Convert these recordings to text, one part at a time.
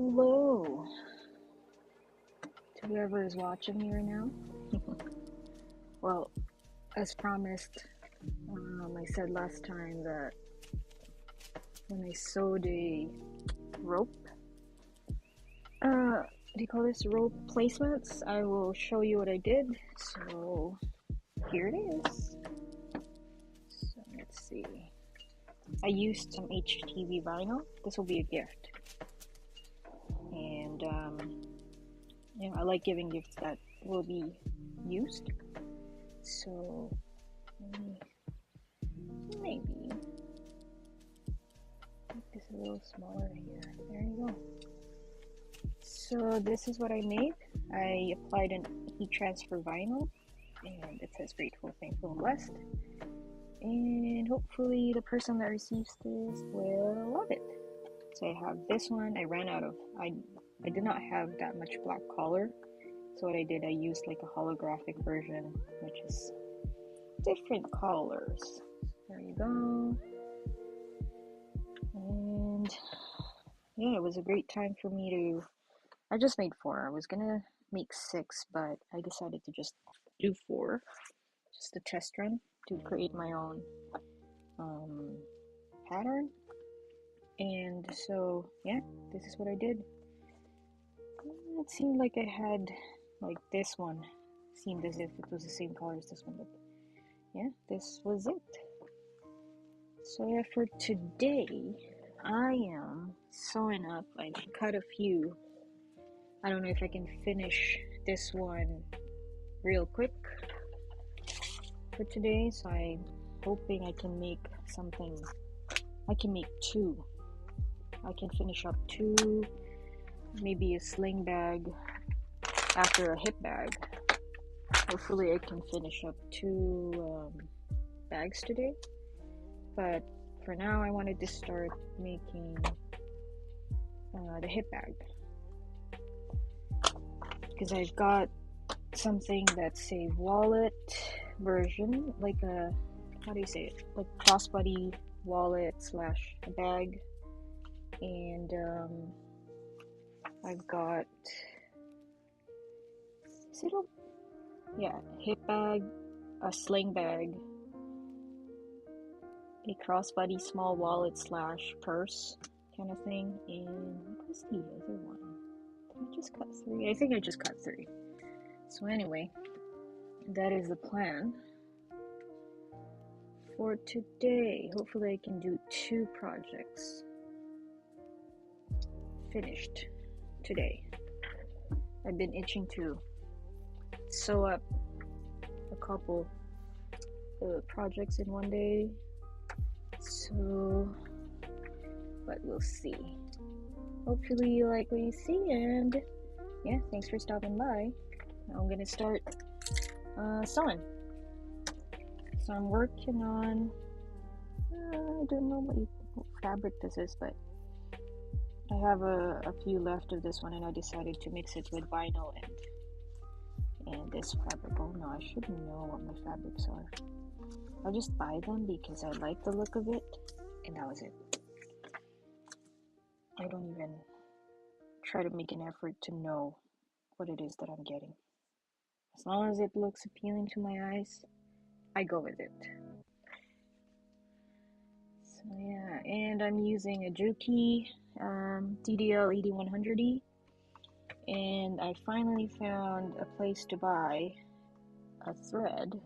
Hello to whoever is watching me right now. Well, as promised, I said last time that when I sewed a rope, what do you call this? Rope placements. I will show you what I did. So here it is. So let's see. I used some HTV vinyl. This will be a gift. And I like giving gifts that will be used. So maybe make this a little smaller here. There you go. So this is what I made. I applied an heat transfer vinyl, and it says grateful, thankful, and blessed. And hopefully the person that receives this will love it. So I have this one. I ran out of, I did not have that much black color. So what I did, I used like a holographic version, which is different colors. There you go. And yeah, it was a great time for me to, I just made 4. I was gonna make 6, but I decided to just do 4. Just a test run to create my own pattern. And so yeah, this is what I did. It seemed like I had, like this one seemed as if it was the same color as this one, but yeah, this was it. So yeah, for today, I am sewing up. I cut a few. I don't know if I can finish this one real quick for today, so I'm hoping I can make something. I can make 2. I can finish up 2, maybe a sling bag after a hip bag. Hopefully I can finish up 2 bags today. But for now, I wanted to start making the hip bag, because I've got something that's a wallet version, like a, how do you say it, like crossbody wallet slash a bag. And I've got, is it a, yeah, hip bag, a sling bag, a crossbody small wallet slash purse kind of thing. And what was the other one? Did I just cut 3? I think I just cut 3. So anyway, that is the plan for today. Hopefully I can do 2 projects finished today. I've been itching to sew up a couple projects in one day, so but we'll see. Hopefully you like what you see, and yeah, thanks for stopping by. Now I'm gonna start sewing. So I'm working on, I don't know what fabric this is, but I have a few left of this one, and I decided to mix it with vinyl and this fabric. Oh no, I should know what my fabrics are. I'll just buy them because I like the look of it, and that was it. I don't even try to make an effort to know what it is that I'm getting. As long as it looks appealing to my eyes, I go with it. So yeah, and I'm using a Juki DDL 8100E, and I finally found a place to buy a thread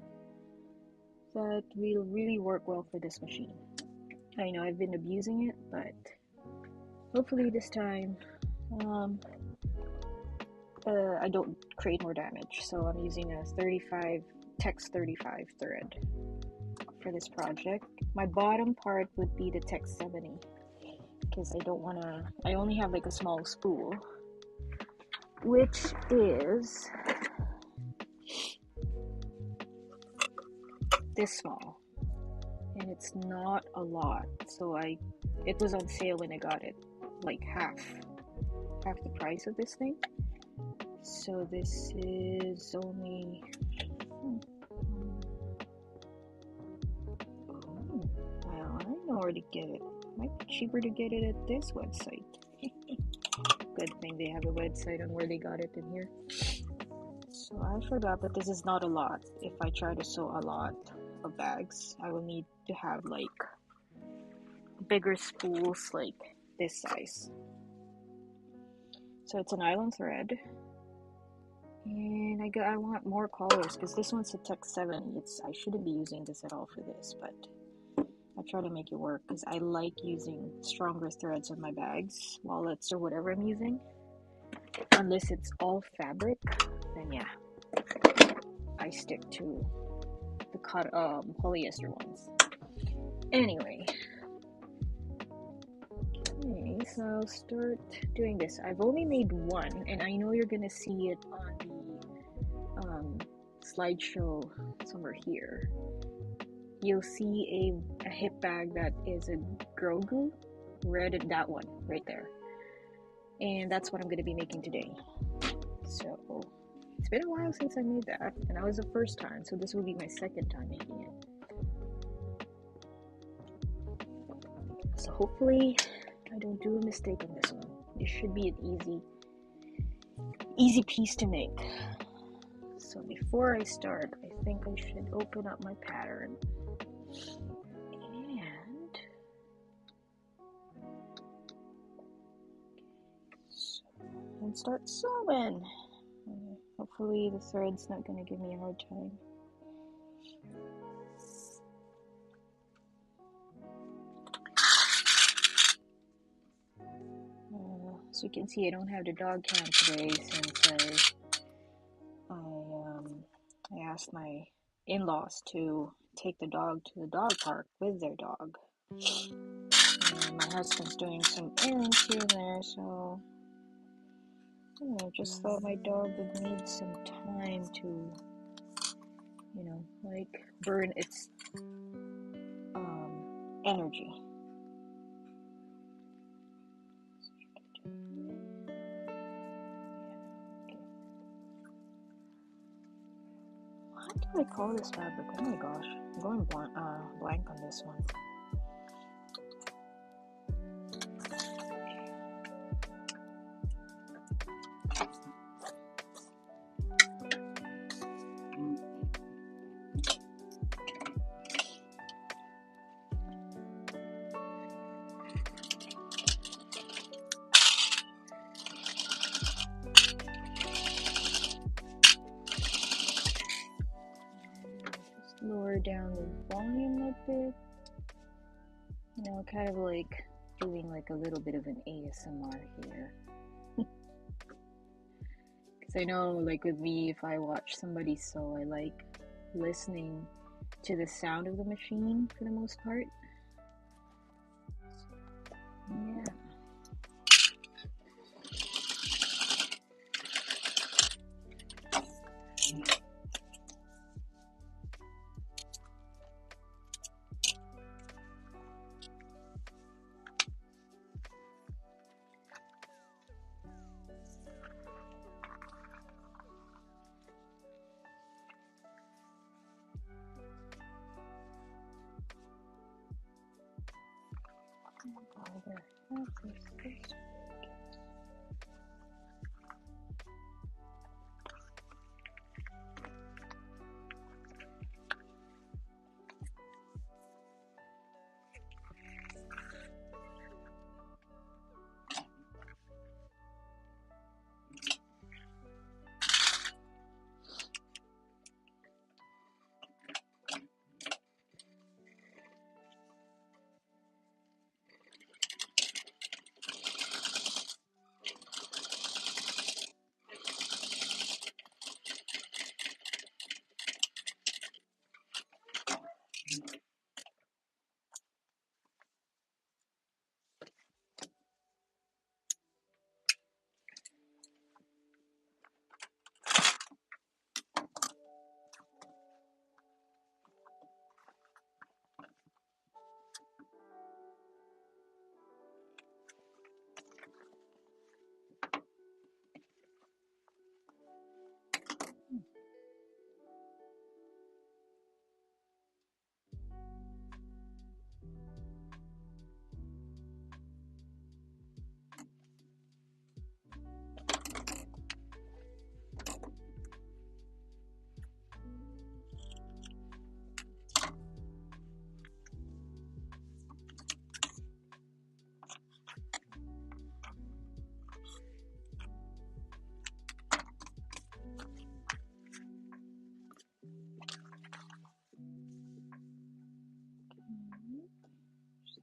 that will really work well for this machine. I know I've been abusing it, but hopefully this time I don't create more damage. So I'm using a 35 Tex 35 thread for this project. My bottom part would be the Tex 70, because I only have like a small spool, which is this small, and it's not a lot. So it was on sale when I got it, like half the price of this thing. So this is only well, I know where to get it. Might be cheaper to get it at this website. good thing they have a website on where they got it in here. So I forgot, but this is not a lot. If I try to sew a lot of bags, I will need to have like bigger spools like this size. So it's a nylon thread, and I want more colors because this one's a Tech 70. I shouldn't be using this at all for this, but I try to make it work because I like using stronger threads on my bags, wallets, or whatever I'm using. Unless it's all fabric, then yeah, I stick to the polyester ones. Anyway, okay, so I'll start doing this. I've only made one, and I know you're gonna see it on the slideshow somewhere here. You'll see a hip bag that is a Grogu, red, that one right there, and that's what I'm gonna be making today. So it's been a while since I made that, and that was the first time, so this will be my second time making it. So hopefully I don't do a mistake on this one. This should be an easy piece to make. So before I start, I think I should open up my pattern and start sewing. Hopefully the thread's not going to give me a hard time. As you can see, I don't have the dog cam today since I asked my in-laws to take the dog to the dog park with their dog. And my husband's doing some errands here and there, so I just thought my dog would need some time to, like burn its energy. What do I call this fabric? Oh my gosh, I'm going blank on this one. Lower down the volume a bit. Kind of like doing like a little bit of an ASMR here. Because I know, like with me, if I watch somebody sew, I like listening to the sound of the machine for the most part. Yeah.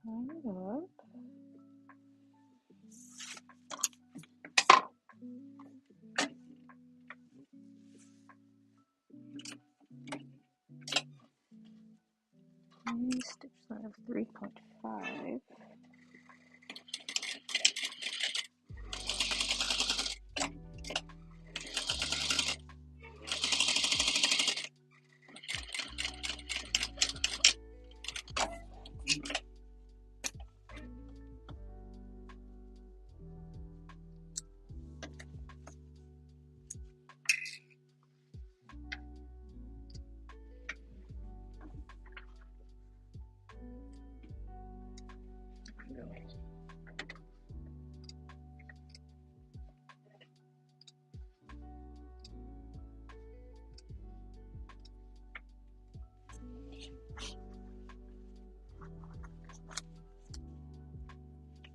Line it up. Stitch line of 3.5.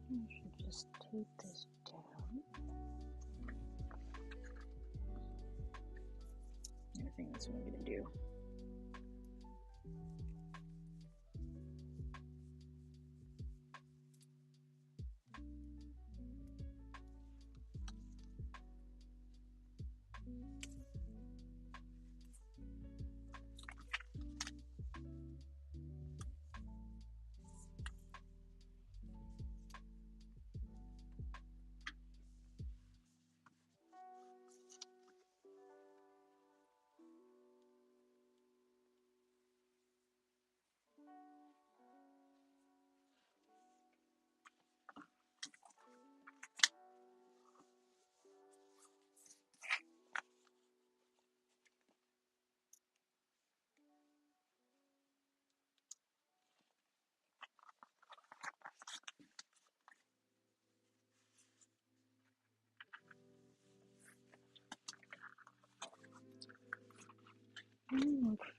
I should just tape this down. I think that's what I'm gonna do.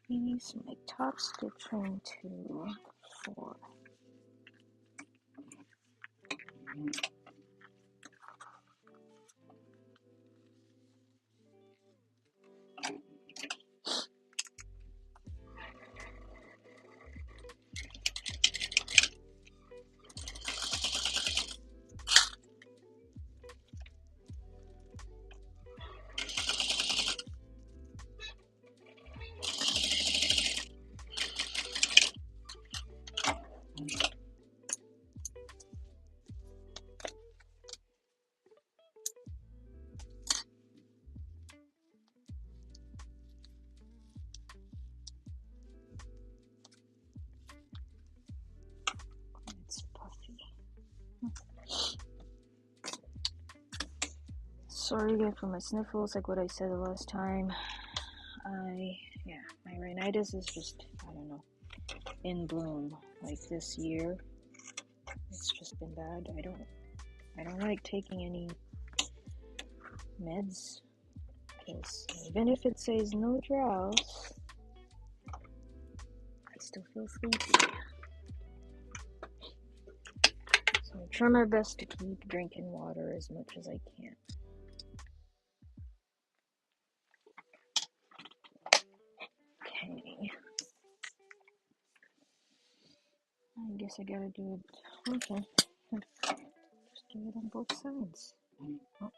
Increase my top stitching to 4. It's puffy. Sorry again for my sniffles, like what I said the last time. My rhinitis is just, I don't know, in bloom. Like this year, it's just been bad. I don't like taking any meds, because even if it says no drowse, I still feel sleepy. So I try my best to keep drinking water as much as I can. Okay. I guess I gotta do it. Okay. Just do it on both sides. Oh.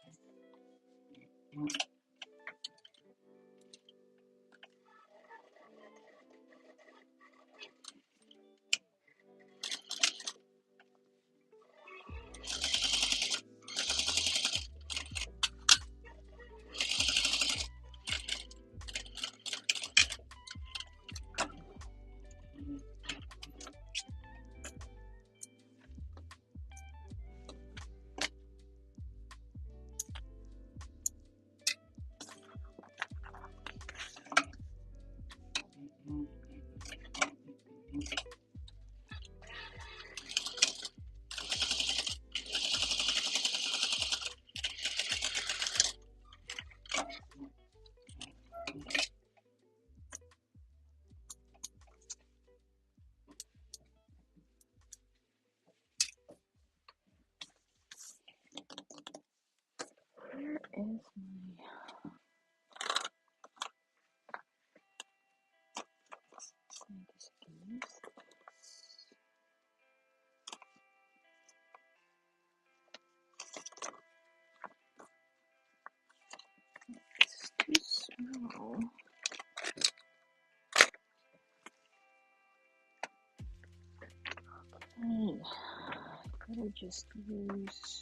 I'll just use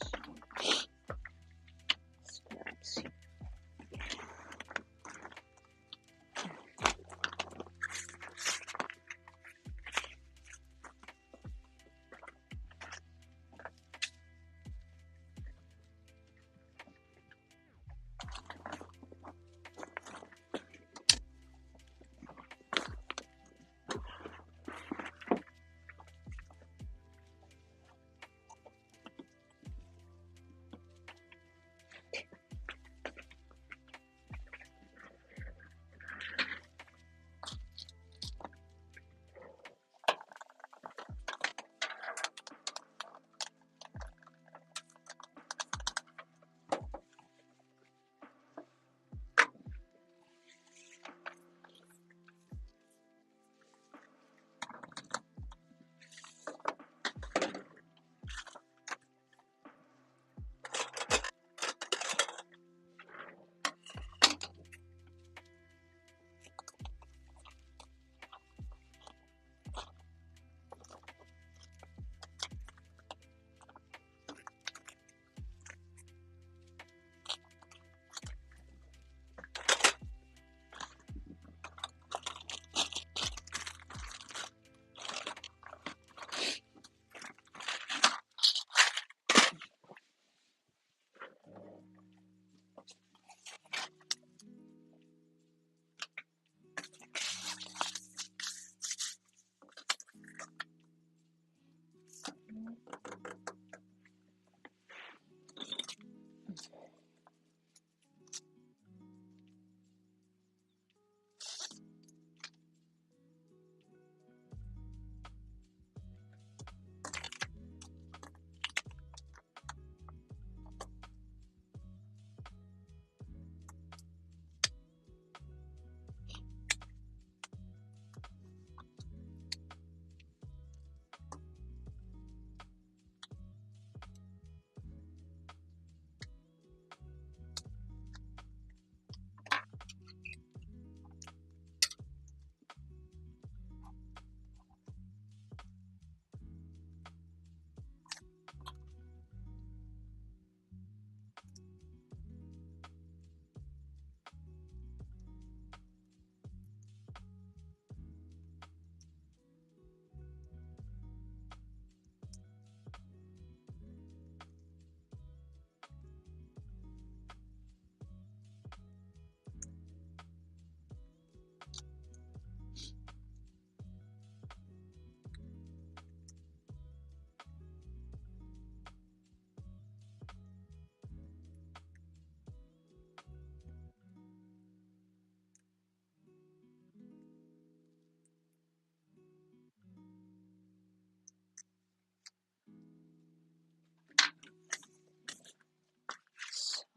scraps.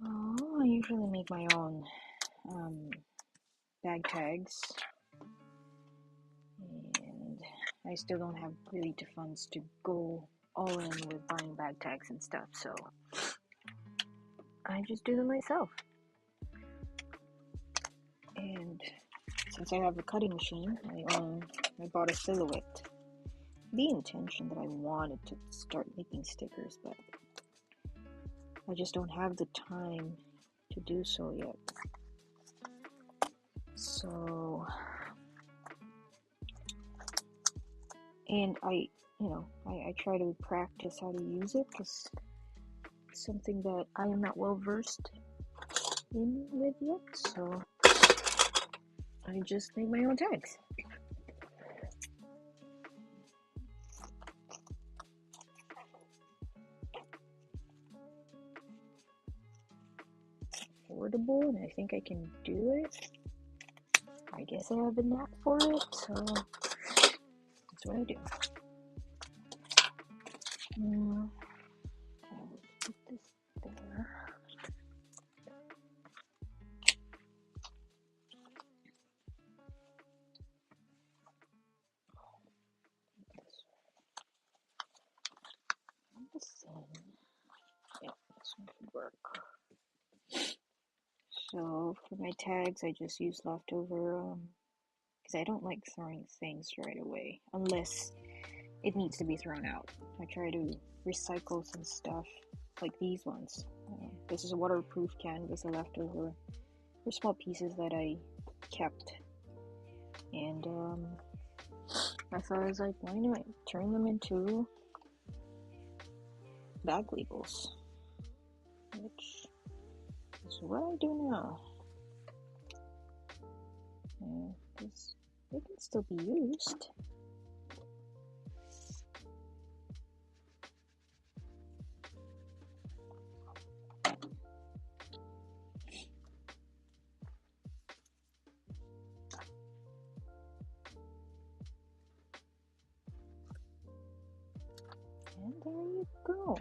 So I usually make my own bag tags, and I still don't have really the funds to go all in with buying bag tags and stuff, so I just do them myself. And since I have a cutting machine, I bought a Silhouette. The intention that I wanted to start making stickers, but I just don't have the time to do so yet. So, and I try to practice how to use it because it's something that I am not well versed in with yet. So I just make my own tags. Affordable, and I think I can do it. I guess I have a knack for it, so that's what I do. I will put this there. Yeah, this one should work. So for my tags, I just use leftover, because I don't like throwing things right away, unless it needs to be thrown out. I try to recycle some stuff, like these ones. This is a waterproof canvas I left over. They're small pieces that I kept, and I thought I was like, why not turn them into bag labels, which is what I do now. Because they can still be used. And there you go.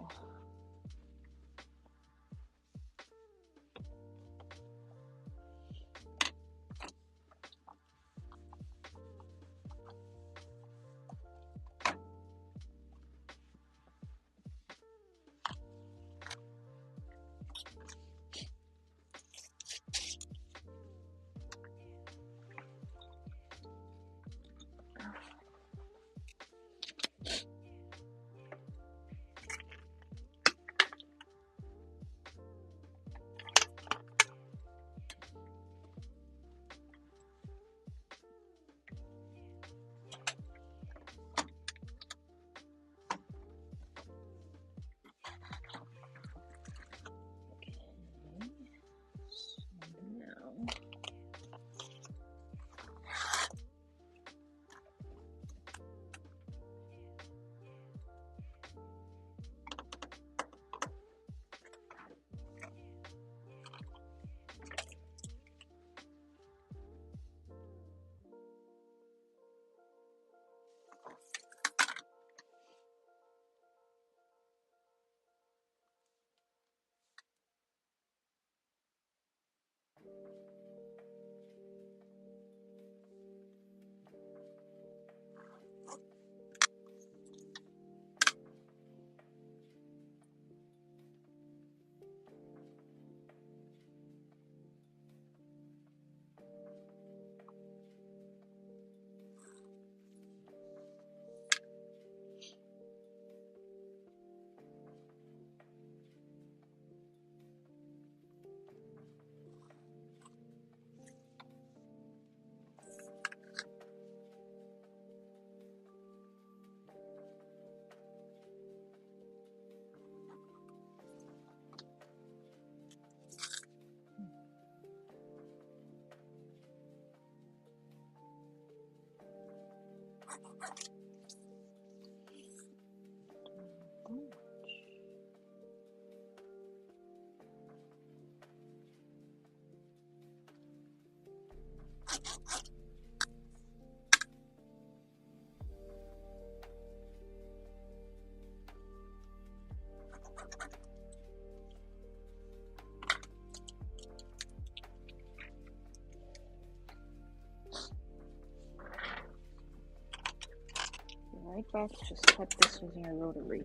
Right back, just cut this using a rotary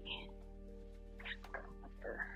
cutter.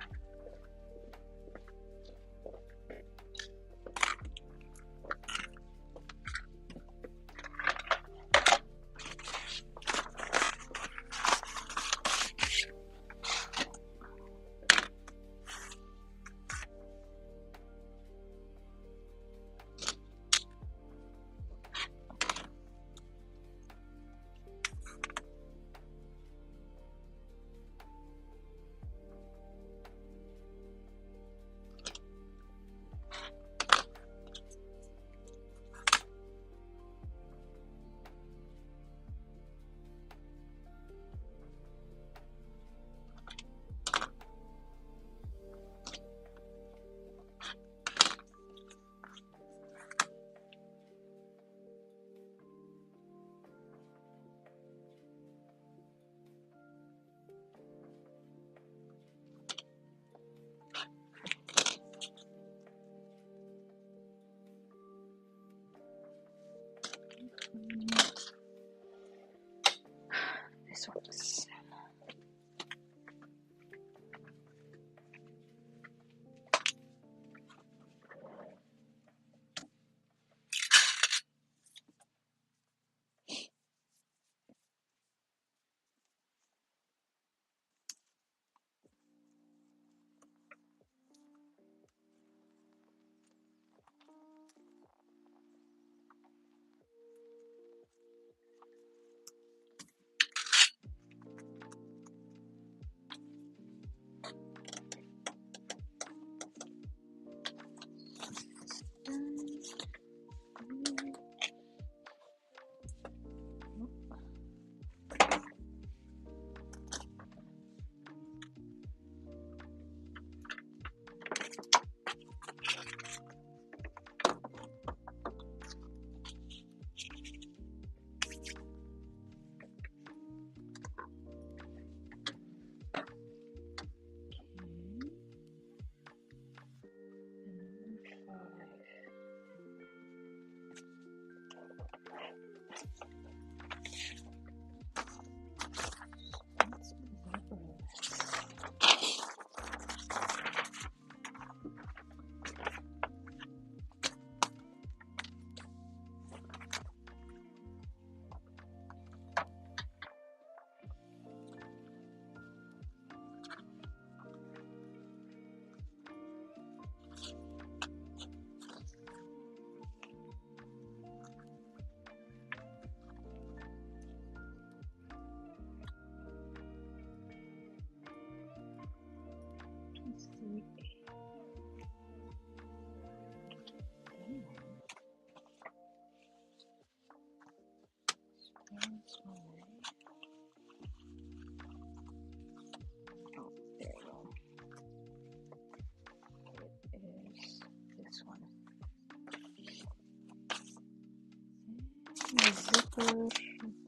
zipper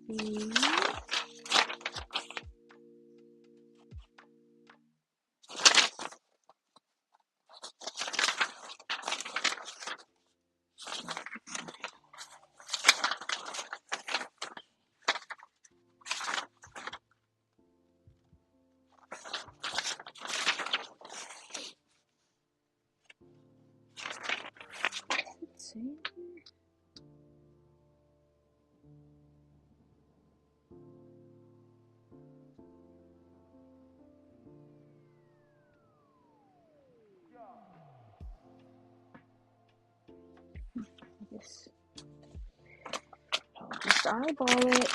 be? Let's see. I guess I'll just eyeball it.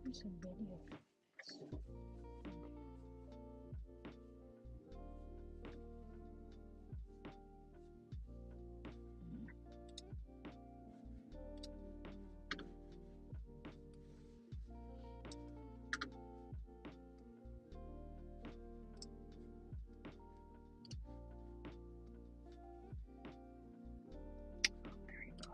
There's a video. There you go.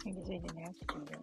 I guess I didn't have to do that.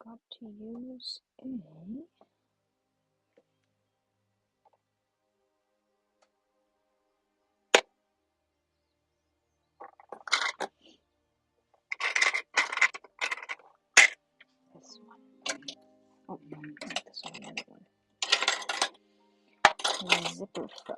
Got to use a this one. Oh, not this one, another one. Zipper foot.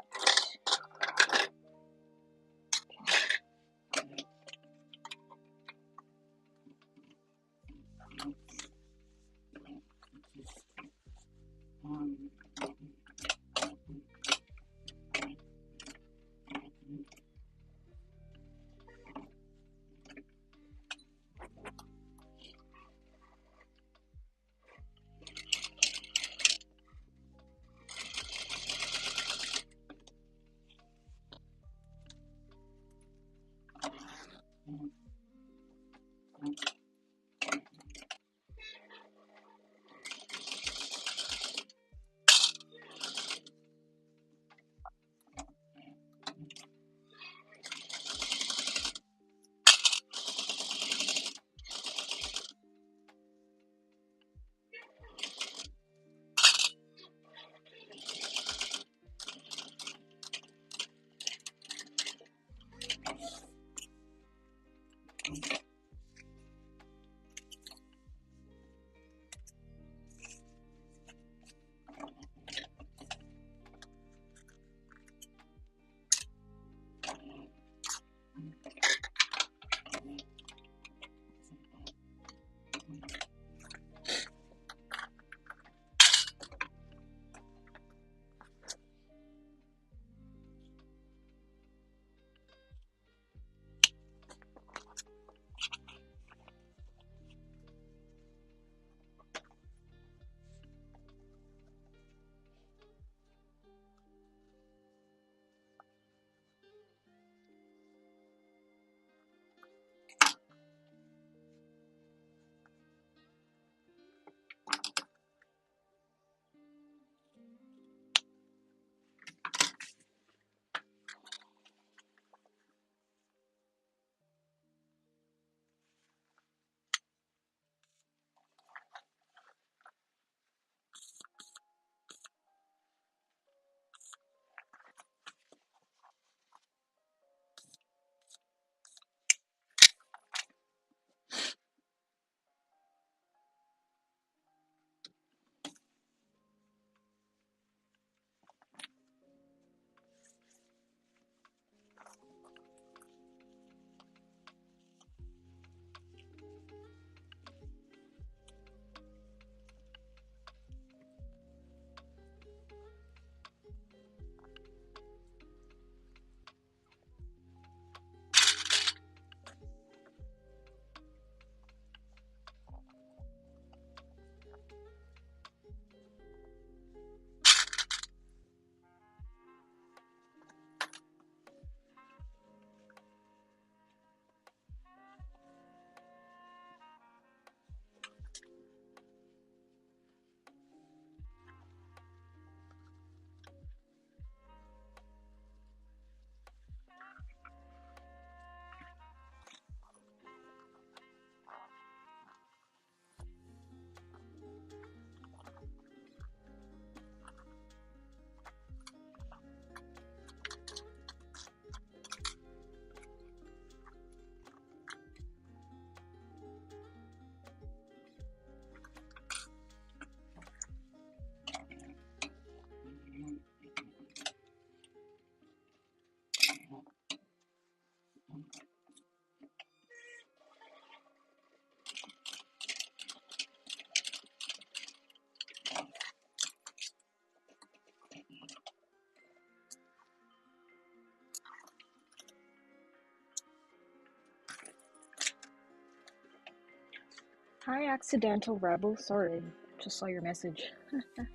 Hi, Accidental Rebel. Sorry, just saw your message.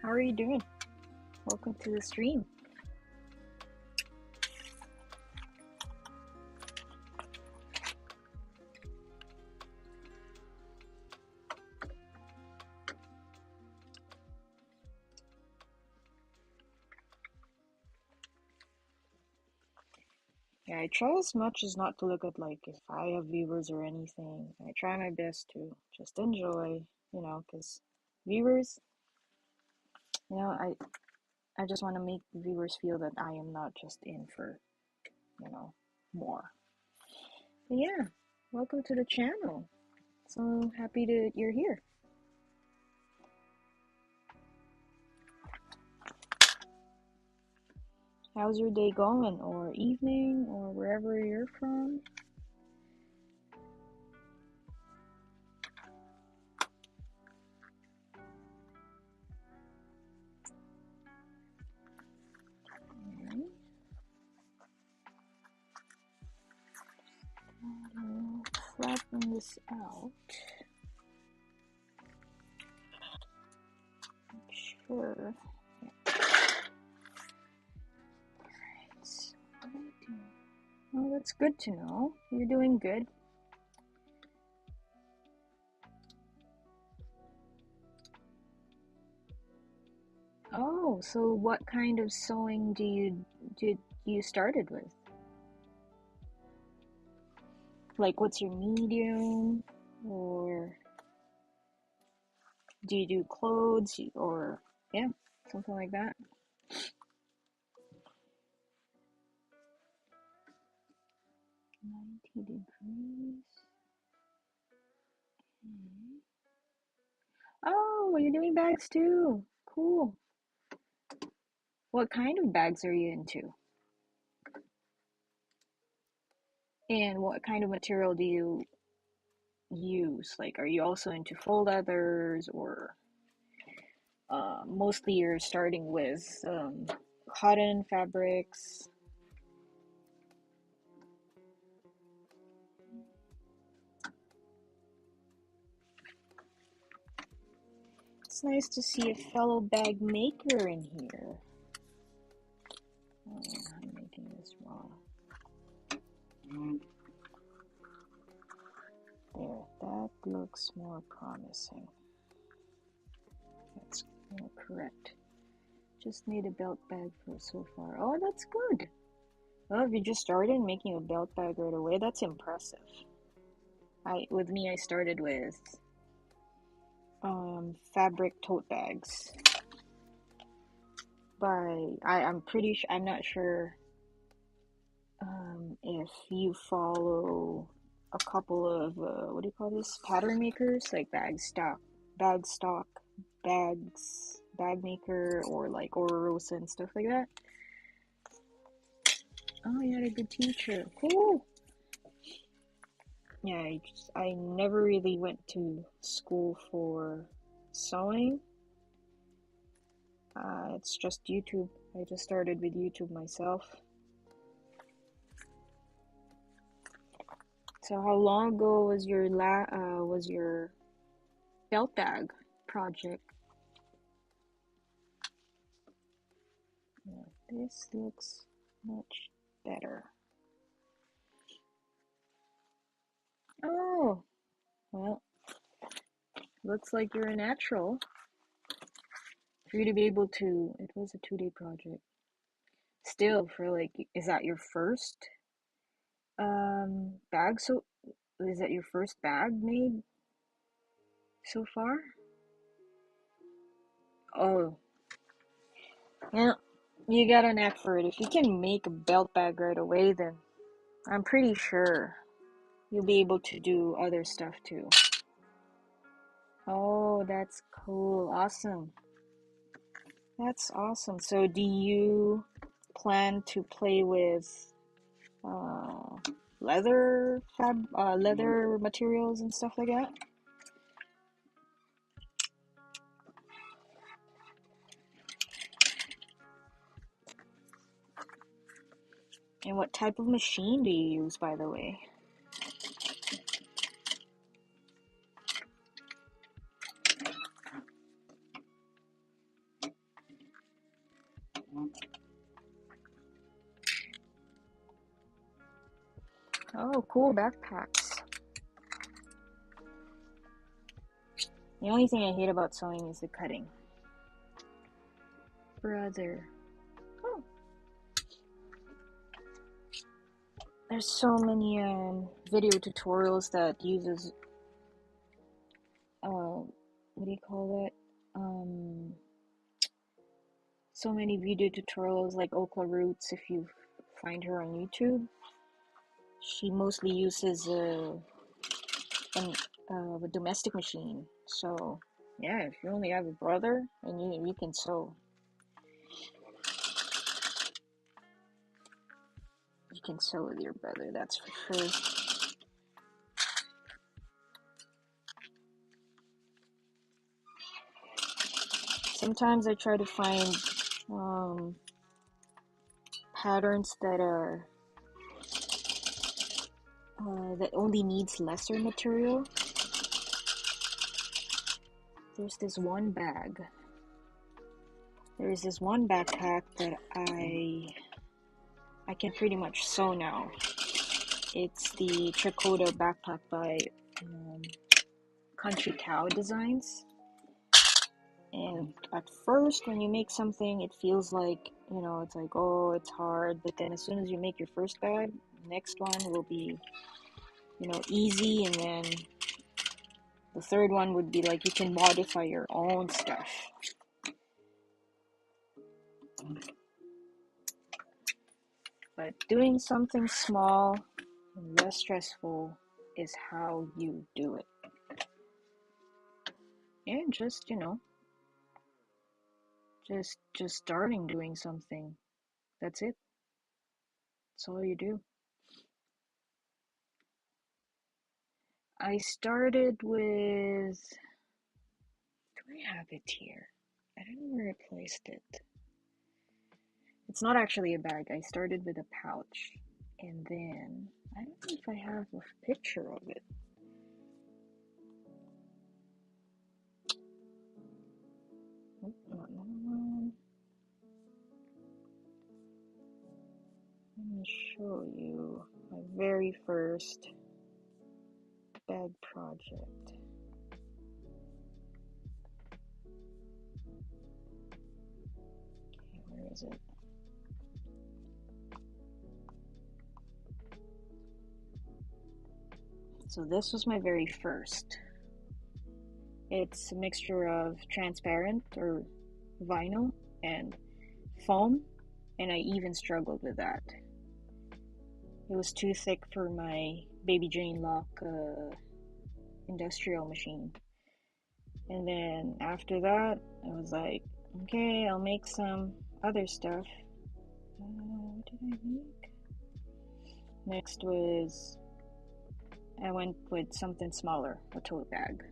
How are you doing? Welcome to the stream. Yeah, I try as much as not to look at like if I have viewers or anything. I try my best to just enjoy, because viewers, you know, I just want to make viewers feel that I am not just in for, more. But yeah, welcome to the channel. So happy that you're here. How's your day going, or evening, or wherever you're from? Flatten this out. Sure. Oh, that's good to know. You're doing good. Oh, so what kind of sewing did you started with? Like, what's your medium, or do you do clothes, or yeah, something like that? 90 degrees. Okay. Oh, you're doing bags too. Cool. What kind of bags are you into? And what kind of material do you use? Like, are you also into faux leathers, or mostly you're starting with cotton fabrics? It's nice to see a fellow bag maker in here. Oh, I'm making this wrong. There, that looks more promising. That's more correct. Just made a belt bag for so far. Oh, that's good. Well, if you just started making a belt bag right away, that's impressive. With me, I started with fabric tote bags. I'm pretty sure, I'm not sure if you follow a couple of what do you call this, pattern makers, like Bagstock, Bag Maker, or like Orosa and stuff like that. Oh, you had a good teacher. Cool. Yeah, I never really went to school for sewing. It's just YouTube. I just started with YouTube myself. So how long ago was your belt bag project? Yeah, this looks much better. Oh, well, looks like you're a natural. For you to be able to, it was a 2-day project. Still, for like, is that your first bag? So, is that your first bag made so far? Oh, yeah, you got a knack for it. If you can make a belt bag right away, then I'm pretty sure you'll be able to do other stuff too. Oh, that's cool. Awesome. That's awesome. So, do you plan to play with uh, leather materials and stuff like that? And what type of machine do you use, by the way? Oh, cool backpacks. The only thing I hate about sewing is the cutting. Brother. Oh. There's so many video tutorials that uses what do you call that? So many video tutorials like Okla Roots. If you find her on YouTube, she mostly uses a domestic machine. So yeah, if you only have a brother and you can sew, you can sew with your brother. That's for sure. Sometimes I try to find patterns that are that only needs lesser material. There's this one backpack that I can pretty much sew now. It's the Chakota backpack by Country Cow Designs. And at first, when you make something, it feels like, it's like, oh, it's hard. But then as soon as you make your first bag, the next one will be, easy. And then the third one would be like you can modify your own stuff. But doing something small and less stressful is how you do it. And just, just starting doing something. That's it. That's all you do. I started with, do I have it here? I don't know where I placed it. It's not actually a bag. I started with a pouch. And then, I don't know if I have a picture of it. Oh, not that one. Let me show you my very first bag project. Okay, where is it? So this was my very first. It's a mixture of transparent or vinyl and foam, and I even struggled with that. It was too thick for my Baby Jane Lock industrial machine. And then after that, I was like, okay, I'll make some other stuff. What did I make? Next was, I went with something smaller, a tote bag.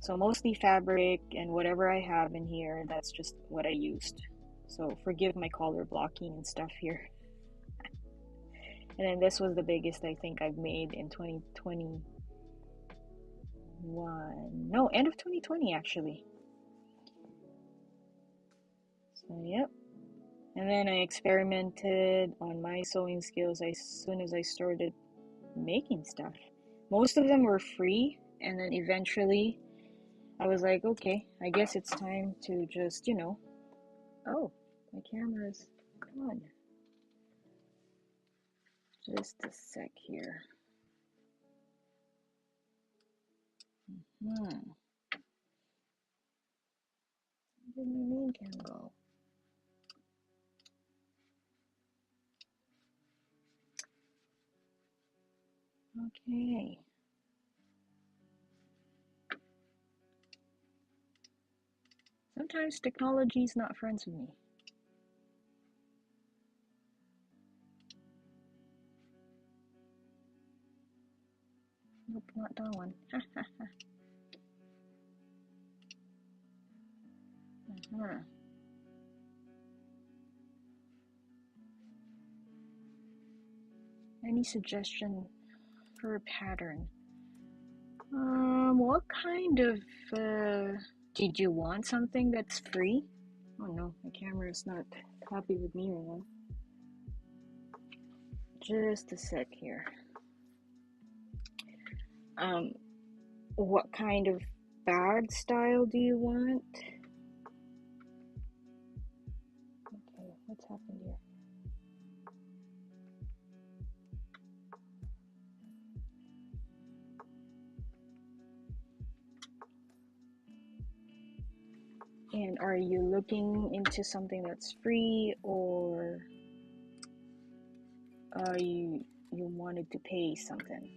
So mostly fabric and whatever I have in here, that's just what I used. So forgive my color blocking and stuff here. And then this was the biggest I think I've made in 2021. No, end of 2020 actually. So yep. And then I experimented on my sewing skills as soon as I started making stuff. Most of them were free, and then eventually I was like, okay, I guess it's time to just, oh, my camera's gone. Just a sec here. Where did my main cam go? Okay. Sometimes technology's not friends with me. Nope, not that one. Any suggestion for a pattern? What kind of, did you want something that's free? Oh no, my camera is not happy with me right now. just a sec here. What kind of bag style do you want? Okay, what's happened here? And are you looking into something that's free, or you wanted to pay something?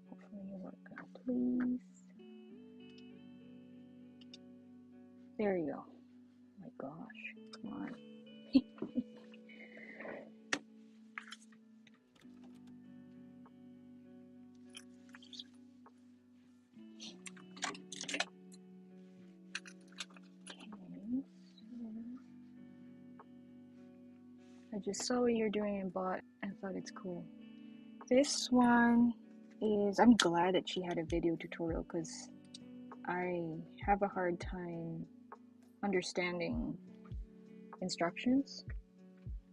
Hopefully you work out, please. There you go. Oh my gosh, come on. I just saw what you're doing and bought and thought it's cool. This one is, I'm glad that she had a video tutorial because I have a hard time understanding instructions.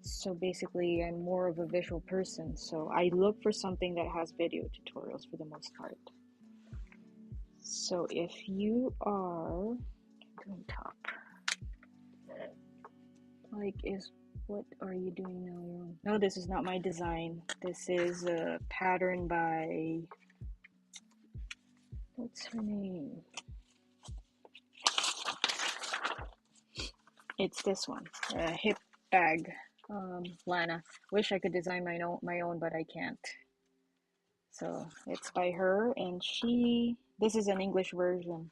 So basically, I'm more of a visual person, so I look for something that has video tutorials for the most part. So if you are doing top, like, what are you doing now? No, this is not my design. This is a pattern by, what's her name? It's this one, Hip Bag, Lana. Wish I could design my own, but I can't. So it's by her, and this is an English version.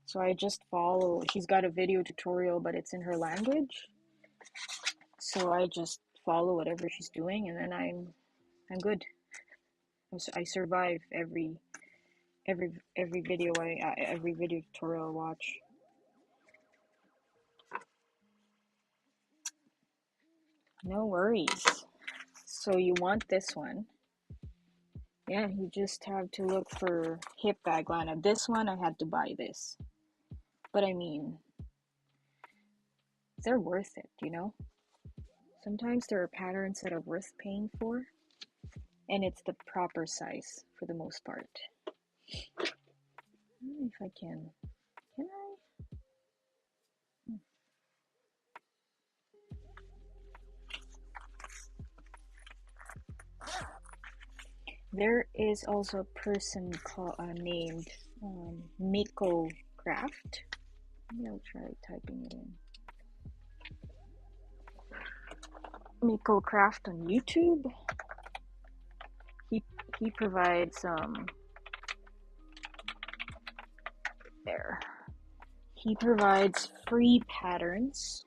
So I just follow. She's got a video tutorial, but it's in her language. So I just follow whatever she's doing, and then I'm good. I survive every video every video tutorial I watch. No worries. So you want this one? Yeah, you just have to look for Hip Bag Lana. This one I had to buy this, but I mean, they're worth it, you know. Sometimes there are patterns that are worth paying for, and it's the proper size for the most part. I don't know if I can I? There is also a person named Miko Craft. Maybe I'll try typing it in. Miko Craft on YouTube. He provides there. He provides free patterns,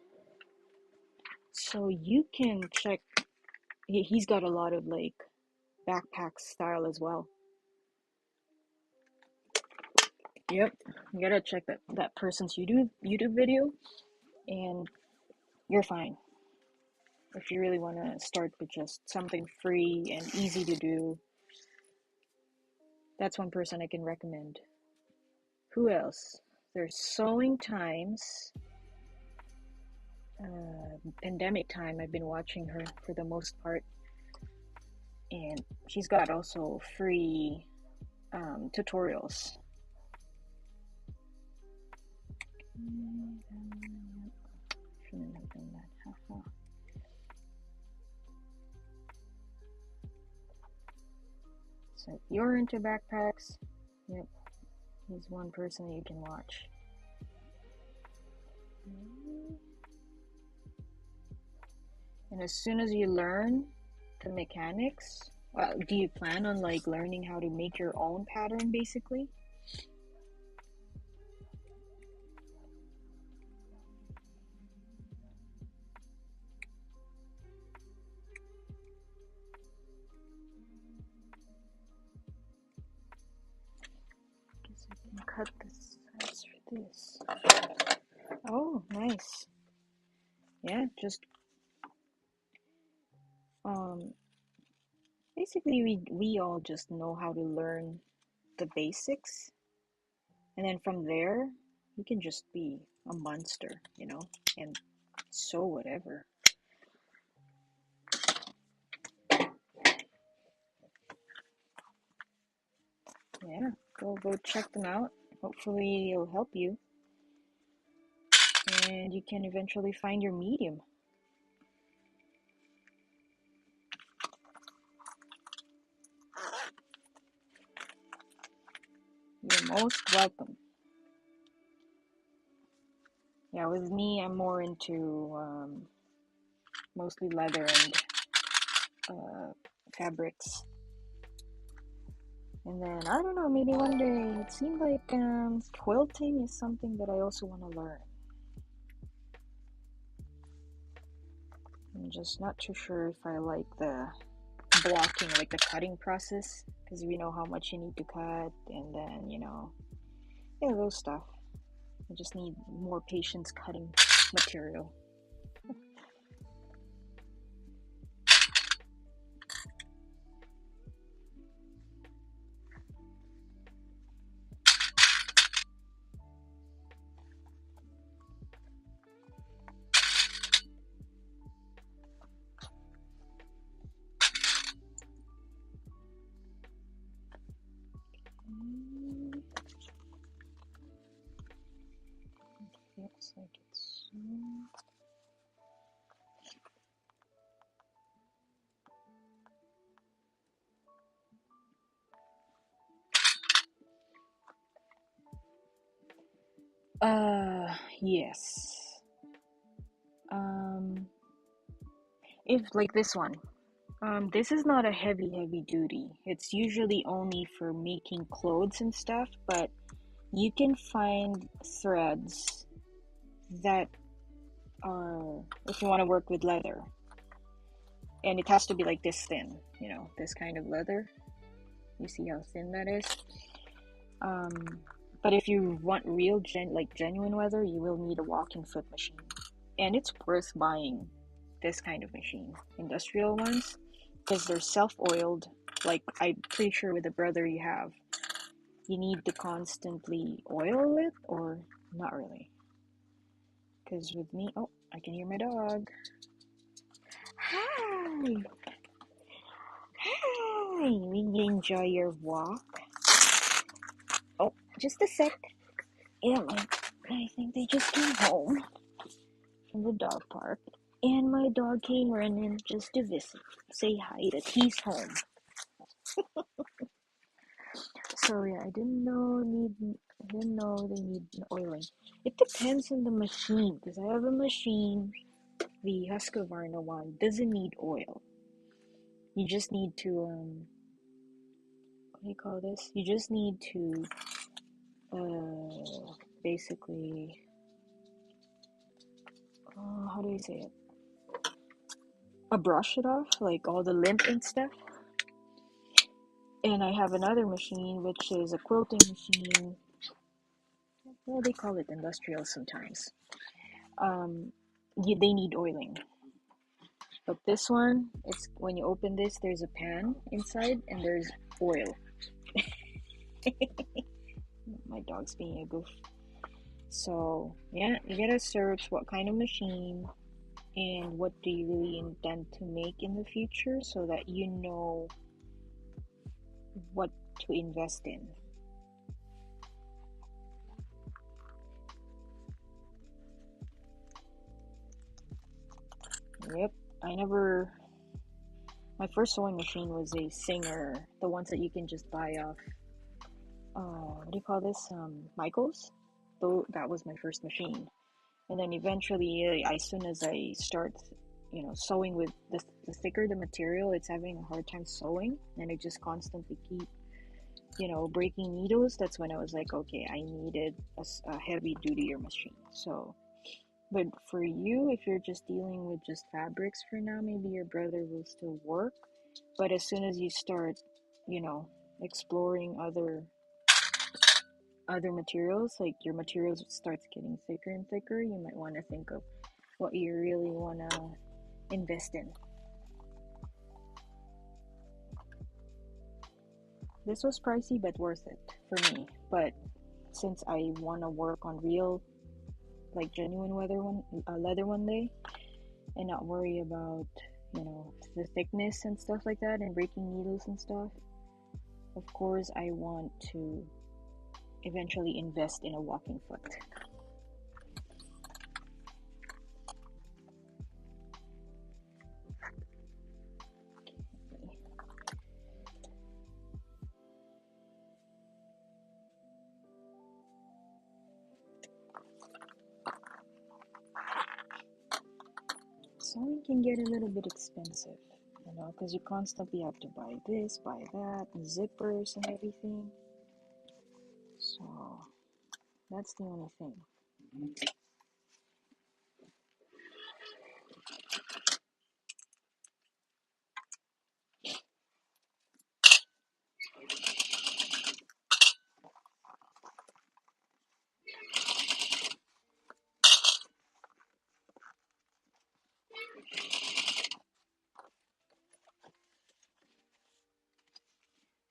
so you can check. He's got a lot of like backpack style as well. Yep, you gotta check that person's YouTube video, and you're fine. If you really want to start with just something free and easy to do, that's one person I can recommend. Who else? There's Sewing Times. Pandemic time, I've been watching her for the most part, and she's got also free tutorials. Shouldn't have done that. So if you're into backpacks, yep, he's one person you can watch. And as soon as you learn the mechanics, do you plan on like learning how to make your own pattern basically? Guess I can cut the size for this. Oh, nice. Yeah, just basically we all just know how to learn the basics, and then from there you can just be a monster, you know, and sew whatever. go check them out. Hopefully it'll help you, and you can eventually find your medium. You're most welcome. Yeah, with me, I'm more into mostly leather and fabrics. And then, I don't know, maybe one day it seemed like quilting is something that I also want to learn. I'm just not too sure if I like the blocking, like the cutting process, because we know how much you need to cut, and then, yeah, those stuff. I just need more patience cutting material. Feels like it's yes. If like this one, this is not a heavy duty. It's usually only for making clothes and stuff, but you can find threads that are, if you want to work with leather, and it has to be like this thin, this kind of leather. You see how thin that is? But if you want real genuine leather, you will need a walking foot machine, and it's worth buying this kind of machine, industrial ones, because they're self-oiled. Like, I'm pretty sure with the brother you have, you need to constantly oil it, or not really. Because with me, oh, I can hear my dog. Hi! Hi! Will you enjoy your walk? Oh, just a sec. Yeah, I think they just came home from the dog park. And my dog came running just to visit, say hi, that he's home. So yeah, I didn't know they need oiling. It depends on the machine, because I have a machine, the Husqvarna one, doesn't need oil. You just need to what do you call this? You just need to basically, how do you say it? Brush it off, like all the lint and stuff. And I have another machine, which is a quilting machine. Well, they call it industrial sometimes. They need oiling. But this one, it's when you open this, there's a pan inside and there's oil. My dog's being a goof. So yeah, you gotta search what kind of machine and what do you really intend to make in the future, so that you know what to invest in. Yep, my first sewing machine was a Singer, the ones that you can just buy off, what do you call this? Michaels? Though that was my first machine. And then eventually, as soon as I start, sewing with the thicker the material, it's having a hard time sewing, and I just constantly keep, breaking needles. That's when I was like, okay, I needed a heavy duty machine. So, but for you, if you're just dealing with just fabrics for now, maybe your brother will still work. But as soon as you start, exploring other materials, like your materials starts getting thicker and thicker, you might want to think of what you really want to invest in. This was pricey but worth it for me. But since I want to work on real, like genuine leather one day, and not worry about, the thickness and stuff like that, and breaking needles and stuff, of course I want to eventually invest in a walking foot. Sewing can get a little bit expensive, because you constantly have to buy this, buy that, and zippers and everything. So that's the only thing.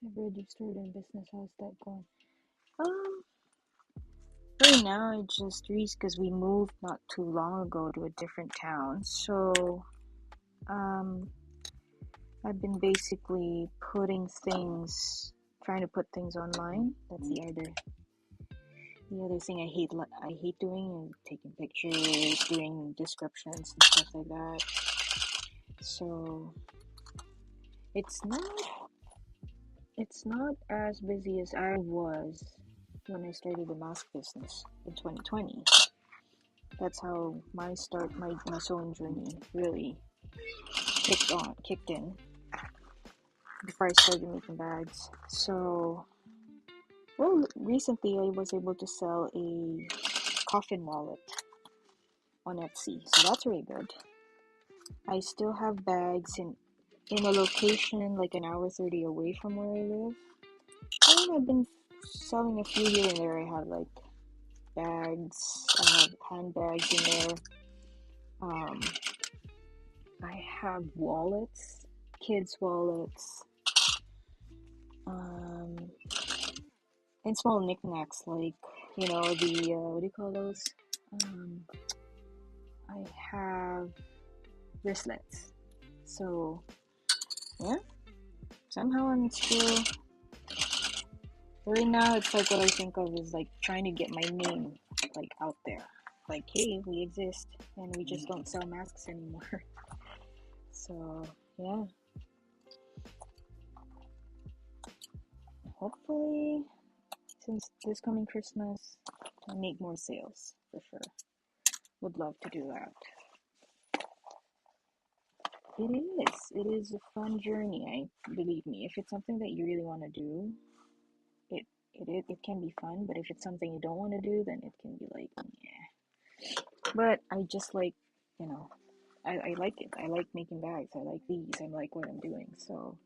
I've already started a business. How's that going? Um, right now it's just because we moved not too long ago to a different town. So, I've been basically trying to put things online. That's the other thing I hate doing is taking pictures, doing descriptions and stuff like that. So it's not as busy as I was when I started the mask business in 2020. That's how my sewing journey really kicked in before I started making bags. So, well, recently I was able to sell a coffin wallet on Etsy, so that's really good. I still have bags in a location like an hour 30 away from where I live. And I've been selling a few here and there. I have like bags, I have handbags in there. I have wallets, kids' wallets, and small knickknacks like, the, what do you call those? I have wristlets. So, yeah, somehow I'm still, right now it's like what I think of is like trying to get my name like out there. Like, hey, we exist and we just don't sell masks anymore. So, yeah. Hopefully, since this coming Christmas, I'll make more sales for sure. Would love to do that. It is a fun journey. Believe me. If it's something that you really want to do, it can be fun. But if it's something you don't want to do, then it can be like, yeah. But I just like, I like it. I like making bags. I like these. I like what I'm doing. So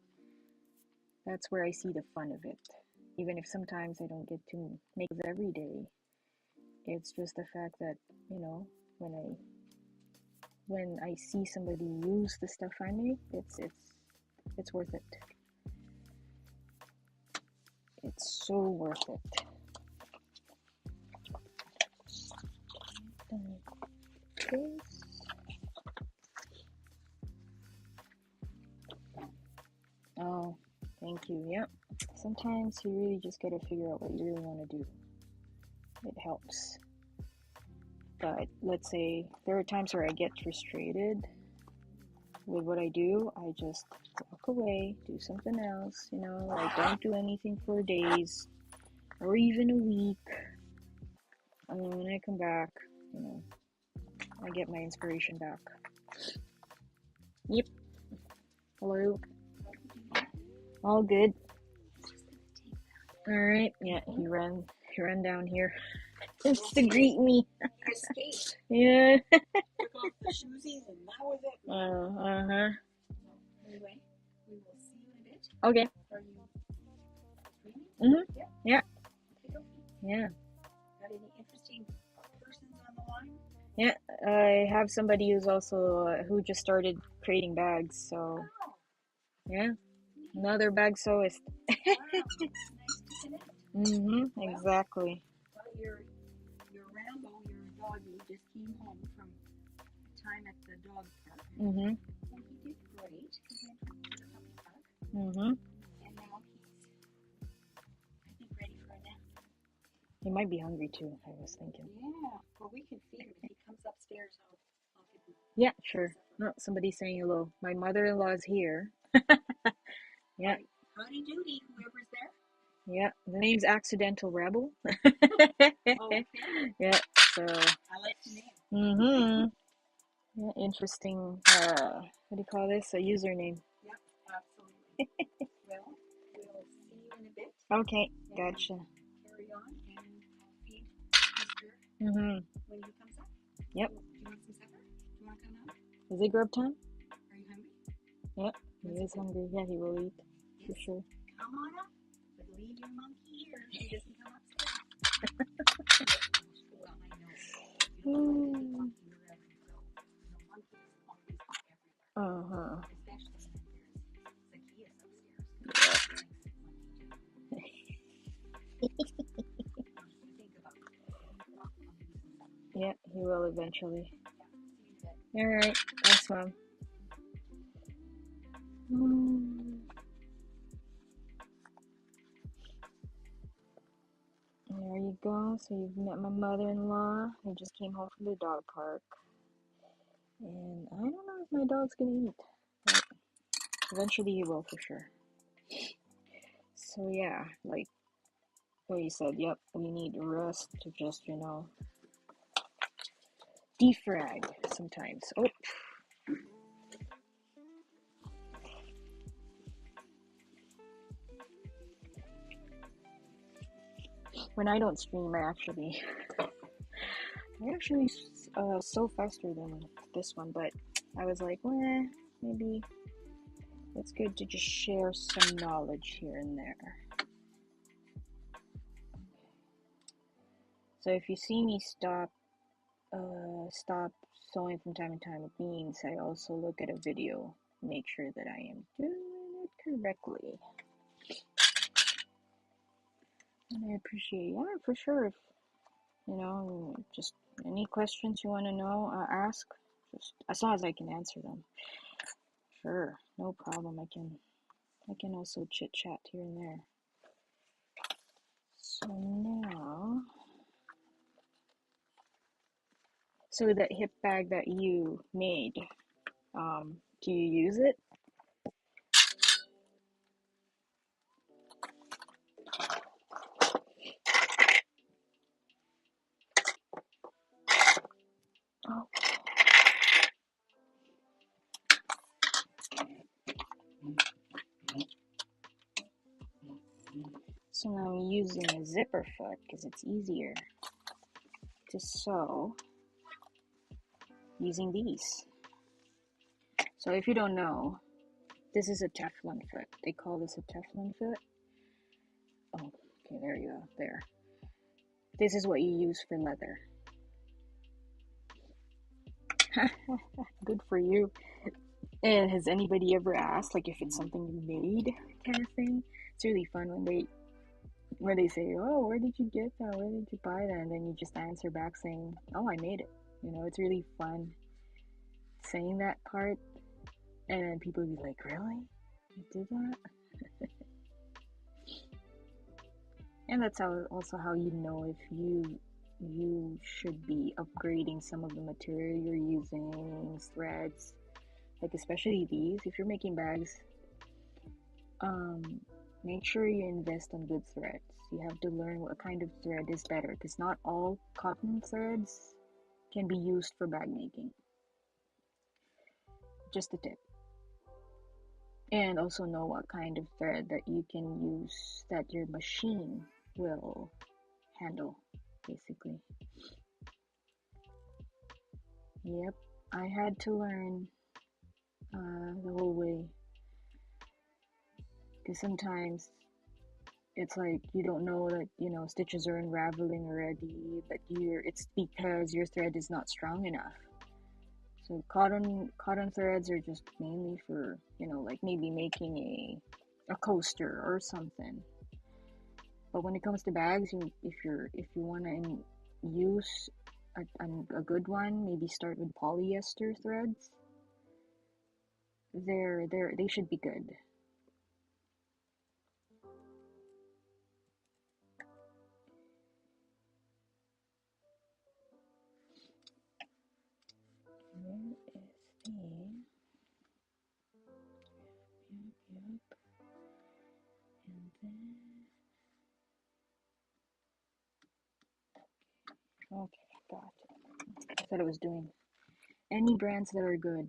that's where I see the fun of it. Even if sometimes I don't get to make it every day, it's just the fact that, when I see somebody use the stuff I make, it's worth it. It's so worth it. Oh, thank you. Yep. Sometimes you really just gotta figure out what you really want to do. It helps. But let's say there are times where I get frustrated with what I do. I just walk away, do something else, I don't do anything for days or even a week. And then when I come back, I get my inspiration back. Yep. Hello. All good. Alright. Yeah, he ran down here just to greet me. He escaped. Yeah. Took off the shoesies and that was it. Uh-huh. Anyway, we will see you in a bit. Okay. Are you reading? Mm-hmm. Yeah. Yeah. Yeah. Got any interesting persons on the line? Yeah, I have somebody who's also who just started creating bags, so yeah, another bag sewist. Wow, nice to connect. Exactly. Well, your Rambo, your doggy, just came home from time at the dog park. And he did great. He went to the puppy park. And now he's, I think, ready for a nap. He might be hungry too, I was thinking. Yeah. Well, we can feed him. If he comes upstairs, I'll give him. Yeah, sure. No, somebody's saying hello. My mother-in-law's here. Yeah. Howdy doody, whoever's there. Yeah, the name's Accidental Rebel. Okay. Yeah, so. I like the name. Mm-hmm. Yeah, interesting, what do you call this? A username. Yep, absolutely. Well, we'll see you in a bit. Okay, gotcha. Carry on, and I'll feed Mr. Mm-hmm. when he comes up. Yep. Do you want some supper? Do you want to come out? Is it grub time? Are you hungry? Yep, he is hungry. Yeah, he will eat, for sure. Come on up, but leave your monkey here. He doesn't come upstairs. Well, I know. You don't like to be monkey wherever you go. The monkey is always everywhere. Uh-huh. Especially when there's Zacchaeus upstairs. Yeah, he will eventually. Alright, thanks, Mom. There you go. So you've met my mother-in-law. They just came home from the dog park. And I don't know if my dog's gonna eat, but eventually he will for sure. So yeah, like what you said, yep, we need rest to just, defrag sometimes. Oh. When I don't stream, I actually so faster than this one, but I was like, well, maybe it's good to just share some knowledge here and there. So if you see me stop sewing from time to time, it means I also look at a video, make sure that I am doing it correctly. And I appreciate, yeah, for sure. If, just any questions you want to know, ask. Just as long as I can answer them. Sure, no problem. I can also chit chat here and there. So now, so that hip bag that you made, do you use it? Oh. So now I'm using a zipper foot because it's easier to sew using these. So if you don't know, this is a Teflon foot. They call this a Teflon foot. Oh, okay, there you go, there. This is what you use for leather. Good for you. And has anybody ever asked, like, if it's something you made, kind of thing? It's really fun when they say, oh, where did you get that? Where did you buy that? And then you just answer back saying, oh, I made it. It's really fun saying that part. And then people be like, really? You did that? And that's also how you know if you should be upgrading some of the material you're using, threads, like especially these. If you're making bags, make sure you invest on good threads. You have to learn what kind of thread is better, because not all cotton threads can be used for bag making. Just a tip. And also know what kind of thread that you can use that your machine will handle, basically. Yep, I had to learn the whole way, because sometimes it's like you don't know that stitches are unraveling already, but it's because your thread is not strong enough. So cotton threads are just mainly for like maybe making a coaster or something. But when it comes to bags, if you want to use a good one, maybe start with polyester threads. They should be good. up. And then, okay, got it. I thought it was doing any brands that are good.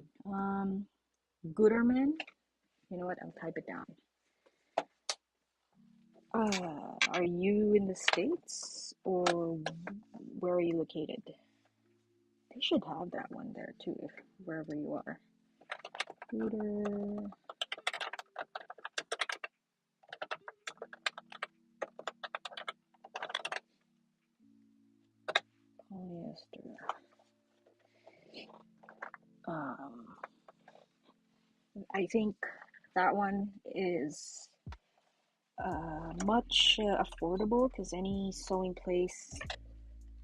Gooderman. You know what? I'll type it down. Are you in the States or where are you located? They should have that one there too, if wherever you are. Gooder. Polyester. I think that one is much affordable because any sewing place.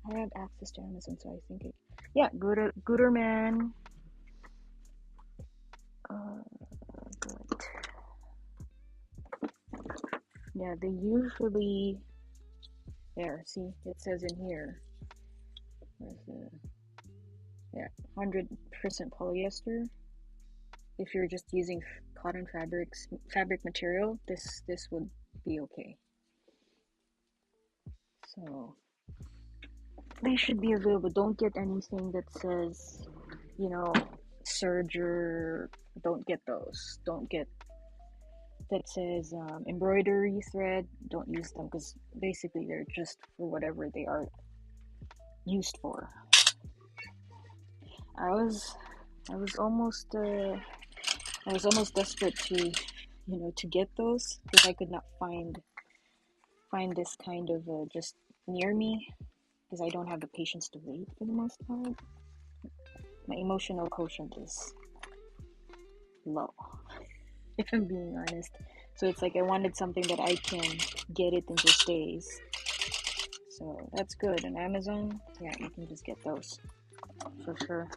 I have access to Amazon, so I think it. Yeah, Gooderman. Good. Yeah, they usually. There, see, it says in here. Where's the? Yeah, 100% polyester. If you're just using cotton fabric material, this would be okay. So they should be available. Don't get anything that says, serger. Don't get those. Don't get that says embroidery thread. Don't use them because basically they're just for whatever they are used for. I was almost desperate to to get those because I could not find this kind of just near me because I don't have the patience to wait for the most part. My emotional quotient is low, if I'm being honest. So it's like I wanted something that I can get it in just days. So that's good. On Amazon, yeah, you can just get those for sure.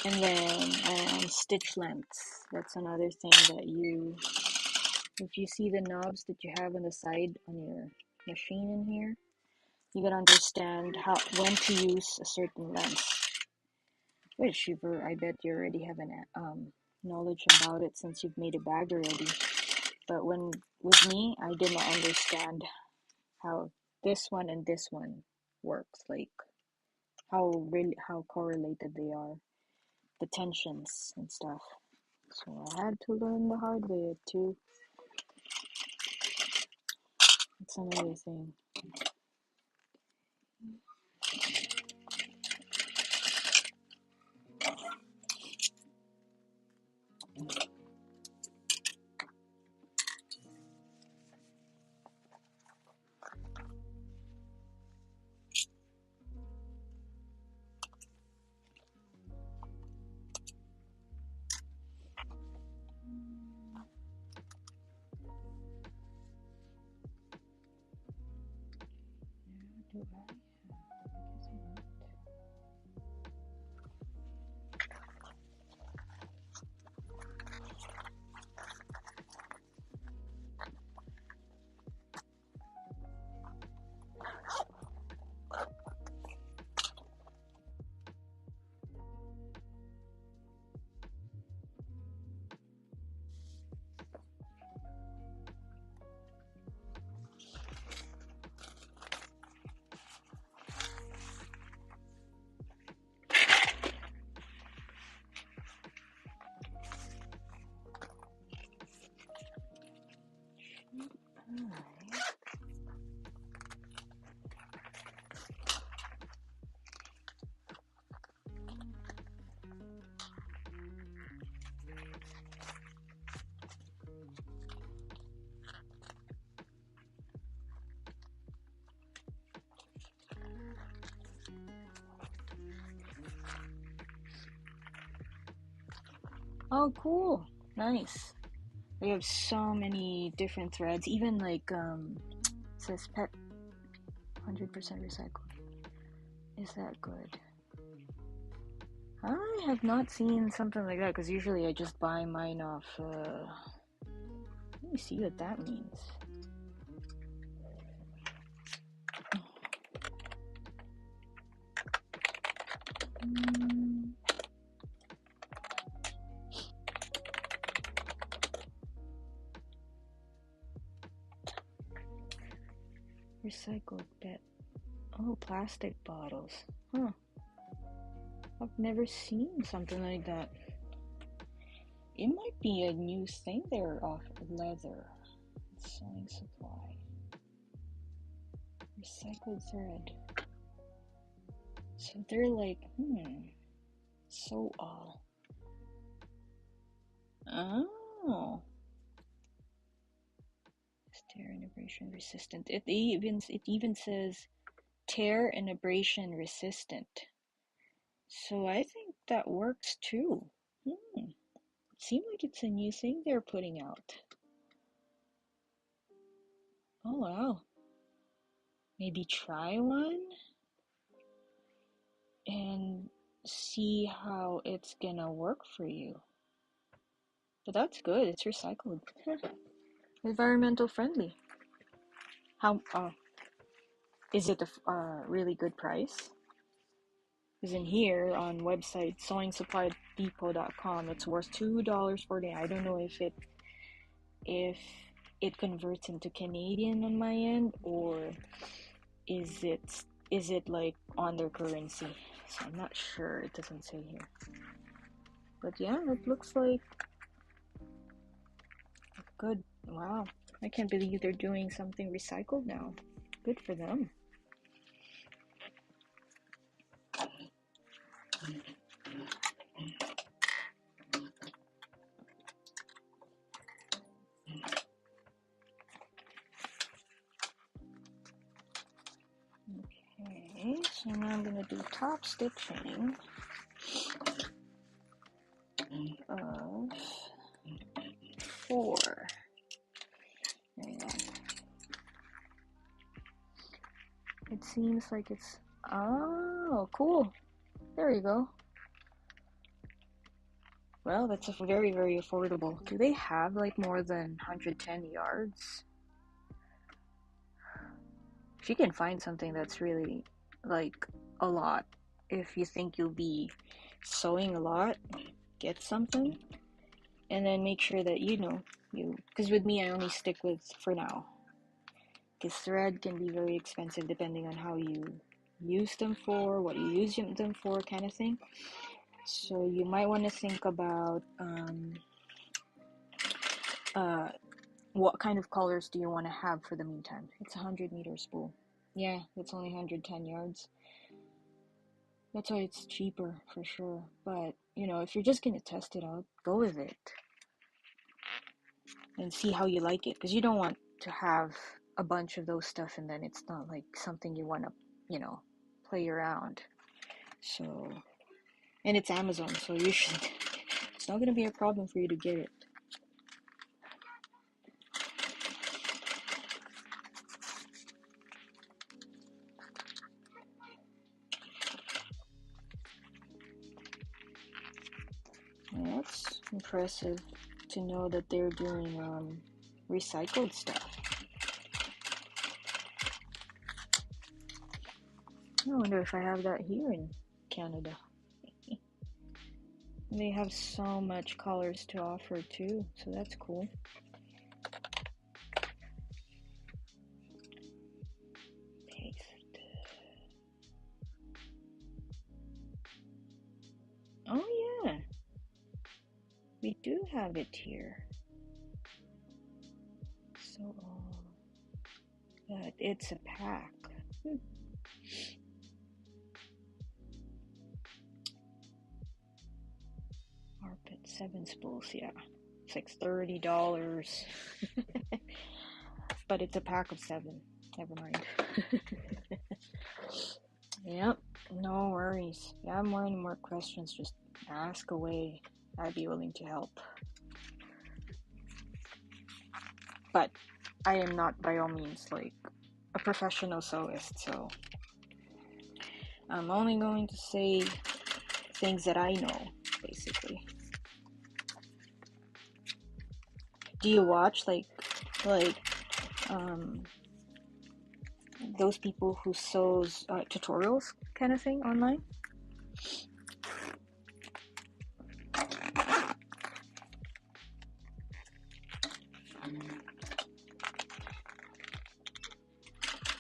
And then stitch lengths. That's another thing that if you see the knobs that you have on the side on your machine in here, you gotta understand when to use a certain length. Which I bet you already have an knowledge about it since you've made a bag already. But with me, I did not understand how this one and this one works, like how correlated they are, the tensions and stuff. So I had to learn the hard way too. It's another thing. Do I have? I guess not. Oh, cool. Nice. They have so many different threads. Even like, it says pet 100% recycled. Is that good? I have not seen something like that because usually I just buy mine off. Let me see what that means. Recycled PET. Oh, plastic bottles. Huh. I've never seen something like that. It might be a new thing there of leather. Sewing supply. Recycled thread. So they're like, so oh. Tear and abrasion resistant. It even says tear and abrasion resistant. So I think that works too. It seems like it's a new thing they're putting out. Oh wow. Maybe try one and see how it's gonna work for you. But that's good, it's recycled. Environmental friendly. How is it a really good price? Because in here on website sewingsupply.depot.com it's worth $2.40. I don't know if it converts into Canadian on my end, or is it like on their currency? So I'm not sure, it doesn't say here. But yeah, it looks like good. Wow, I can't believe they're doing something recycled now. Good for them. Okay, so now I'm gonna do top stitching of 4. There you go. It seems like it's, oh, cool. There you go. Well, that's a very, very affordable. Do they have like more than 110 yards? If you can find something that's really like a lot, if you think you'll be sewing a lot, get something. And then make sure that because with me I only stick with, for now, because thread can be very expensive depending on how you use them for, what you use them for, kind of thing. So you might want to think about what kind of colors do you want to have for the meantime. It's a 100-meter spool. Yeah, it's only 110 yards. That's why it's cheaper for sure. But if you're just gonna test it out, go with it and see how you like it, because you don't want to have a bunch of those stuff and then it's not like something you want to play around. So, and it's Amazon, so you should it's not going to be a problem for you to get it. Yeah, that's impressive to know that they're doing recycled stuff. I wonder if I have that here in Canada. They have so much colors to offer too, so that's cool. Paste. Oh yeah, we do have it here. So, but it's a pack. Carpet 7 spools, yeah. It's like $30. But it's a pack of 7. Never mind. Yep, no worries. If you have more and more questions, just ask away. I'd be willing to help. But I am not by all means like a professional sewist, so I'm only going to say things that I know, basically. Do you watch like those people who sews tutorials kind of thing online?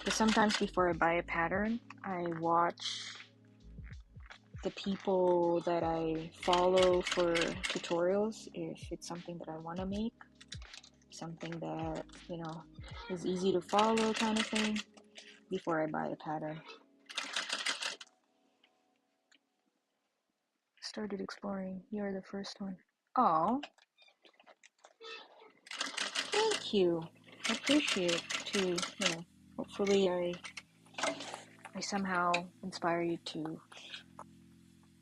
Because sometimes before I buy a pattern, I watch the people that I follow for tutorials, if it's something that I want to make, something that, you know, is easy to follow kind of thing, before I buy a pattern. Started exploring. You're the first one. Oh, thank you. I appreciate to, you know, hopefully I somehow inspire you to,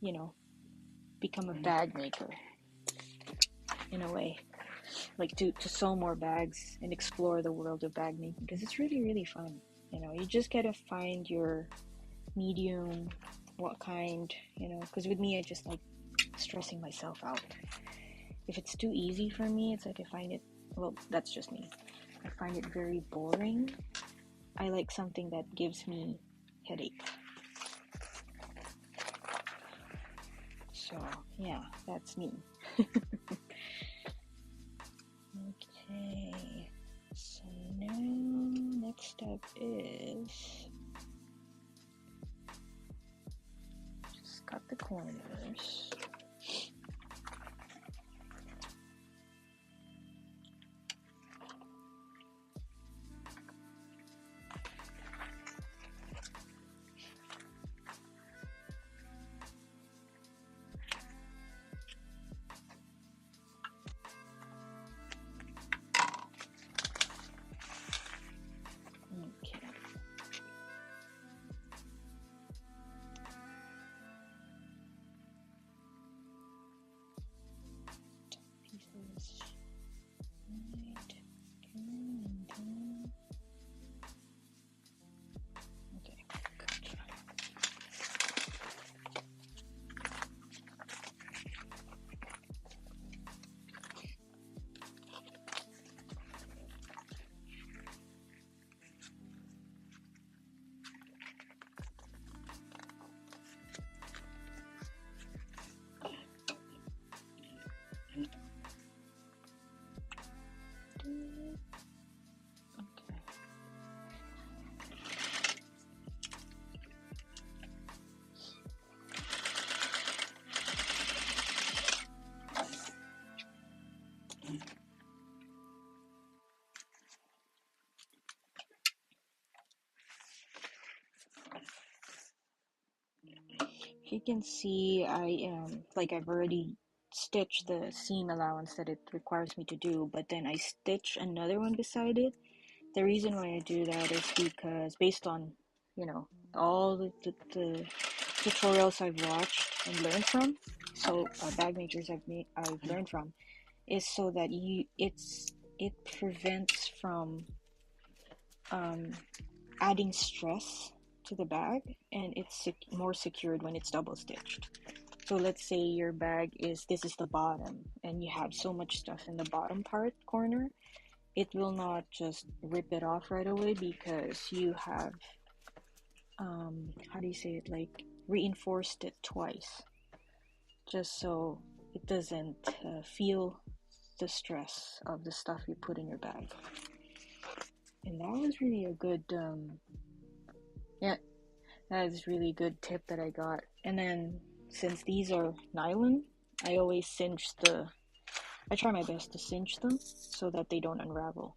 you know, become a bag maker in a way. Like to sew more bags and explore the world of bag making, because it's really, really fun. You know, you just gotta find your medium, what kind, you know, because with me, I just like stressing myself out. If it's too easy for me, it's like I find it, well, that's just me. I find it very boring. I like something that gives me headache. So, yeah, that's me. Okay, so now next step is just cut the corners. Okay. Pieces. Right. Okay, gotcha. You can see I've already stitched the seam allowance that it requires me to do, but then I stitch another one beside it. The reason why I do that is because based on, you know, all the tutorials I've watched and learned from, so bag makers I've learned from, is so that it prevents from adding stress to the bag, and it's more secured when it's double stitched. So let's say your bag this is the bottom, and you have so much stuff in the bottom corner, it will not just rip it off right away, because you have how do you say it, like reinforced it twice, just so it doesn't feel the stress of the stuff you put in your bag. And that was really a good yeah, that is really a good tip that I got. And then since these are nylon, I always I try my best to cinch them so that they don't unravel.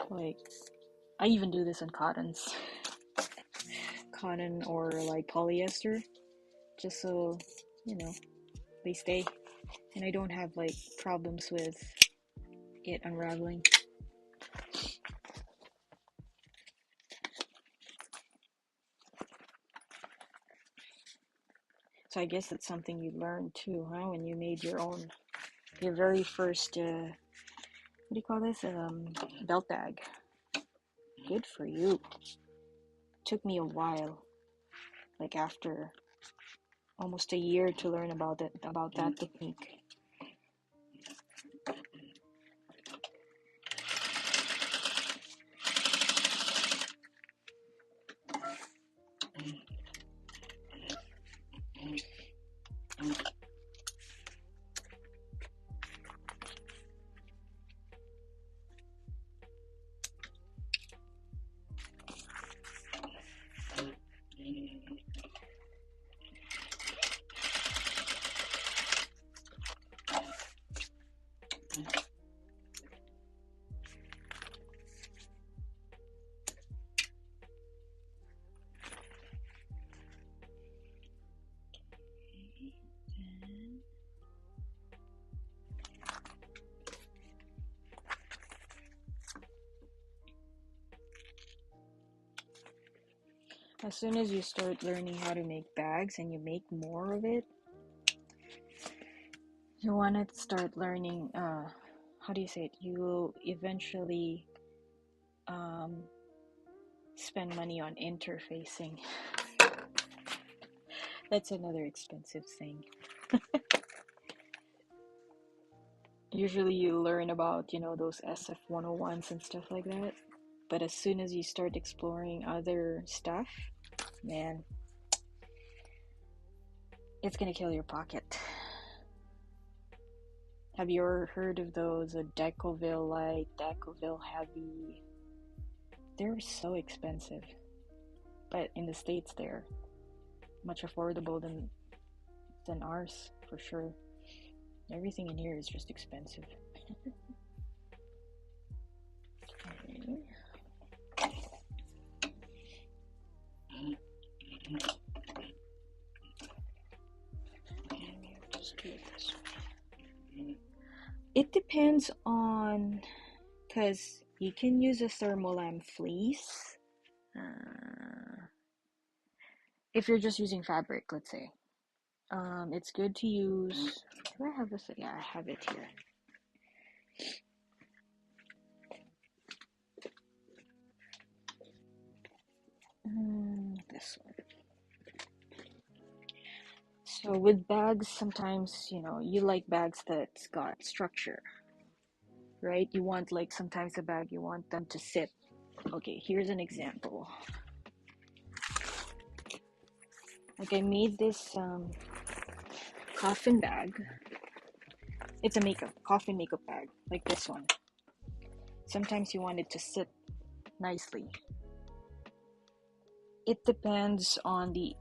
Like, I even do this on cottons. Cotton or like polyester, just so, you know, they stay. And I don't have like problems with it unraveling. So I guess that's something you learned too, huh? When you made your very first, what do you call this? Belt bag. Good for you. Took me a while, like after almost a year, to learn about that technique. as soon as you start learning how to make bags and you make more of it, you want to start learning, how do you say it? You will eventually spend money on interfacing. That's another expensive thing. Usually you learn about, those SF 101s and stuff like that. But as soon as you start exploring other stuff, man, it's gonna kill your pocket. Have you ever heard of those Decoville Light, Decoville Heavy? They're so expensive. But in the States, they're much affordable than ours, for sure. Everything in here is just expensive. Okay. Just do it this way. It depends on, because you can use a Thermolam fleece. If you're just using fabric, let's say. It's good to use. Do I have this? Yeah, I have it here. This one. So with bags, sometimes, you like bags that's got structure, right? You want, like, sometimes a bag, you want them to sit. Okay, here's an example. Like, I made this coffin bag. It's a coffin makeup bag, like this one. Sometimes you want it to sit nicely. It depends on the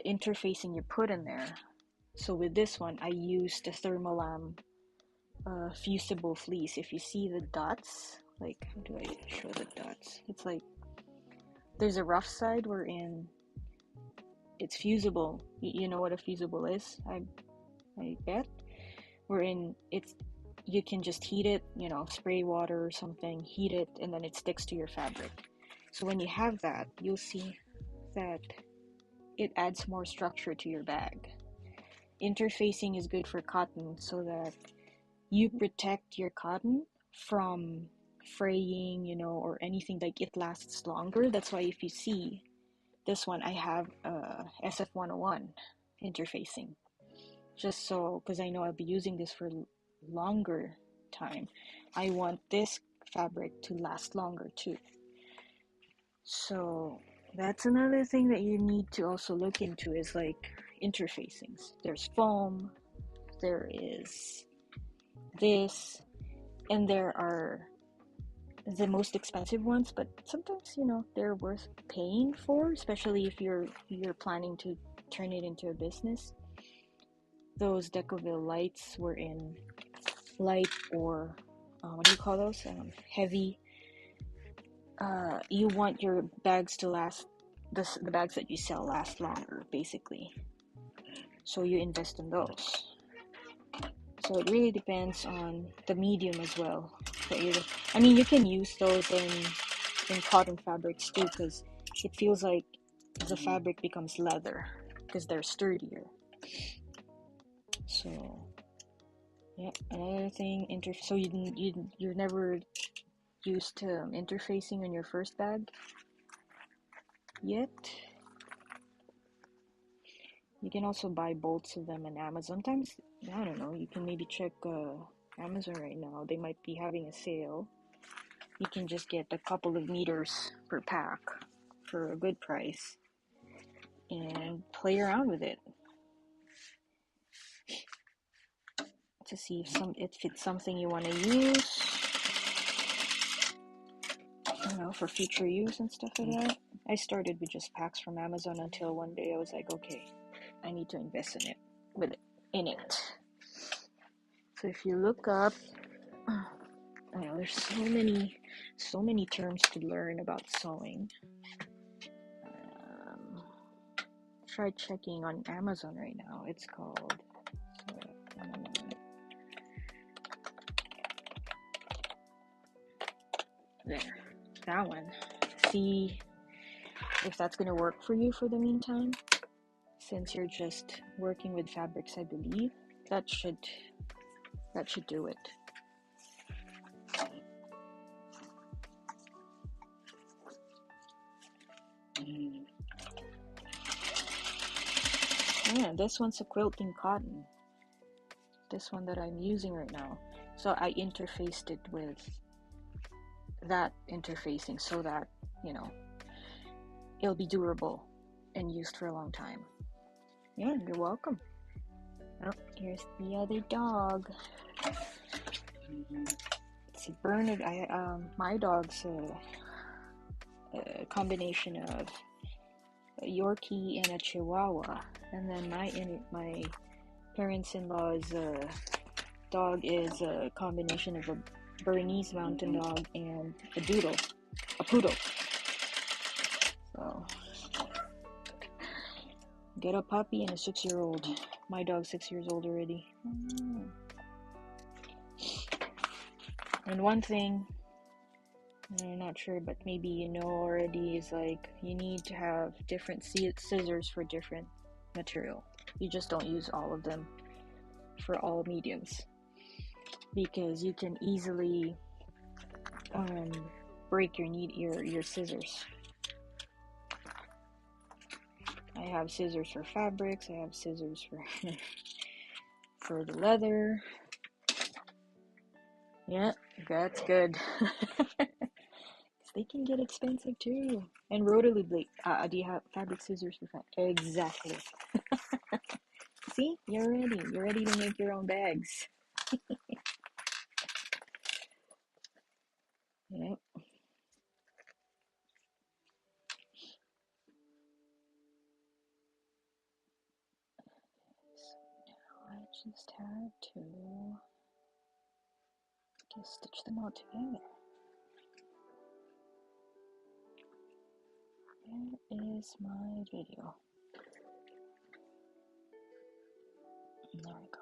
interfacing you put in there. So with this one, I used the Thermolam fusible fleece. If you see the dots, like, how do I show the dots? It's like there's a rough side wherein it's fusible. You know what a fusible is, I bet. Wherein you can just heat it, spray water or something, heat it, and then it sticks to your fabric. So when you have that, you'll see that it adds more structure to your bag. Interfacing is good for cotton so that you protect your cotton from fraying, or anything, like it lasts longer. That's why if you see this one, I have SF 101 interfacing, just so, because I know I'll be using this for longer time. I want this fabric to last longer too. So that's another thing that you need to also look into, is like interfacings. There's foam, there is this, and there are the most expensive ones, but sometimes, they're worth paying for, especially if you're planning to turn it into a business. Those Decoville lights were in light, or what do you call those? Heavy. You want your bags to last, the bags that you sell last longer, basically. So you invest in those. So it really depends on the medium as well. You can use those in cotton fabrics too, because it feels like the fabric becomes leather because they're sturdier. So yeah, another thing, so you're never used to interfacing on your first bag yet? You can also buy bolts of them on Amazon. Sometimes, I don't know, you can maybe check Amazon right now. They might be having a sale. You can just get a couple of meters per pack for a good price and play around with it to see if it's something you want to use, for future use and stuff like that. I started with just packs from Amazon until one day I was like, okay, I need to invest in it. So if you look up, there's so many terms to learn about sewing. Try checking on Amazon right now. It's called there, that one. See, if that's gonna work for you for the meantime, since you're just working with fabrics, I believe that should do it. Yeah, this one's a quilting cotton. This one that I'm using right now. So I interfaced it with that interfacing so that, you know, it'll be durable and used for a long time. Yeah, you're welcome. Oh, here's the other dog. It's Bernard. My dog's a combination of a Yorkie and a Chihuahua, and then my parents-in-law's dog is a combination of a Bernese Mountain Dog and a poodle. So, get a puppy and a 6-year-old. My dog's 6 years old already. And one thing, I'm not sure, but maybe you know already, is like you need to have different scissors for different material. You just don't use all of them for all mediums, because you can easily break your scissors. I have scissors for fabrics. I have scissors for for the leather. Yeah, that's good. They can get expensive too. And rotary blade. Do you have fabric scissors for fabric? Exactly. See, you're ready. You're ready to make your own bags. Yep. I just had to stitch them all together. Where is my video? There we go.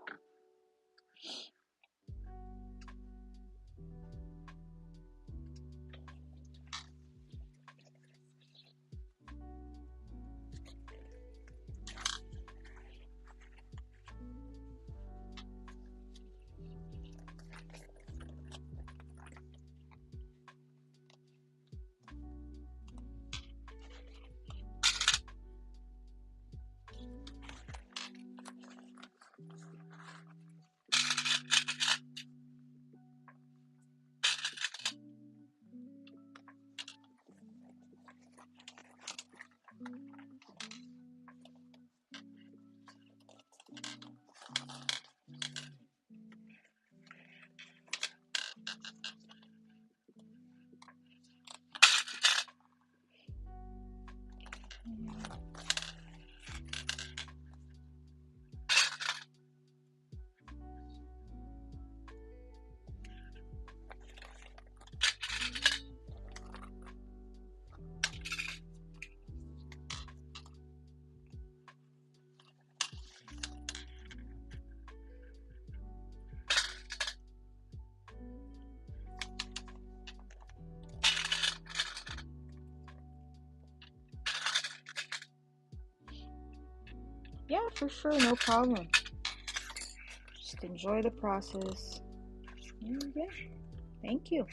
Yeah, for sure, no problem. Just enjoy the process. Yeah, thank you.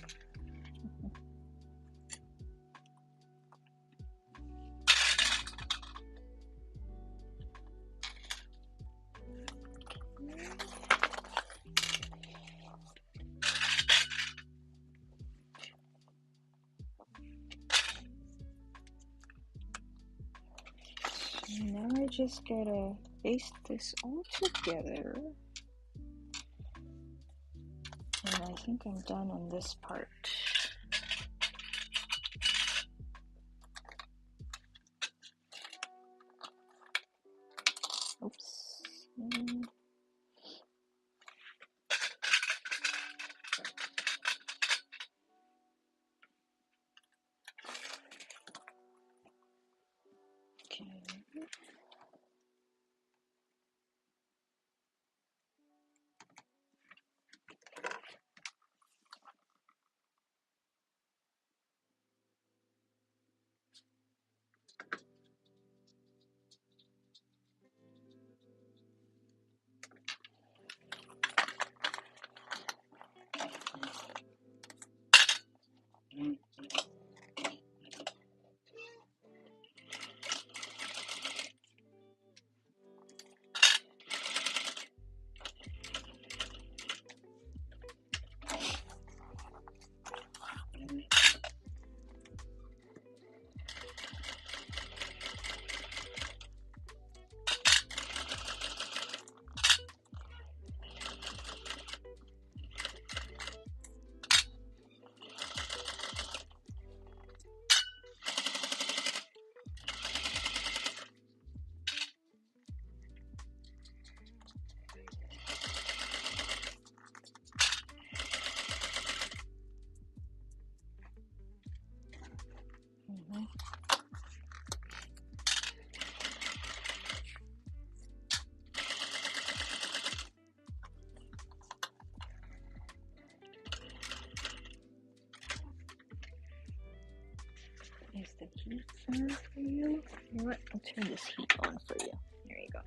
Now I just gotta paste this all together. And I think I'm done on this part. Oops. Okay. Mm-hmm. Is the heat on for you? You know what? I'll turn this heat on for you. There you go.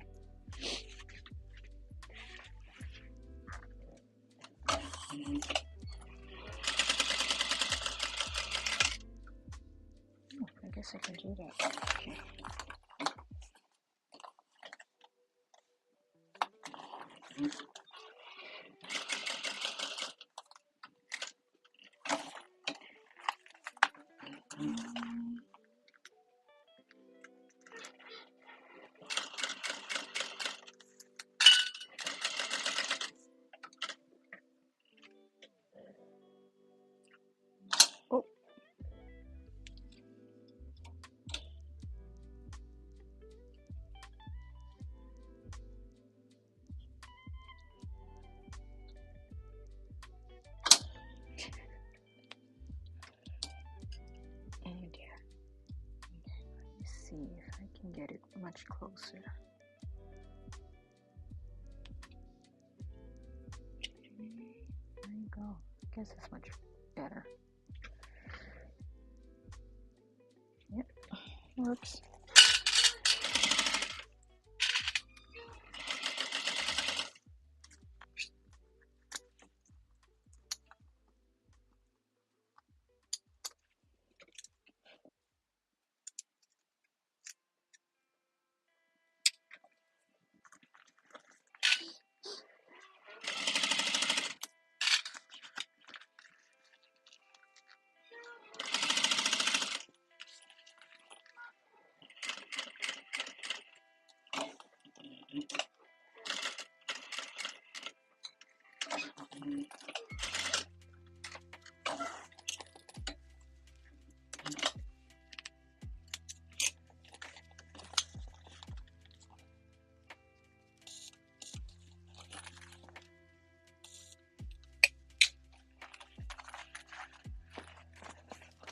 Oh, I guess I can do that. Okay. Oh. Oh dear. Okay, let me see if I can get it much closer. There you go. I guess it's much better. Yep, works.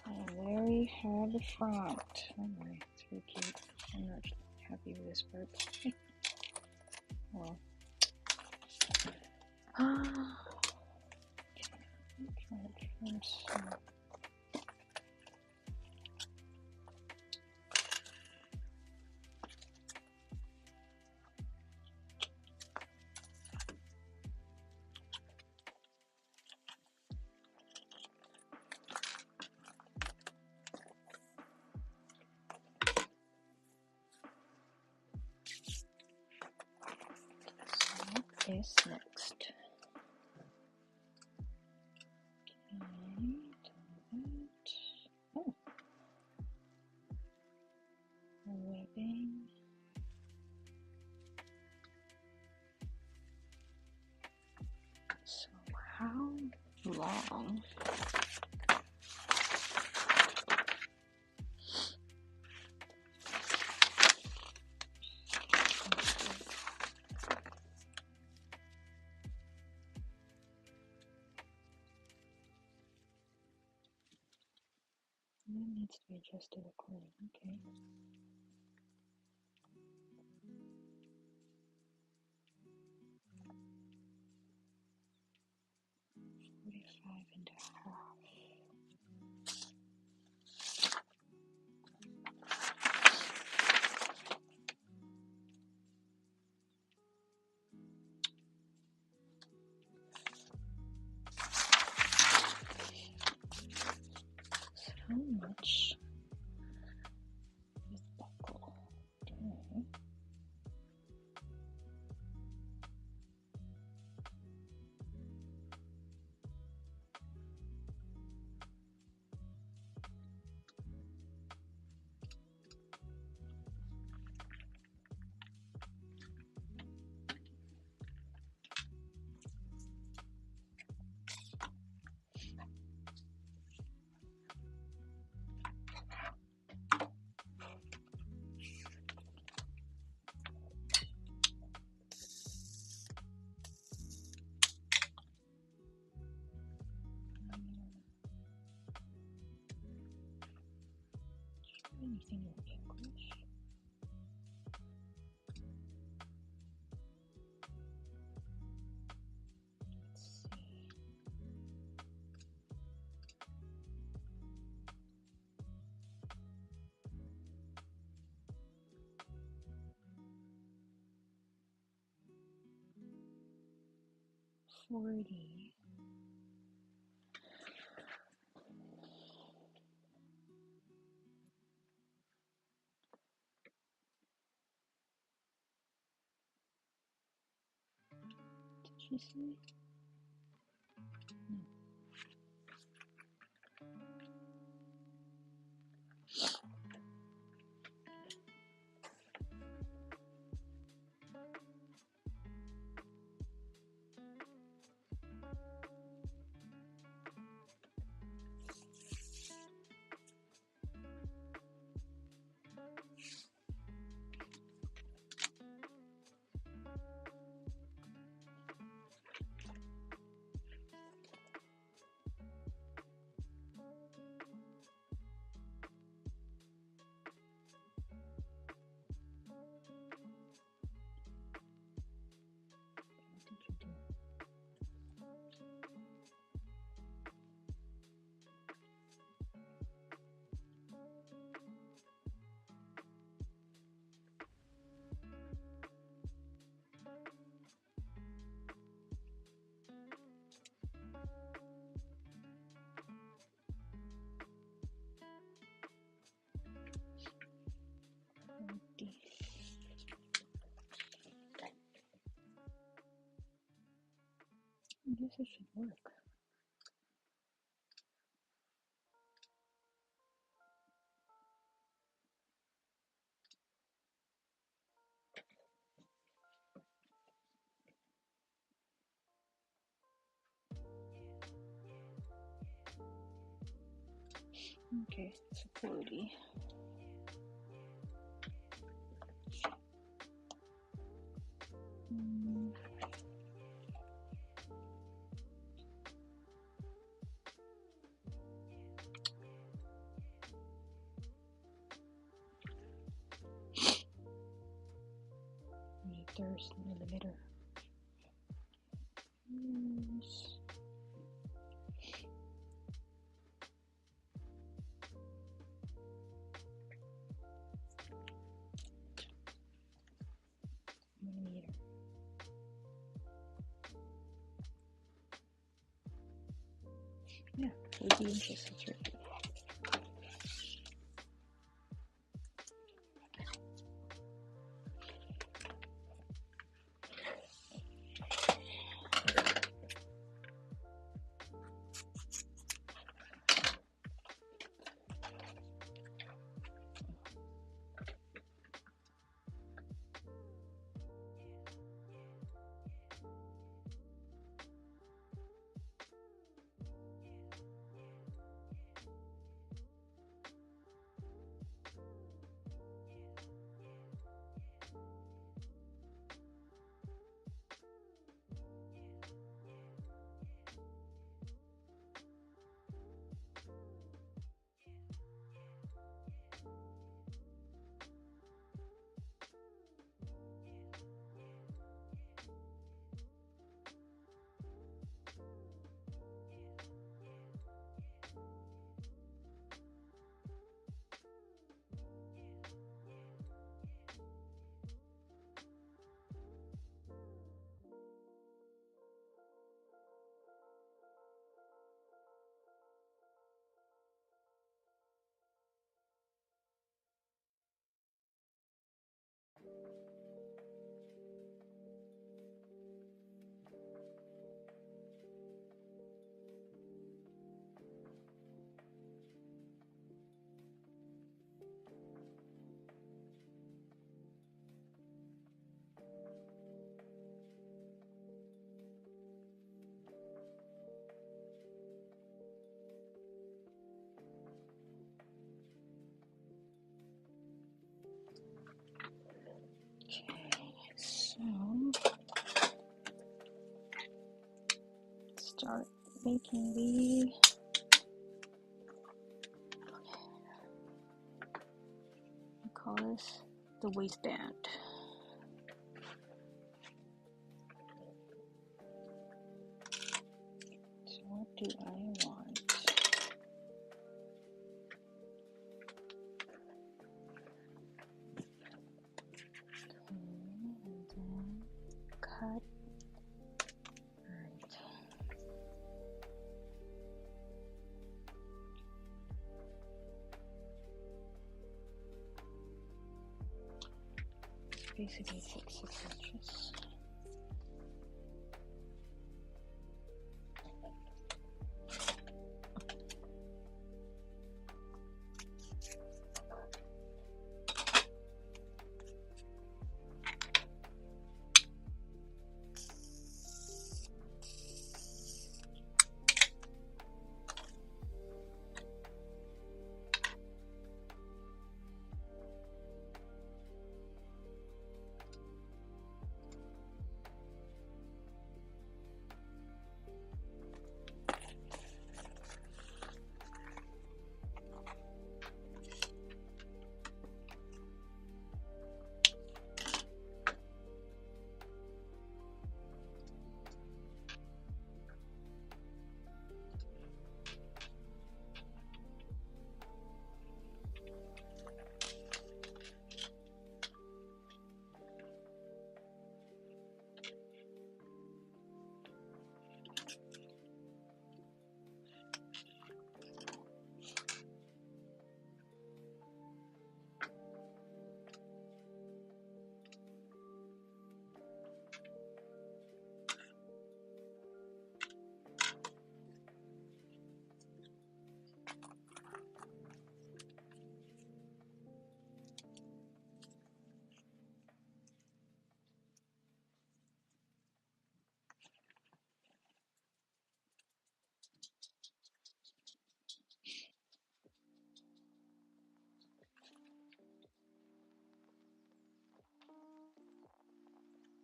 And there we have the front. Oh my, it's really cute. I'm not happy with this part. Well. Try it first. What is next? Oh, webbing. So how long? It needs to be adjusted accordingly. Okay. $45.5. So how much is buckle? Okay. anything in English? Let's see. $40. Did she say? No. What did you do? I guess it should work. Okay, so 40. There's a millimeter. Yes. Millimeter. Yeah, 40 inches. That's right. Start making the call this? The waistband. So what do I want? And then cut. Alright. Basically it's like 6 inches.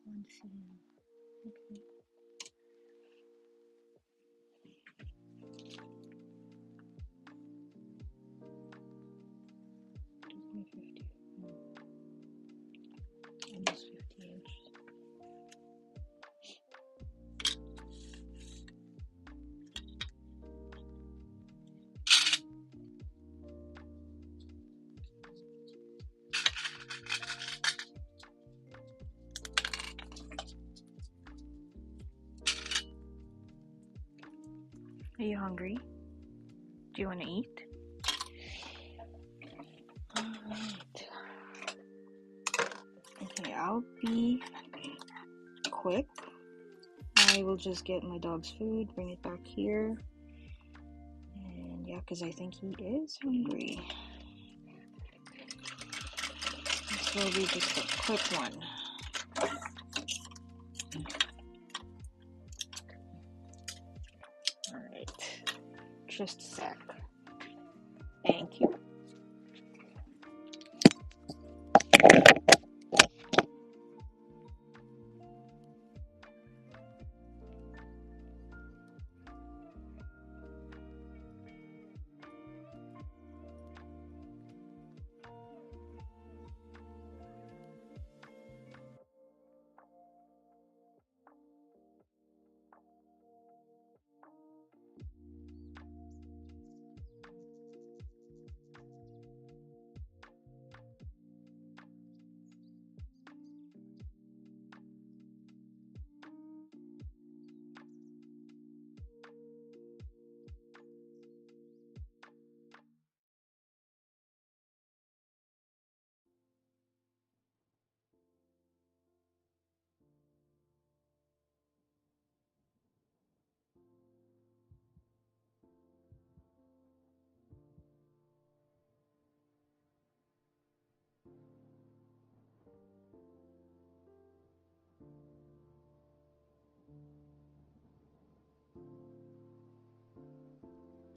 One cm. Okay. Took me 50. Almost 50 inches. Are you hungry? Do you want to eat? Alright. Okay, I'll be quick. I will just get my dog's food, bring it back here. And yeah, because I think he is hungry. This will be just a quick one. Alright. Just a sec. Thank you.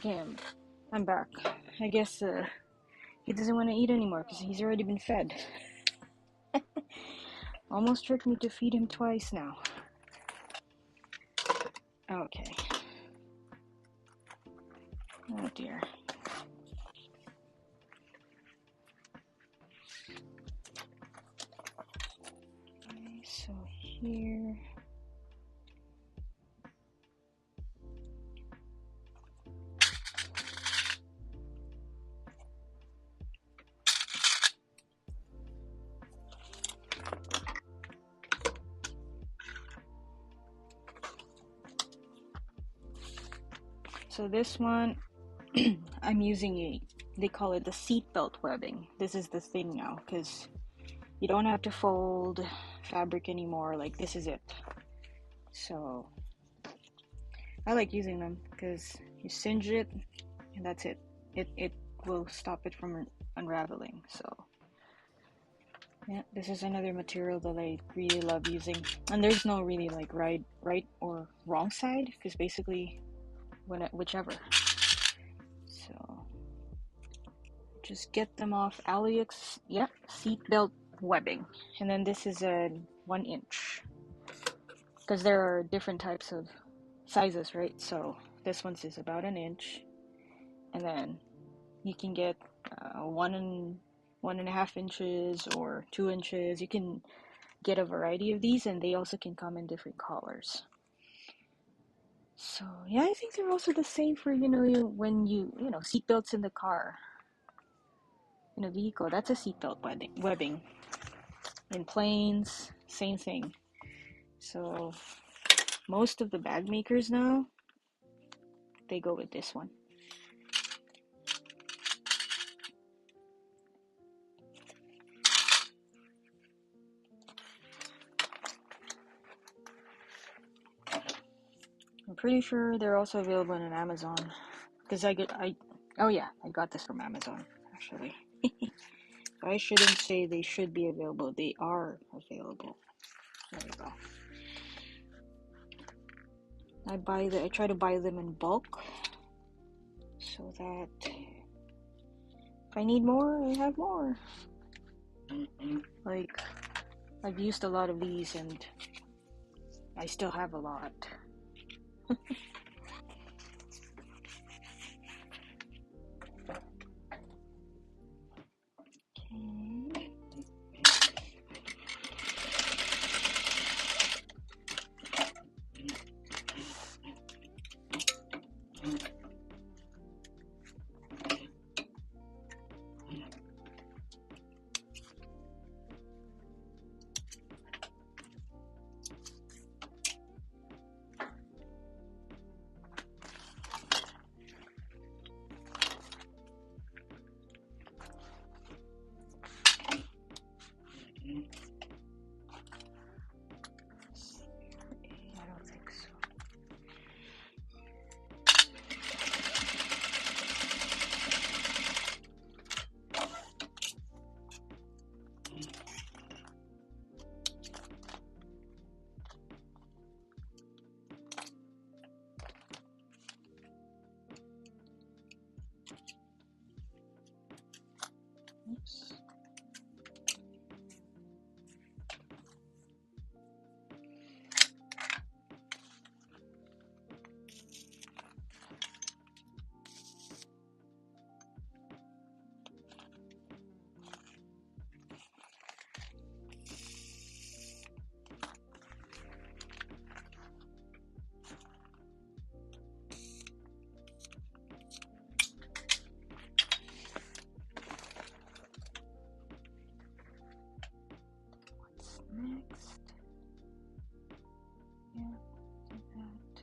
Okay, I'm back. I guess he doesn't want to eat anymore because he's already been fed. Almost tricked me to feed him twice now. Okay. Oh dear. here. So this one, I'm using they call it the seatbelt webbing. This is the thing now, because you don't have to fold fabric anymore. Like, this is it. So I like using them because you singe it and that's it. It will stop it from unraveling. So yeah, this is another material that I really love using. And there's no really like right or wrong side, because basically whichever. So just get them off AliEx. Yep, seatbelt webbing. And then this is a 1 inch, because there are different types of sizes, right? So this one's is about 1 inch, and then you can get 1.5 inches or 2 inches. You can get a variety of these, and they also can come in different colors. So yeah, I think they're also the same for when you seatbelts in the car, in a vehicle. That's a seatbelt webbing. In planes, same thing. So most of the bag makers now, they go with this one. I'm pretty sure they're also available on Amazon, because I got this from Amazon, actually. I shouldn't say they should be available. They are available. There you go. I try to buy them in bulk, so that if I need more, I have more. Like, I've used a lot of these, and I still have a lot. Okay. I don't think so. Oops. What's next? Yeah, do that.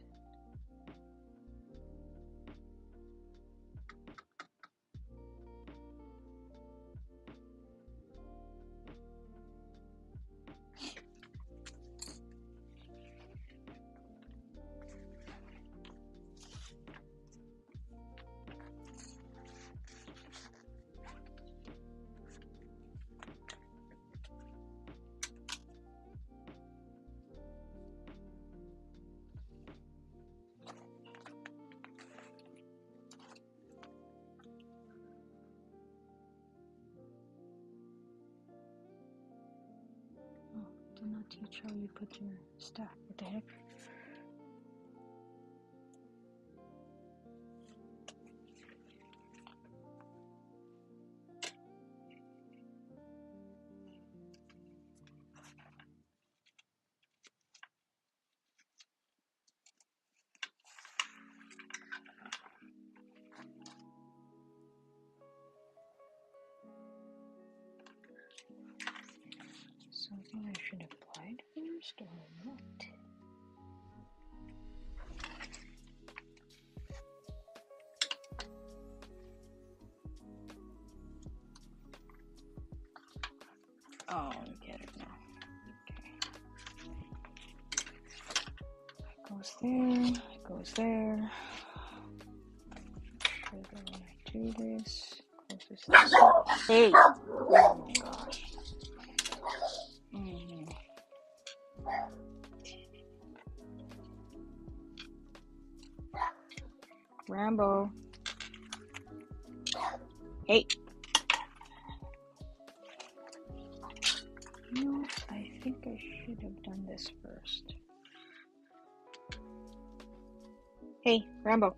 Oh, do not teach how you put your stuff. What the heck? something I should have applied first or what? Oh, I get it now. Okay. It goes there, it goes there. Sure that when I do this, closest this. Hey! Oh my gosh. Rambo. Hey! No, I think I should have done this first. Hey, Rambo.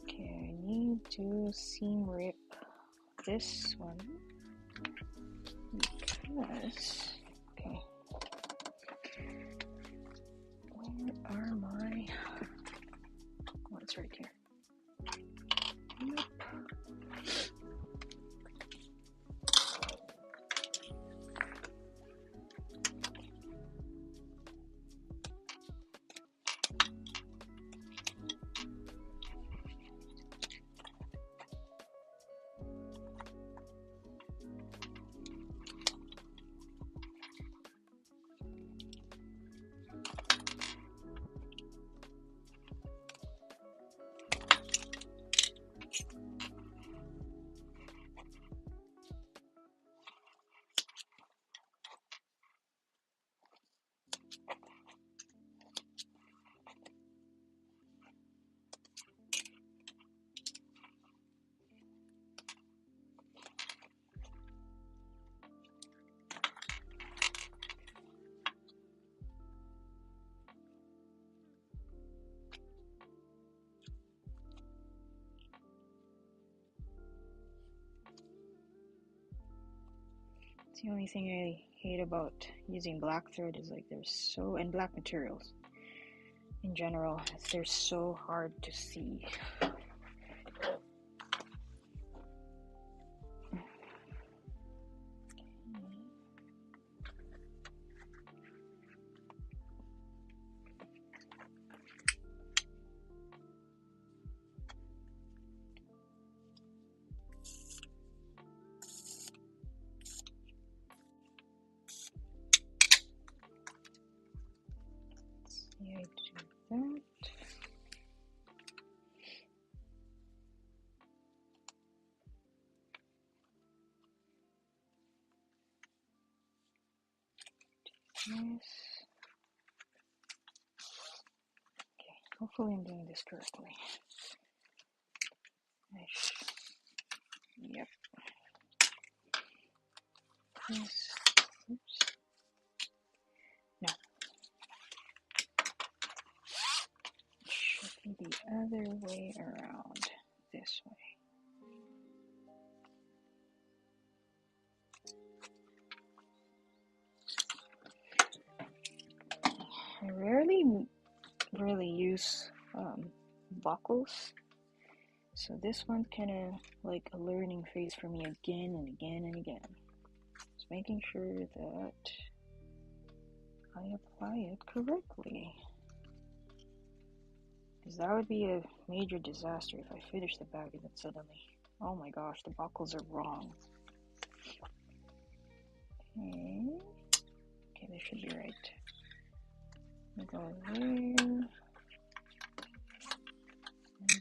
Okay, I need to seam rip this one because, okay, where are my, oh, it's right here. Nope. It's the only thing I hate about using black thread is like and black materials in general, they're so hard to see. See, I do that. Yes. Okay, hopefully I'm doing this correctly. Yep. Yes. Oops. No. It should be the other way around. This way. I rarely really use buckles, so this one's kind of like a learning phase for me again and again and again. Just making sure that I apply it correctly, because that would be a major disaster if I finish the bag and then suddenly, oh my gosh, the buckles are wrong. Okay, they should be right. We go there, and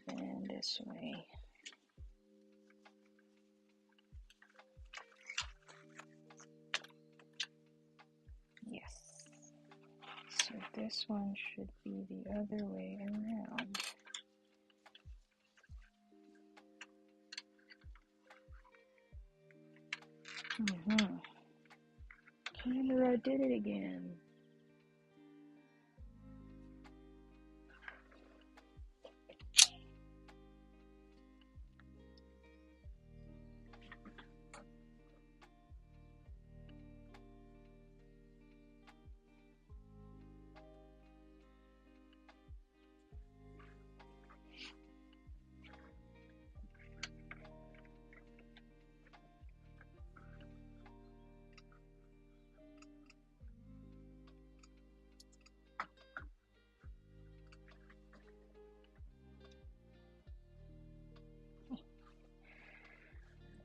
then this way. Yes. So this one should be the other way around. Camera did it again.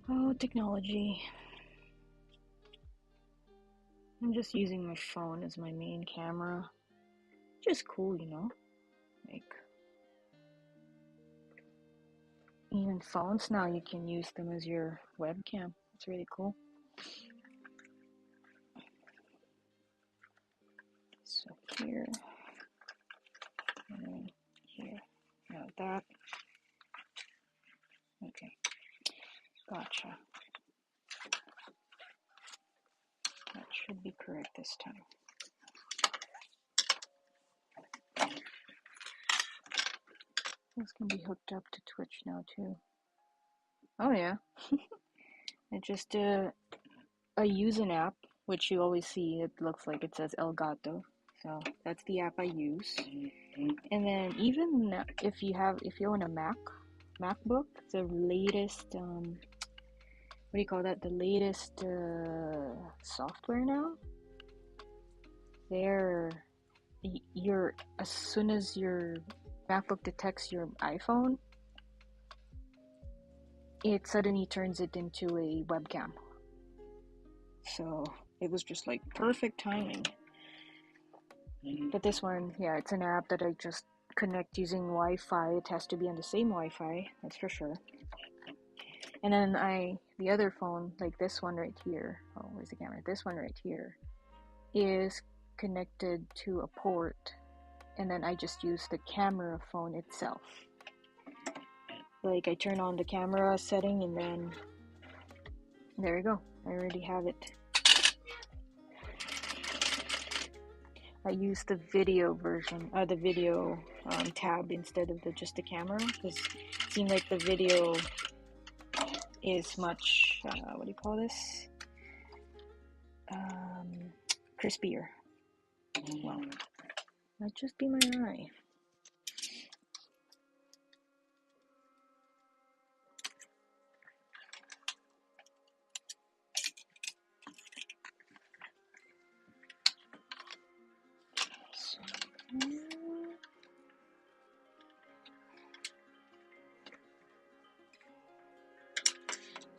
Oh, technology. I'm just using my phone as my main camera. Just cool, you know? Like, even phones now, you can use them as your webcam. It's really cool. So here, and then here. Now that. Okay, gotcha. That should be correct this time. This can be hooked up to Twitch now too. Oh yeah. I use an app, which you always see, it looks like it says Elgato. So that's the app I use. And then even if you own a MacBook, the latest, what do you call that? The latest software now. As soon as your MacBook detects your iPhone, it suddenly turns it into a webcam. So it was just like perfect timing. But this one, yeah, it's an app that I just connect using Wi-Fi. It has to be on the same Wi-Fi, that's for sure. And then the other phone, like this one right here, oh, where's the camera? This one right here is connected to a port, and then I just use the camera phone itself. Like I turn on the camera setting, and then there you go. I already have it. I use the video version, the video tab instead of just the camera, because it seemed like the video is much, what do you call this? Crispier. Well, might just be my eye.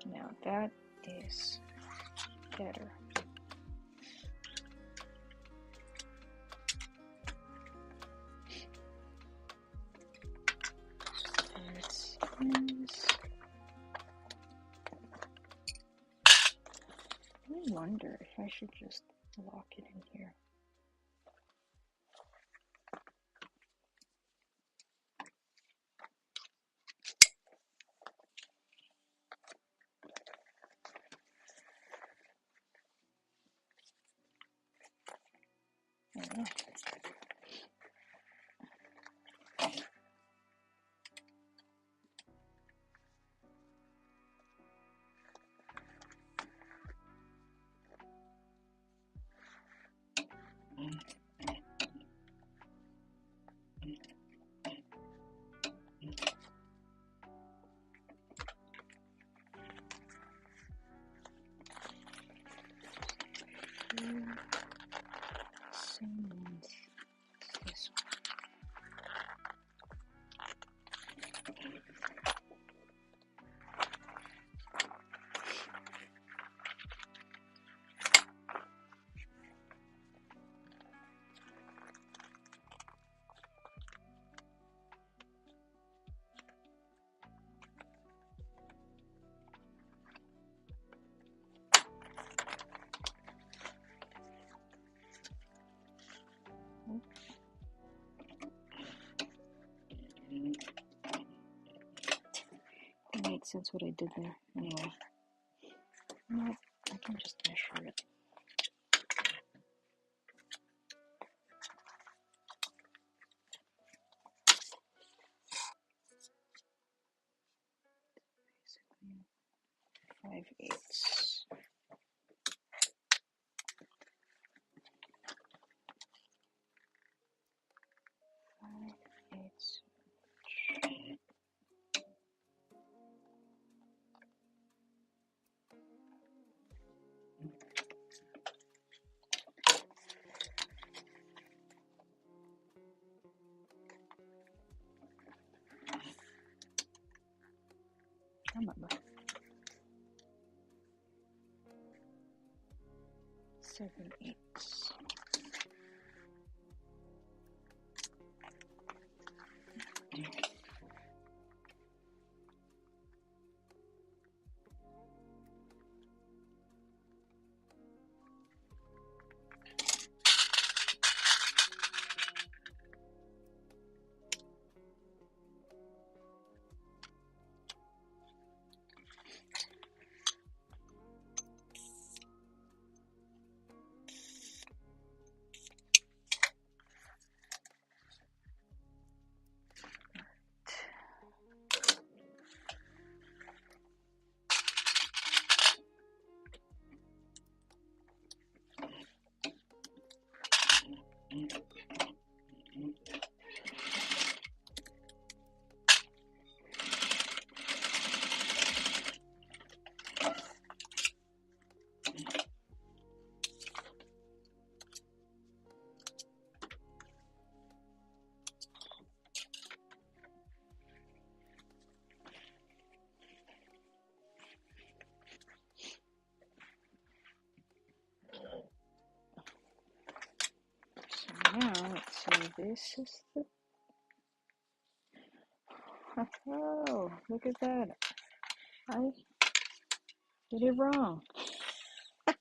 Now that is better. I wonder if I should just lock it in here. I don't know. This one. It made sense what I did there. Anyway. No, I can just measure it. Basically, 5/8. 5/8. Remember. 7/8. Now, let's see, this is the... Oh, look at that. I did it wrong. Ugh,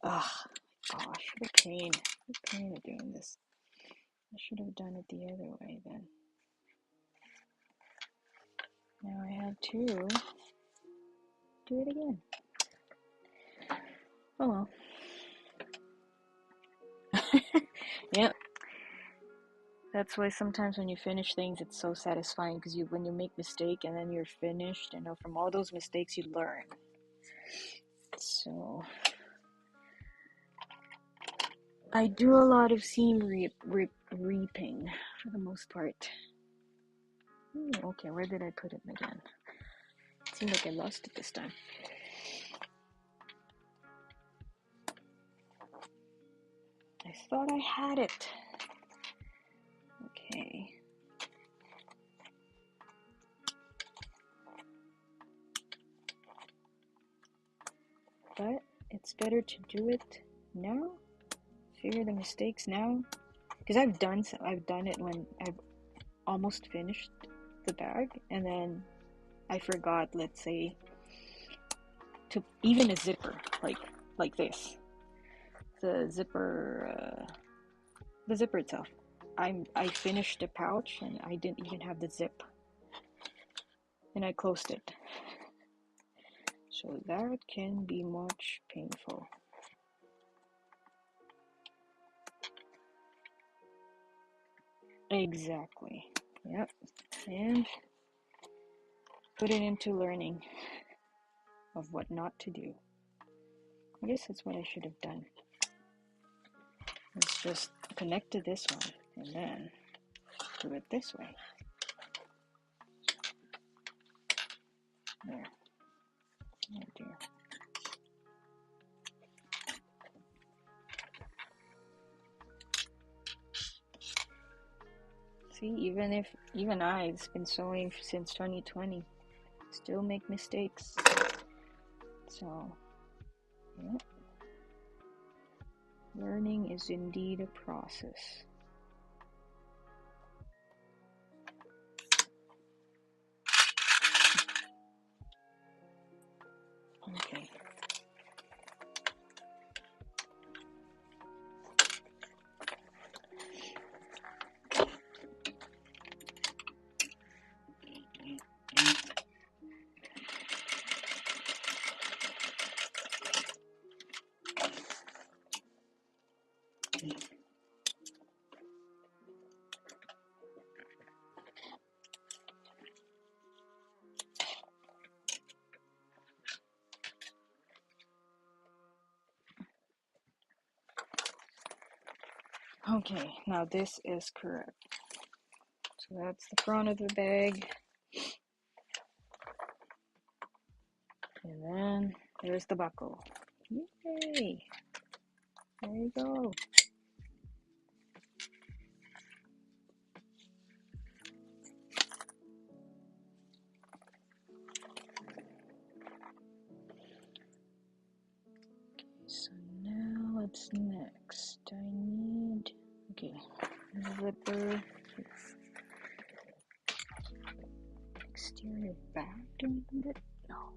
gosh, what a pain. What a pain of doing this. I should have done it the other way then. Now I have to do it again. Oh well. Yep. That's why sometimes when you finish things, it's so satisfying, because when you make mistake and then you're finished, and from all those mistakes you learn. So I do a lot of seam reaping for the most part. Okay, where did I put it again? It seemed like I lost it this time. I thought I had it. Okay. But it's better to do it now. Figure the mistakes now. Because I've done it when I've almost finished the bag, and then I forgot, let's say, to even a zipper, like this. The zipper itself. I finished the pouch and I didn't even have the zip, and I closed it. So that can be much painful. Exactly. Yep. And put it into learning of what not to do. I guess that's what I should have done. Let's just connect to this one and then do it this way. There. Oh dear. See, even I've been sewing since 2020, still make mistakes. So, yeah. Learning is indeed a process. Okay. Okay, now this is correct. So that's the front of the bag. And then there's the buckle. Yay! There you go. So Okay. Zipper. Exterior bag. Do we need it? No.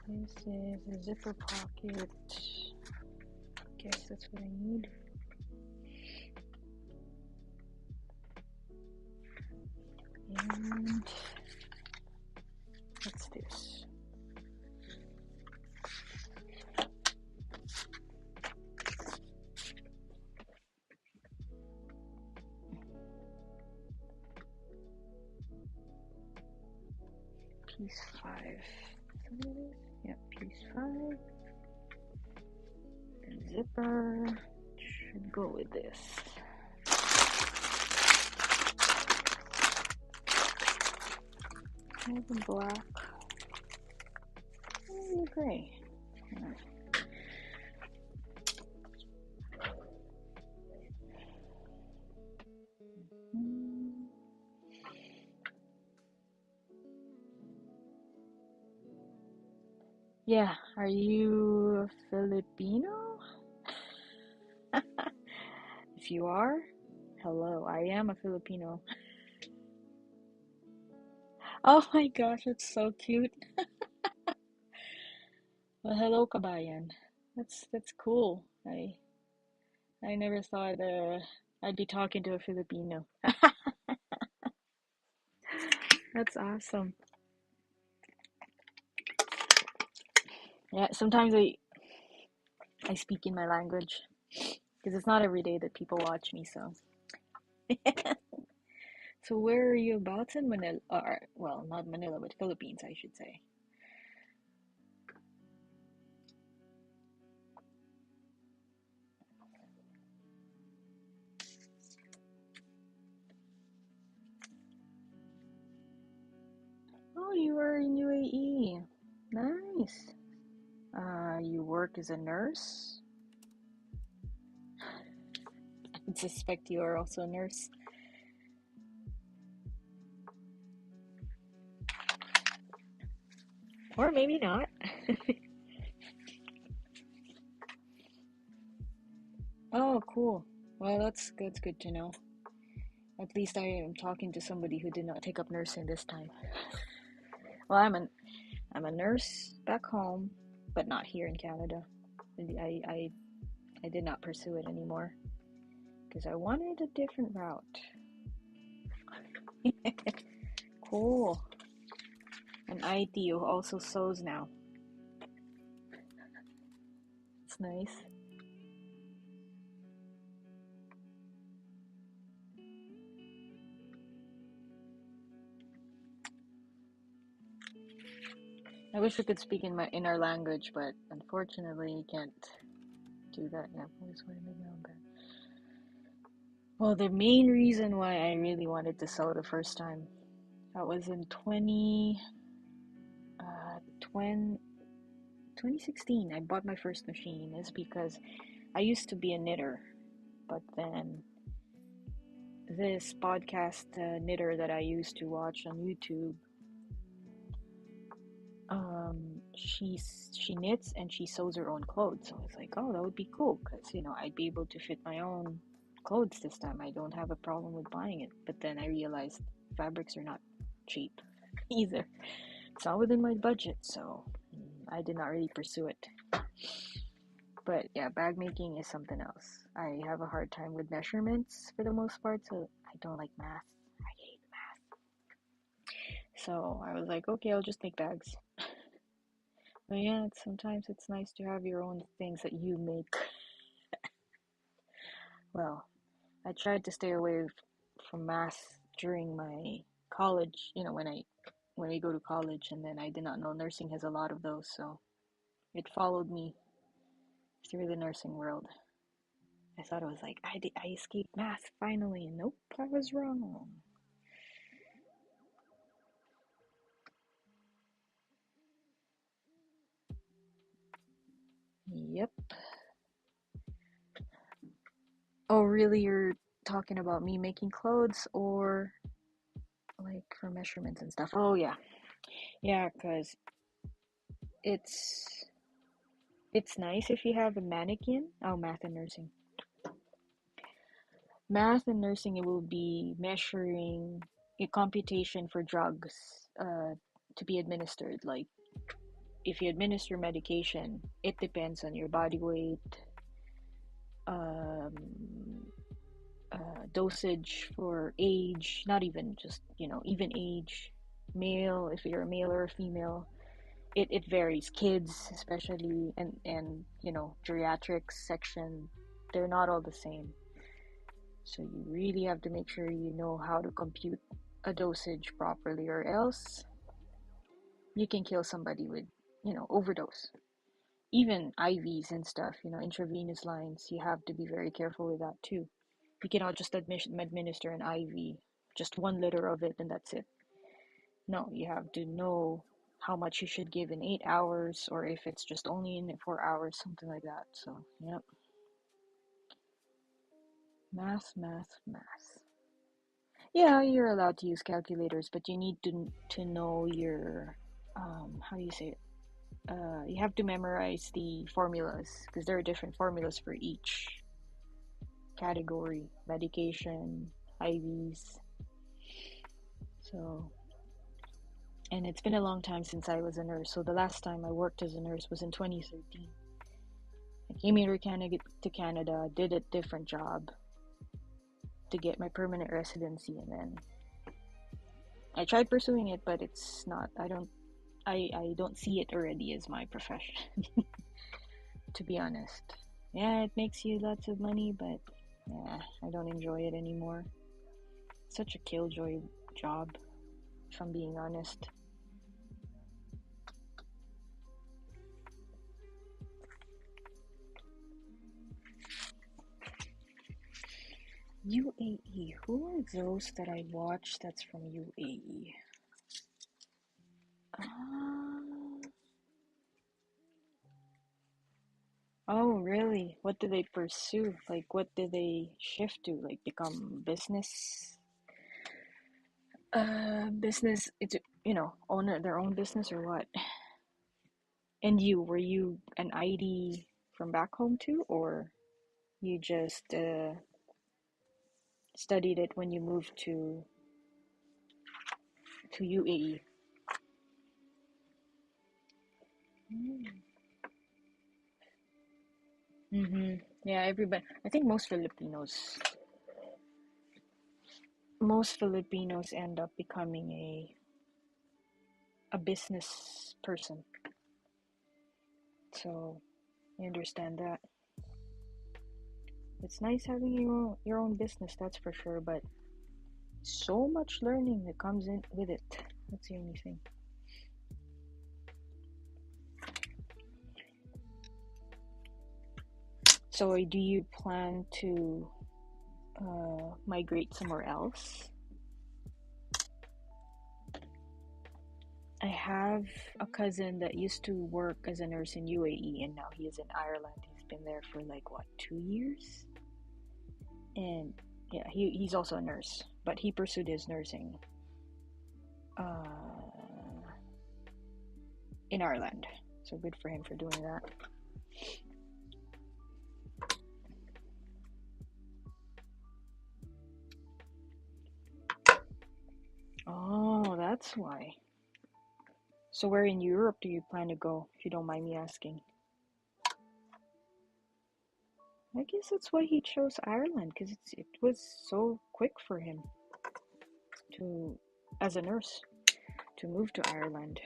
This is a zipper pocket. Guess that's what I need. And what's this? Piece 5. Yeah, piece 5. And zipper should go with this. Have the black. Oh, gray. Yeah, are you Filipino? If you are, hello, I am a Filipino. Oh my gosh, it's so cute. Well, hello, kabayan. That's cool. I never thought I'd be talking to a Filipino. That's awesome. Yeah, sometimes I speak in my language because it's not every day that people watch me. So, so where are you about in Manila? Or, well, not Manila, but Philippines, I should say. Oh, you are in UAE. Nice. You work as a nurse? I suspect you are also a nurse. Or maybe not. Oh, cool. Well, that's good to know. At least I am talking to somebody who did not take up nursing this time. Well, I'm a nurse back home, but not here in Canada. I did not pursue it anymore because I wanted a different route. Cool. And IT who also sews now. It's nice. I wish we could speak in our language, but unfortunately, you can't do that. Yeah, always want to make my own bed. Well, the main reason why I really wanted to sew the first time, that was in 2016. I bought my first machine is because I used to be a knitter, but then this podcast knitter that I used to watch on YouTube, she knits and she sews her own clothes. So I was like, oh, that would be cool because I'd be able to fit my own clothes this time. I don't have a problem with buying it. But then I realized fabrics are not cheap either. It's not within my budget, so I did not really pursue it. But yeah, bag making is something else. I have a hard time with measurements for the most part, so I don't like math. I hate math. So I was like, okay, I'll just make bags. But yeah, sometimes it's nice to have your own things that you make. Well, I tried to stay away from math during my college, when I go to college, and then I did not know nursing has a lot of those, so it followed me through the nursing world. I thought it was like, I escaped math finally, and nope, I was wrong. Yep. Oh, really? You're talking about me making clothes or like for measurements and stuff? Oh, yeah. Yeah, because it's nice if you have a mannequin. Oh, math and nursing. Math and nursing, it will be measuring a computation for drugs to be administered. Like if you administer medication, it depends on your body weight, um, dosage for age, not even just, even age, male, if you're a male or a female. It varies. Kids, especially, and geriatrics section, they're not all the same. So you really have to make sure you know how to compute a dosage properly, or else you can kill somebody with, overdose. Even IVs and stuff, intravenous lines, you have to be very careful with that too. You cannot just administer an IV, just 1 liter of it, and that's it. No, you have to know how much you should give in 8 hours, or if it's just only in 4 hours, something like that. So, yep. Math, math, math. Yeah, you're allowed to use calculators, but you need to know your, how do you say it? You have to memorize the formulas, because there are different formulas for each category: medication, IVs. So, and it's been a long time since I was a nurse. So the last time I worked as a nurse was in 2013. I came here to Canada, did a different job to get my permanent residency, and then I tried pursuing it, but it's not. I don't see it already as my profession, to be honest. Yeah, it makes you lots of money, but yeah, I don't enjoy it anymore. It's such a killjoy job, if I'm being honest. UAE. Who are those that I watch that's from UAE? Oh, really? What do they pursue? Like, what do they shift to? Like, become business, it's, own their own business, or what? And were you an ID from back home too, or you just studied it when you moved to UAE? Mm-hmm. Yeah, everybody. I think most Filipinos end up becoming a business person. So I understand that. It's nice having your own business, that's for sure, but so much learning that comes in with it. That's the only thing. So do you plan to migrate somewhere else? I have a cousin that used to work as a nurse in UAE, and now he is in Ireland. He's been there for like, what, 2 years? And yeah, he's also a nurse, but he pursued his nursing in Ireland. So good for him for doing that. Oh, that's why. So where in Europe do you plan to go, if you don't mind me asking? I guess that's why he chose Ireland, because it was so quick for him to, as a nurse, to move to Ireland.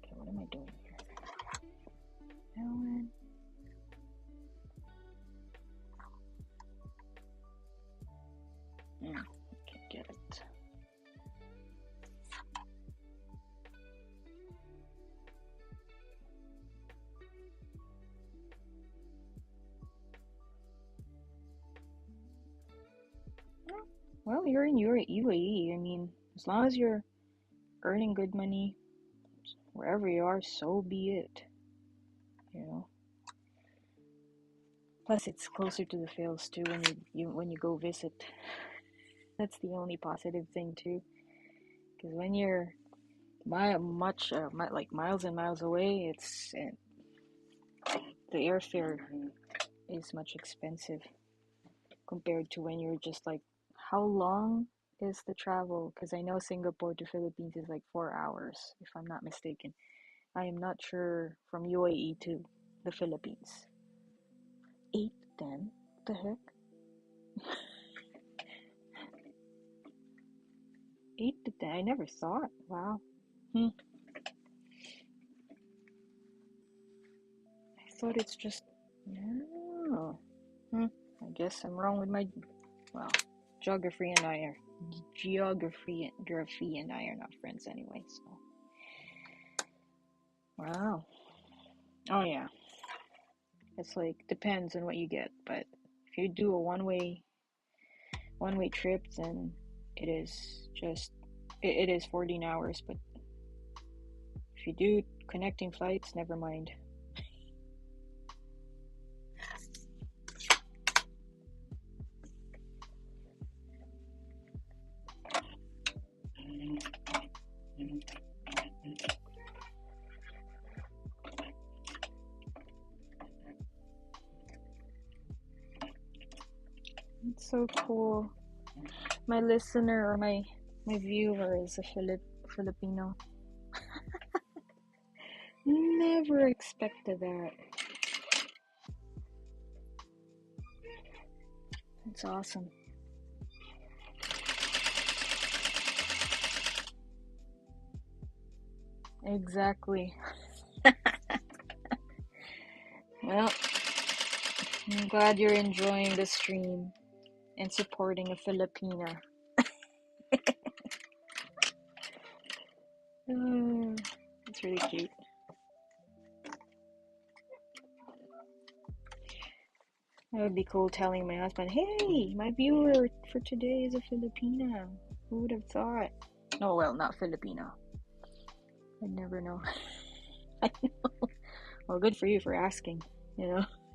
Okay, what am I doing here? Ellen. Can't get it. Well, you're in UAE. I mean, as long as you're earning good money, wherever you are, so be it. Plus, it's closer to the Phils too when you go visit. That's the only positive thing too. Because when you're like miles and miles away, the airfare is much expensive compared to when you're just like, how long is the travel? Because I know Singapore to Philippines is like 4 hours, if I'm not mistaken. I am not sure from UAE to the Philippines. 8, 10? What the heck? 8 to 10? I never thought. Wow. I thought it's just... No. I guess I'm wrong with my... Well, geography and I are not friends anyway, so... Wow. Oh yeah. It's like, depends on what you get, but if you do a one-way trip, then it is 14 hours, but if you do connecting flights, never mind. It's so cool. My listener or my viewer is a Filipino. Never expected that. It's awesome. Exactly. Well, I'm glad you're enjoying the stream and supporting a Filipina. It's really cute. That would be cool telling my husband, hey, my viewer for today is a Filipina. Who would have thought? Oh, well, not Filipino. I'd never know. I know. Well, good for you for asking,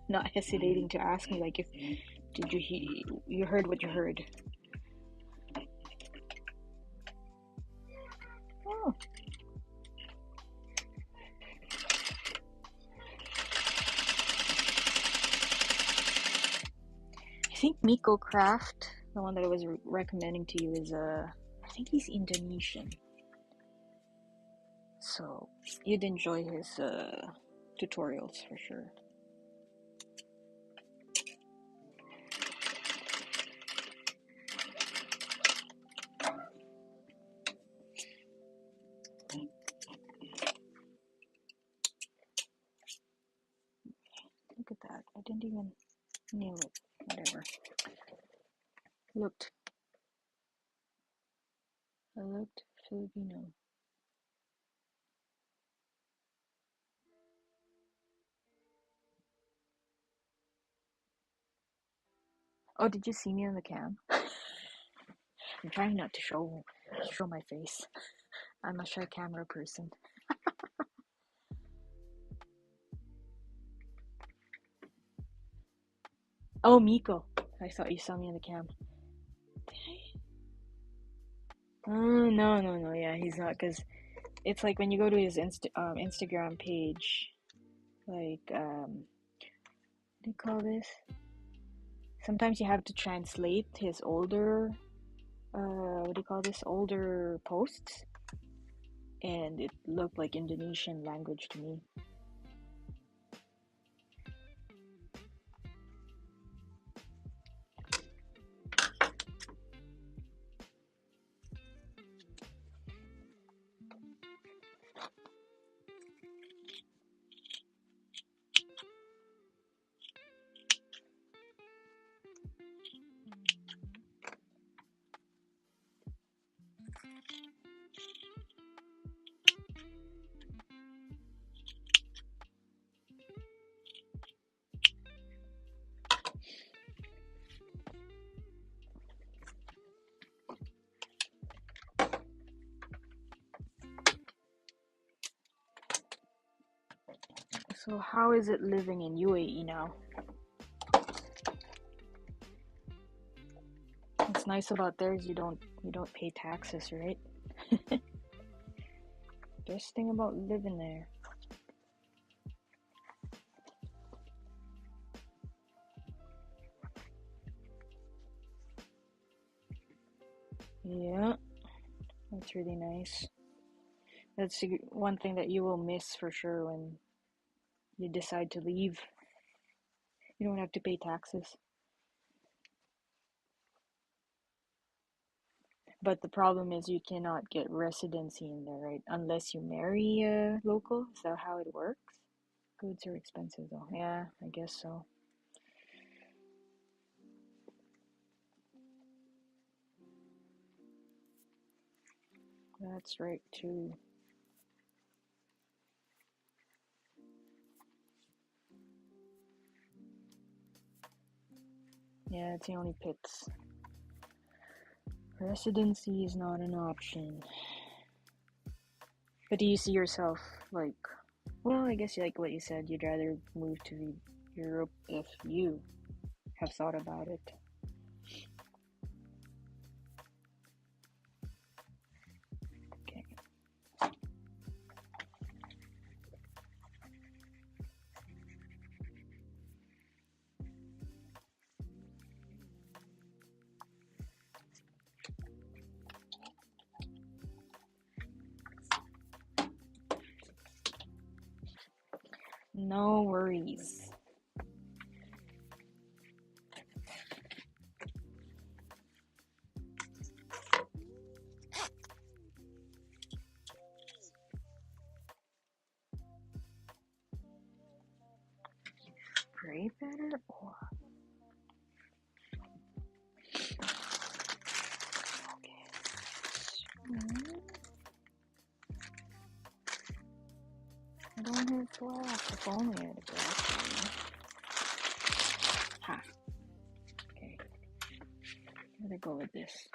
not hesitating to ask me, like, did you heard what you heard? Oh. I think Miko Craft, the one that I was recommending to you, is I think he's Indonesian. So you'd enjoy his tutorials for sure. Look at that. I didn't even nail it. Whatever. I looked Filipino. Oh, did you see me on the cam? I'm trying not to show my face. I'm a shy camera person. Oh, Miko. I thought you saw me on the cam. Did I? No. Yeah, he's not, because it's like when you go to his Instagram page, like, what do you call this? Sometimes you have to translate his older, older posts, and it looked like Indonesian language to me. So how is it living in UAE now? What's nice about there is you don't pay taxes, right? Best thing about living there. Yeah, that's really nice. That's one thing that you will miss for sure when you decide to leave. You don't have to pay taxes. But the problem is you cannot get residency in there, right? Unless you marry a local. Is that how it works? Goods are expensive though. Yeah, I guess so. That's right too. Yeah, it's the only pits. Residency is not an option. But do you see yourself like, well, I guess like what you said, you'd rather move to Europe if you have thought about it. Okay. No worries. Pray better or okay. I don't have glass. If only I had a glass. Ha. Okay. I'm gonna go with this.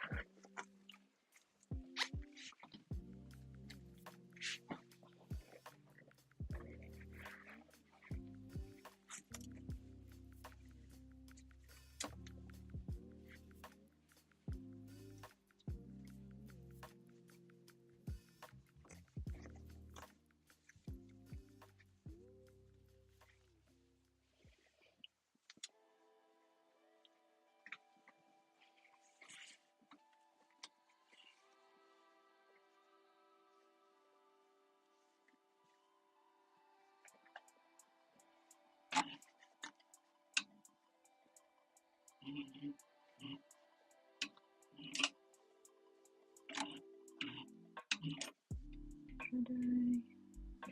Should I?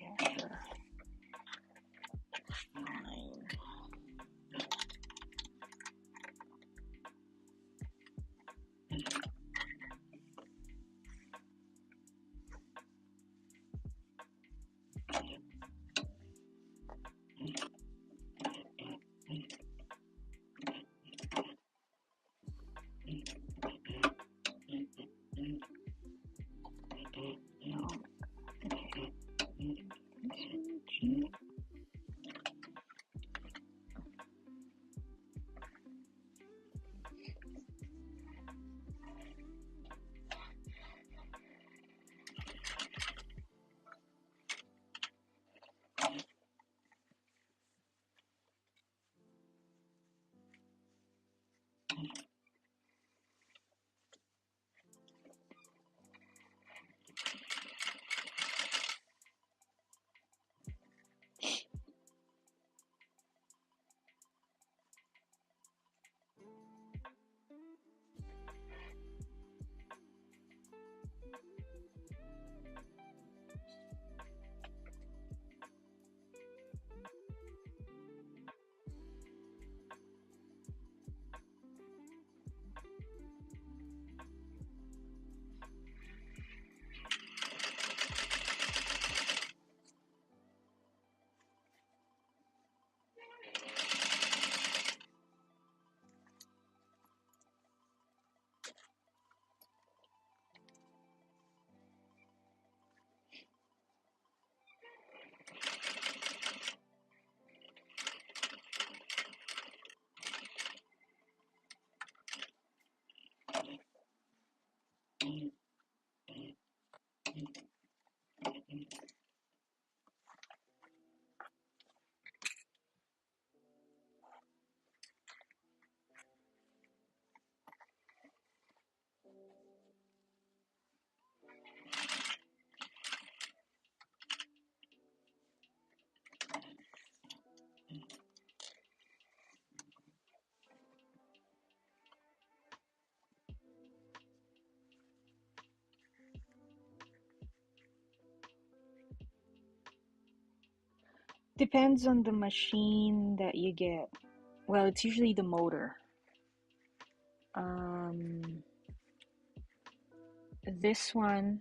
Yeah, sure. Fine. No. Okay. Depends on the machine that you get. Well, it's usually the motor. This one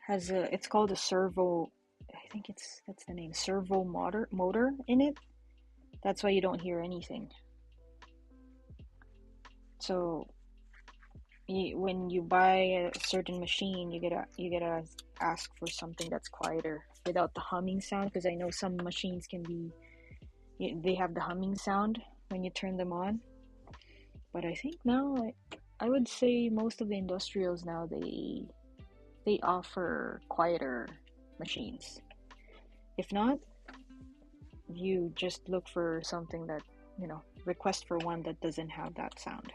has it's called a servo. I think that's the name, servo motor in it. That's why you don't hear anything. So when you buy a certain machine, you gotta ask for something that's quieter without the humming sound, because I know some machines they have the humming sound when you turn them on. But I think now I would say most of the industrials now they offer quieter machines. If not, you just look for something that, request for one that doesn't have that sound.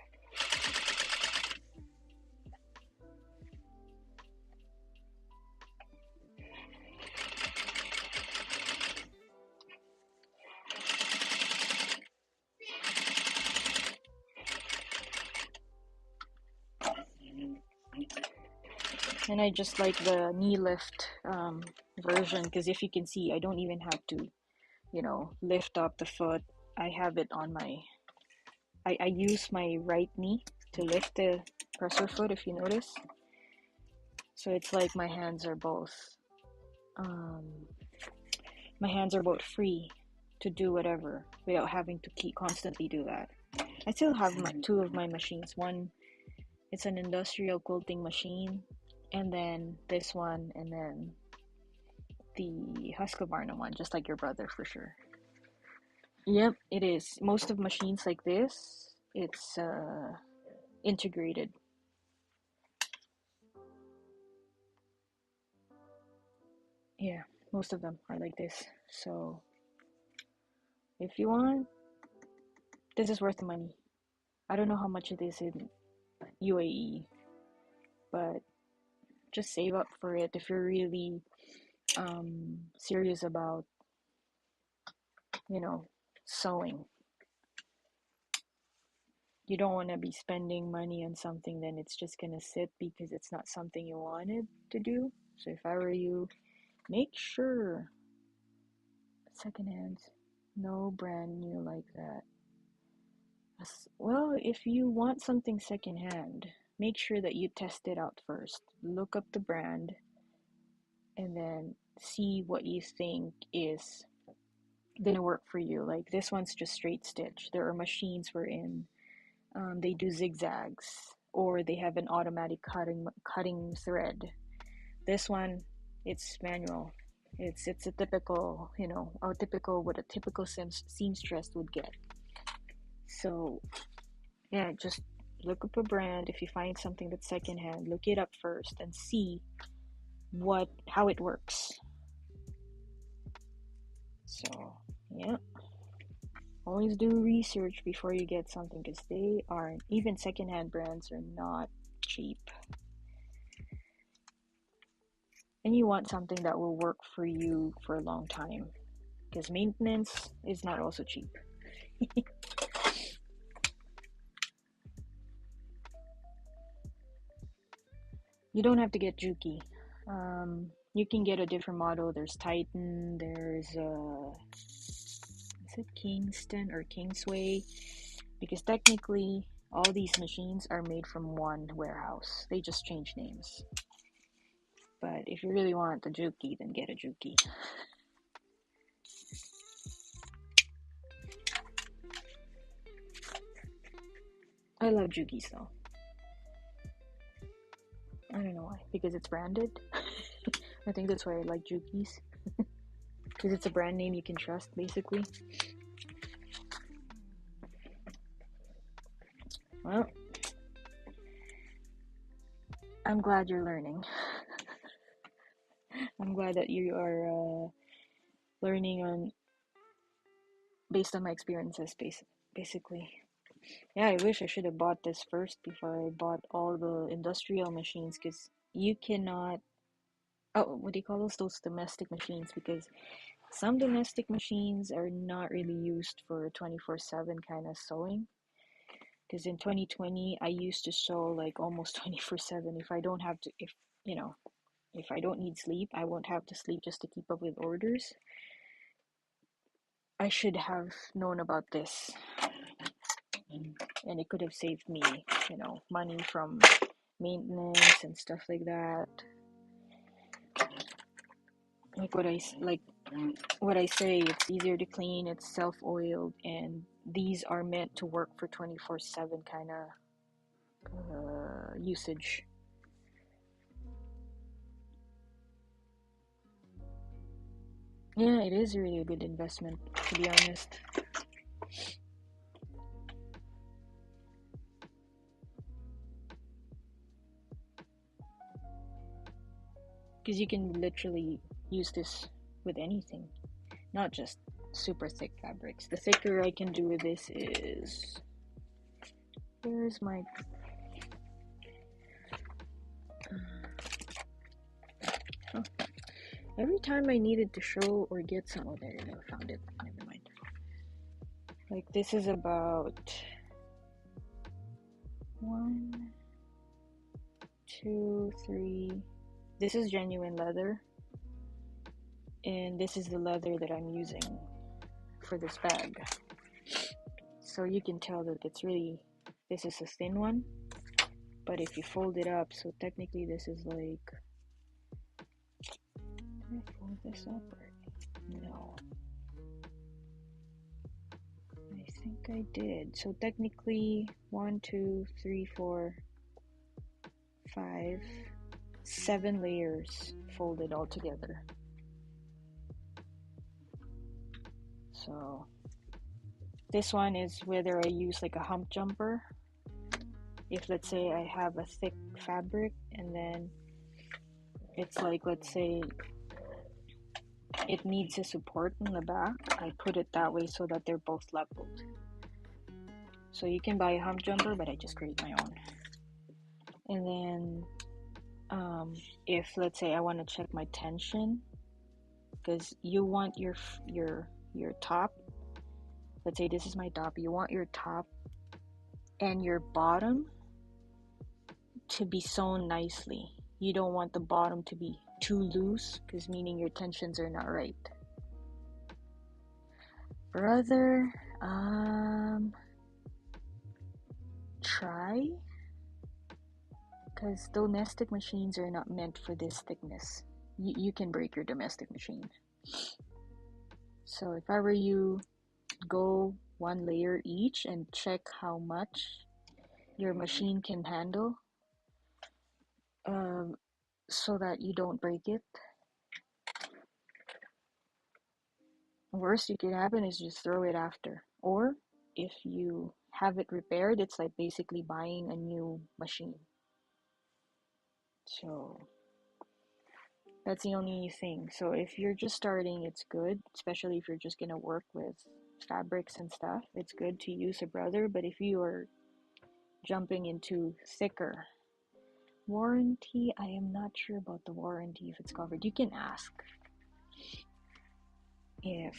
And I just like the knee lift version, because if you can see, I don't even have to, lift up the foot. I have it on I use my right knee to lift the presser foot, if you notice. So it's like my hands are both free to do whatever without having to constantly do that. I still have two of my machines. One, it's an industrial quilting machine, and then this one, and then the Husqvarna one, just like your brother for sure. Yep, it is. Most of machines like this, it's integrated. Yeah, most of them are like this. So if you want, this is worth the money. I don't know how much it is in UAE, but just save up for it if you're really serious about, sewing. You don't want to be spending money on something then it's just gonna sit because it's not something you wanted to do. So if I were you, make sure secondhand, no brand new like that. Well, if you want something secondhand, make sure that you test it out first. Look up the brand and then see what you think is gonna work for you. Like this one's just straight stitch. There are machines wherein they do zigzags, or they have an automatic cutting thread. This one, it's manual. It's a typical, what a typical seamstress would get. So yeah, just look up a brand. If you find something that's secondhand, look it up first and see how it works. So yeah, always do research before you get something, because they aren't, even secondhand brands are not cheap. And you want something that will work for you for a long time, because maintenance is not also cheap. You don't have to get Juki. You can get a different model. There's Titan, there's is it Kingston or Kingsway? Because technically all these machines are made from one warehouse. They just change names. But if you really want the Juki, then get a Juki. I love Jukis though. I don't know why. Because it's branded. I think that's why I like Jukis. Because it's a brand name you can trust, basically. Well, I'm glad you're learning. I'm glad that you are learning based on my experiences, basically. Yeah, I wish I should have bought this first before I bought all the industrial machines, because you cannot. Oh, what do you call those domestic machines? Because some domestic machines are not really used for 24/7 kind of sewing. Because in 2020, I used to sew like almost 24/7. If I don't have to, if I don't need sleep, I won't have to sleep just to keep up with orders. I should have known about this, and it could have saved me, money from maintenance and stuff like that. Like what I say, it's easier to clean, it's self-oiled, and these are meant to work for 24/7 kind of usage. Yeah, it is really a good investment, to be honest. Because you can literally use this with anything, not just super thick fabrics. The thicker I can do with this is... Here's my... Oh. Every time I needed to show or get some... Oh, there you go, found it. Never mind. Like, this is about 1, 2, 3... This is genuine leather, and this is the leather that I'm using for this bag. So you can tell that it's really... This is a thin one, but if you fold it up, so technically this is like... Did I fold this up or... No. I think I did. So technically 1, 2, 3, 4, 5, 7 layers folded all together. So this one is whether I use like a hump jumper. If let's say I have a thick fabric and then it's like, let's say it needs a support in the back, I put it that way so that they're both leveled. So you can buy a hump jumper, but I just create my own. And then if let's say I want to check my tension, because you want your top, let's say this is my top, you want your top and your bottom to be sewn nicely. You don't want the bottom to be too loose, because meaning your tensions are not right. Brother, try, because domestic machines are not meant for this thickness. You can break your domestic machine. So if I were you, go 1 layer each and check how much your machine can handle, so that you don't break it. Worst you could happen is just throw it after. Or if you have it repaired, it's like basically buying a new machine. So that's the only thing. So if you're just starting, it's good, especially if you're just gonna work with fabrics and stuff. It's good to use a brother, but if you are jumping into thicker warranty, I am not sure about the warranty, if it's covered. You can ask if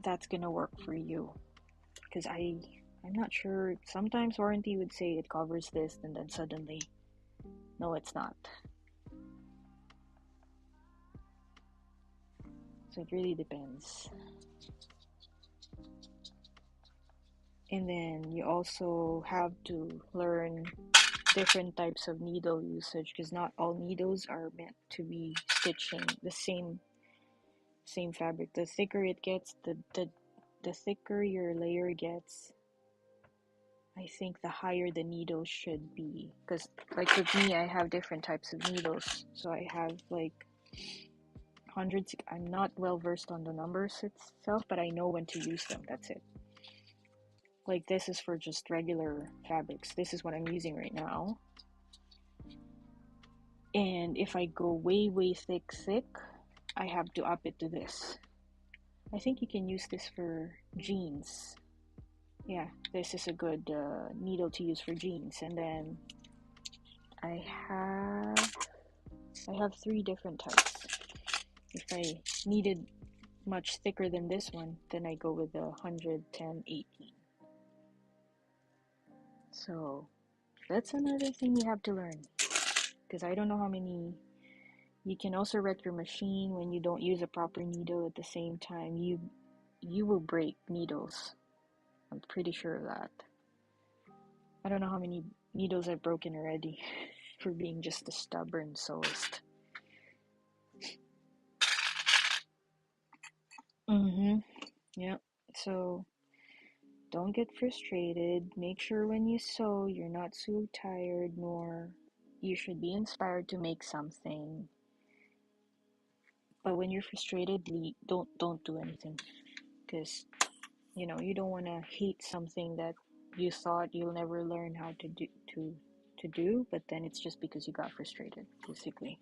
that's gonna work for you, because I'm not sure. Sometimes warranty would say it covers this, and then suddenly, no, it's not. So it really depends. And then you also have to learn different types of needle usage, because not all needles are meant to be stitching the same fabric. The thicker it gets, the thicker your layer gets, I think the higher the needle should be. Because like with me, I have different types of needles. So I have like hundreds. I'm not well versed on the numbers itself, but I know when to use them. That's it. Like this is for just regular fabrics. This is what I'm using right now. And if I go way thick, I have to up it to this. I think you can use this for jeans. Yeah, this is a good needle to use for jeans. And then I have 3 different types. If I needed much thicker than this one, then I go with the 110, 18. So that's another thing you have to learn, because I don't know how many. You can also wreck your machine when you don't use a proper needle at the same time. you will break needles. I'm pretty sure of that. I don't know how many needles I've broken already for being just a stubborn sewist. Yeah. So don't get frustrated. Make sure when you sew, you're not so tired, nor you should be inspired to make something. But when you're frustrated, don't do anything, because you don't want to hate something that you thought you'll never learn how to do, but then it's just because you got frustrated, basically.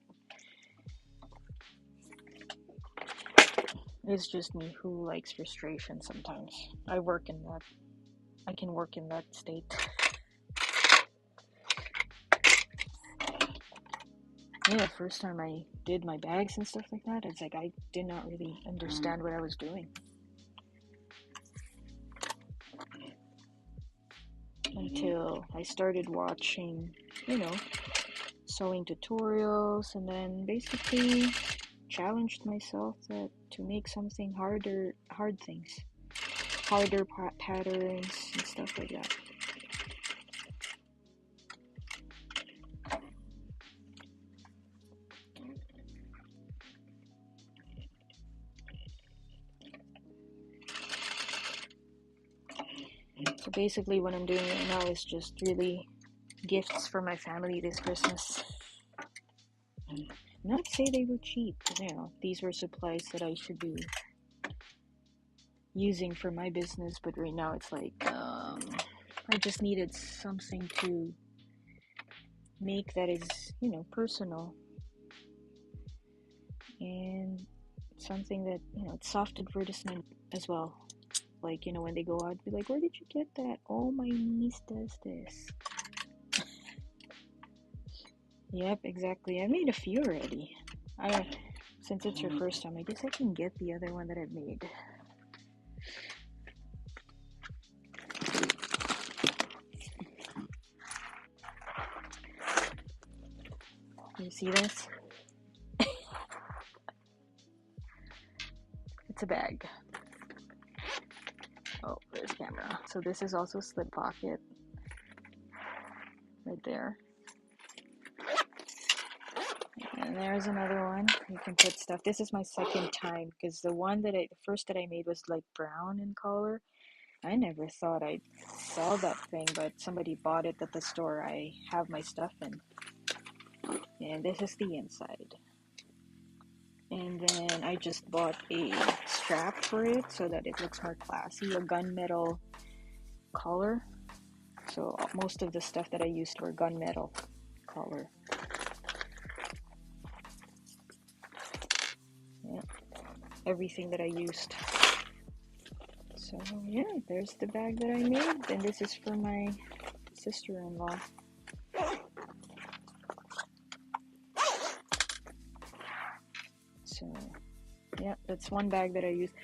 It's just me who likes frustration sometimes. I can work in that state. Yeah, first time I did my bags and stuff like that, it's like I did not really understand what I was doing until I started watching, sewing tutorials, and then basically challenged myself to make something hard things, harder patterns and stuff like that. So basically what I'm doing right now is just really gifts for my family this Christmas. Not say they were cheap, these were supplies that I should be using for my business, but right now it's like I just needed something to make that is, personal, and something that, it's soft advertisement as well. Like, when they go out, be like, where did you get that? Oh, my niece does this. Yep, exactly. I made a few already. Since it's your first time, I guess I can get the other one that I've made. You see this? It's a bag. Oh, there's camera. So this is also slip pocket. Right there. And there's another one. You can put stuff. This is my second time, because the first that I made was like brown in color. I never thought I'd sell that thing, but somebody bought it at the store I have my stuff in. And this is the inside. And then I just bought a strap for it so that it looks more classy, a gunmetal collar. So most of the stuff that I used were gunmetal collar. Yeah, everything that I used. So yeah, there's the bag that I made, and this is for my sister-in-law. So yeah, that's one bag that I used.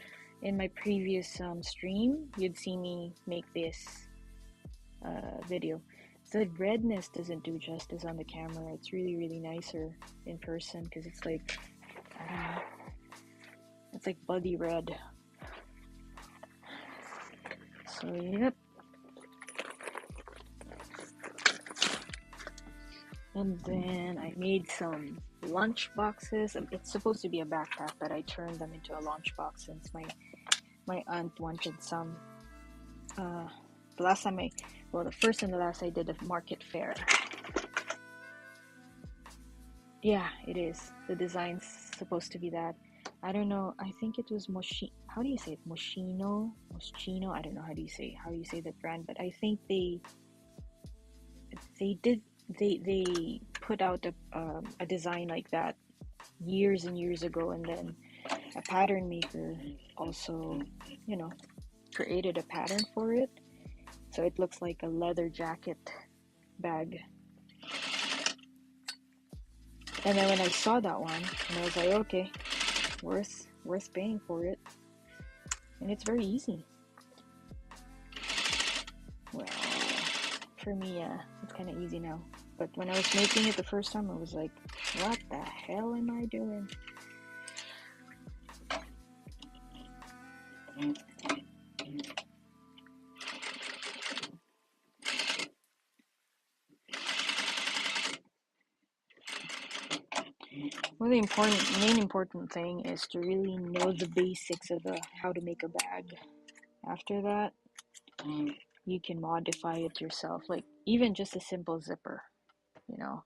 In my previous stream, you'd see me make this video. The redness doesn't do justice on the camera. It's really, really nicer in person, because it's like, I don't know, it's like bloody red. So yep. And then I made some lunch boxes. It's supposed to be a backpack, but I turned them into a lunch box since my aunt wanted some. The first and the last I did a market fair. Yeah, it is. The design's supposed to be that. I don't know. I think it was how do you say it? Moschino? I don't know how you say that brand, but I think they put out a design like that years and years ago, and then a pattern maker also, created a pattern for it, so it looks like a leather jacket bag. And then when I saw that one, and I was like, okay, worth paying for it, and it's very easy. Well, for me, it's kind of easy now. But when I was making it the first time, I was like, what the hell am I doing? Well, the main important thing is to really know the basics of how to make a bag. After that, you can modify it yourself. Like even just a simple zipper, you know.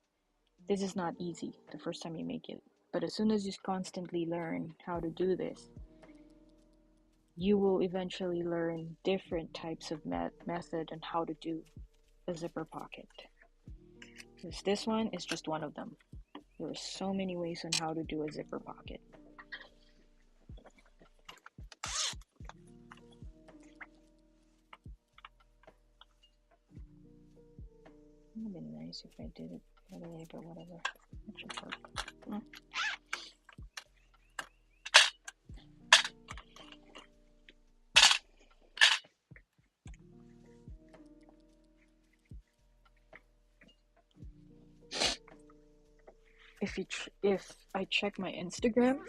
This is not easy the first time you make it, but as soon as you constantly learn how to do this, you will eventually learn different types of method and how to do a zipper pocket. Because this one is just one of them. There are so many ways on how to do a zipper pocket. It would have been nice if I did it the other way, but whatever. It should work. If I check my Instagram,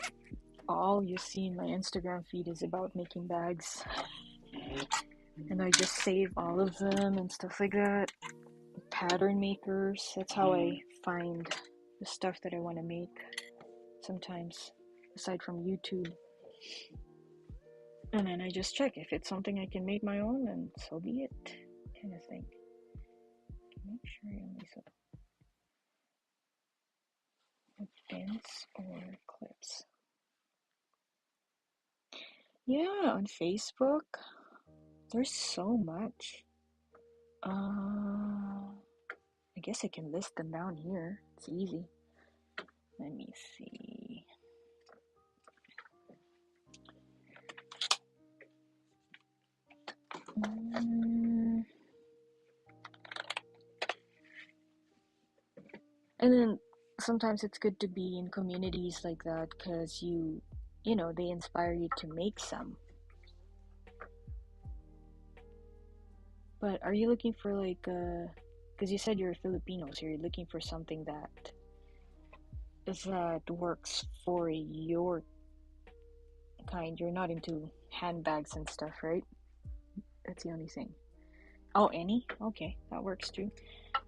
all you see in my Instagram feed is about making bags. And I just save all of them and stuff like that. Pattern makers, that's how I find the stuff that I want to make sometimes, aside from YouTube. And then I just check if it's something I can make my own, and so be it, kind of thing. Make sure you only saw pins or clips. Yeah, on Facebook, there's so much. I guess I can list them down here. It's easy. Let me see. And then sometimes it's good to be in communities like that because you know, they inspire you to make some. But are you looking for like because you said you're Filipino, so you're looking for something that works for your kind. You're not into handbags and stuff, right? That's the only thing. Oh, any? Okay, that works too.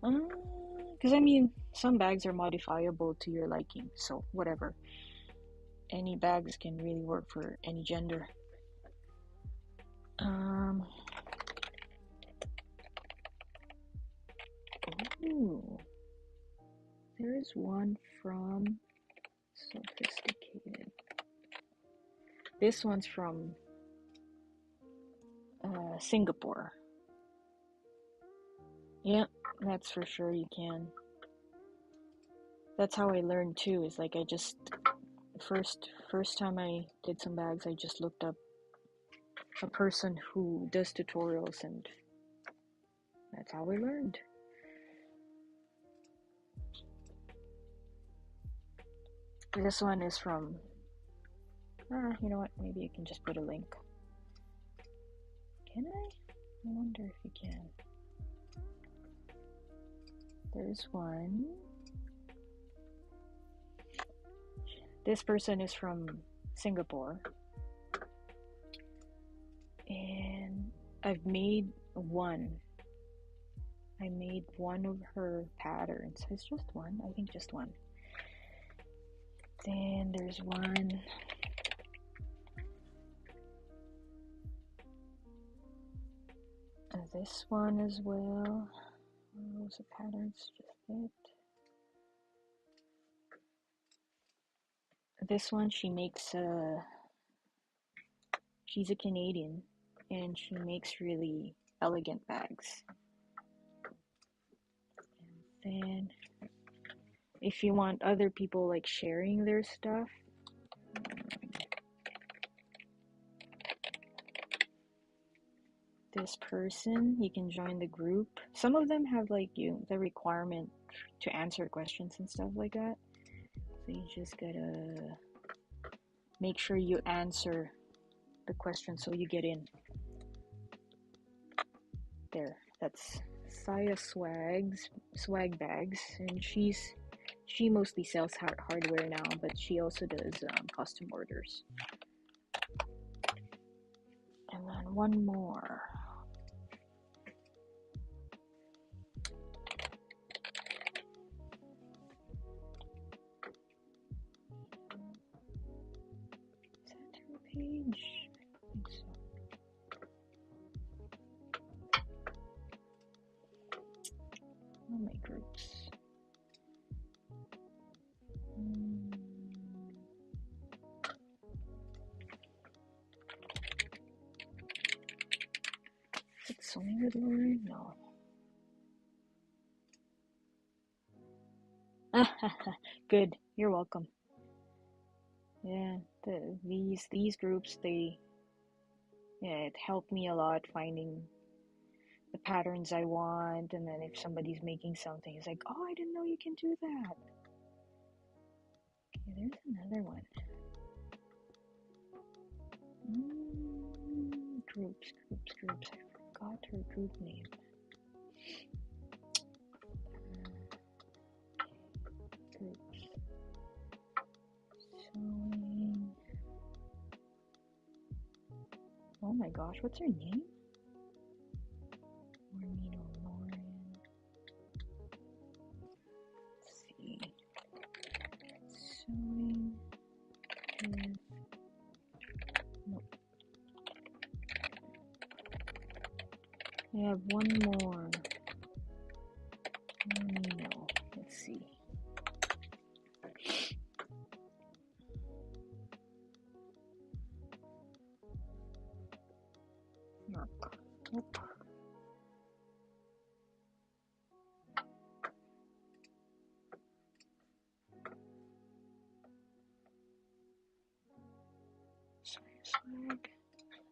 Because I mean, some bags are modifiable to your liking, so whatever. Any bags can really work for any gender. Ooh, there's one from Sophisticated. This one's from Singapore. Yeah, that's for sure you can. That's how I learned too, is like I just first time I did some bags, I just looked up a person who does tutorials, and that's how I learned. This one is from you know what, maybe you can just put a link. Can I wonder if you can. There's one. This person is from Singapore, and I've made one. I made one of her patterns. It's just one, I think just one. Then there's one. This one as well. Those are patterns, just it. This one, she makes she's a Canadian, and she makes really elegant bags. And then if you want other people like sharing their stuff, this person, you can join the group. Some of them have like the requirement to answer questions and stuff like that. So you just gotta make sure you answer the question so you get in. There, that's Saya swag bags, and she mostly sells hardware now, but she also does custom orders. one more. Is that her page? I think so. All my groups. Is it Sewing with Lauren? No. Good. You're welcome. Yeah, these groups, it helped me a lot finding the patterns I want, and then if somebody's making something, it's like, oh, I didn't know you can do that. Okay, there's another one. Groups. I forgot her group name. Groups. Sewing. Oh my gosh, what's her name? Lauren. Let's see. Sewing with... Nope. I have one more. Let's see. Nope. Swag.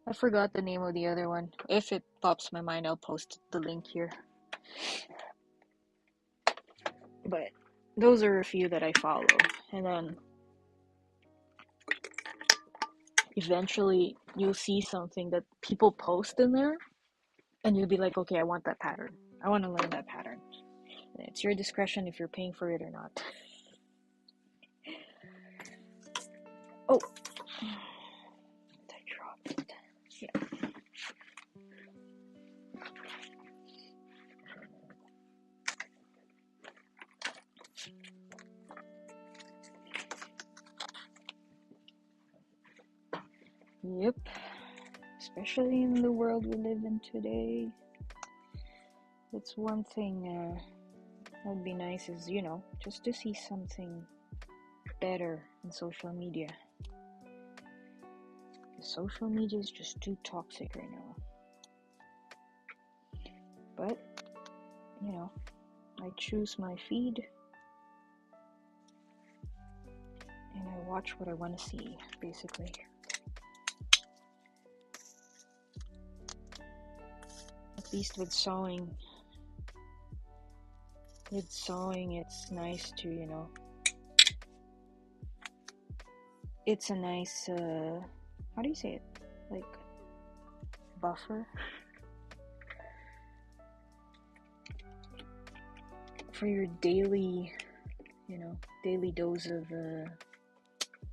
I forgot the name of the other one. If it pops my mind, I'll post the link here. But those are a few that I follow. And then eventually you'll see something that people post in there, and you'll be like, okay, I want that pattern. I want to learn that pattern. And it's your discretion if you're paying for it or not. Oh, I dropped it. Yeah. Yep. Especially in the world we live in today. That's one thing that would be nice is, just to see something better in social media. Social media is just too toxic right now. But, I choose my feed and I watch what I want to see, basically. At least with sewing, it's nice to, it's a nice, how do you say it? Like, buffer for your daily dose of,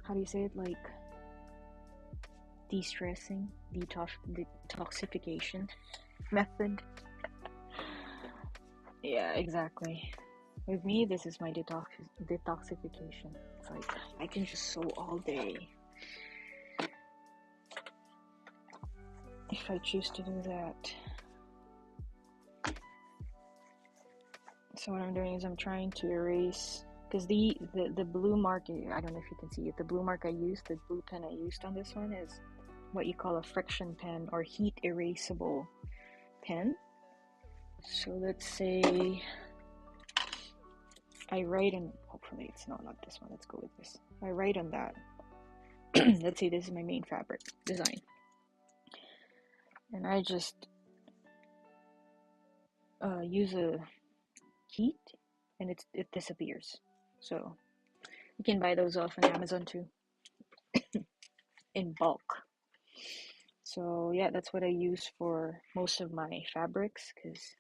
how do you say it? Like, de-stressing, detoxification method. Yeah, exactly. With me, this is my detoxification. It's like, I can just sew all day. If I choose to do that. So what I'm doing is I'm trying to erase, because the blue mark, I don't know if you can see it, the blue mark I used, the blue pen I used on this one is what you call a friction pen or heat erasable pen. So let's say I write on, hopefully it's not this one, let's go with this. I write on that. Let's say this is my main fabric design. And I just use a heat and it disappears. So you can buy those off on Amazon too. In bulk. So yeah, that's what I use for most of my fabrics, because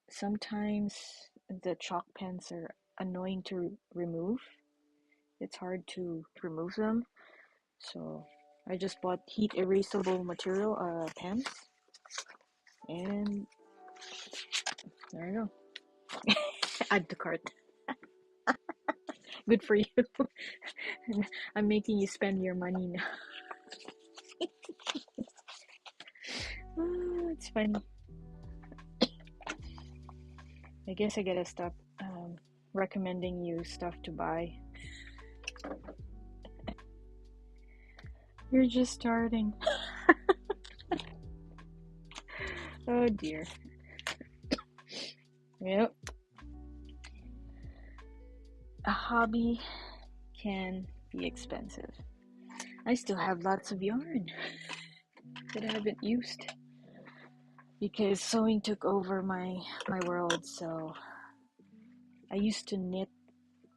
sometimes the chalk pens are annoying to remove. It's hard to remove them. So I just bought heat erasable material pens, and there you go. Add to cart. Good for you. I'm making you spend your money now. It's funny. I guess I gotta stop recommending you stuff to buy. You're just starting. Oh dear. Yep. A hobby can be expensive. I still have lots of yarn that I haven't used because sewing took over my world. So I used to knit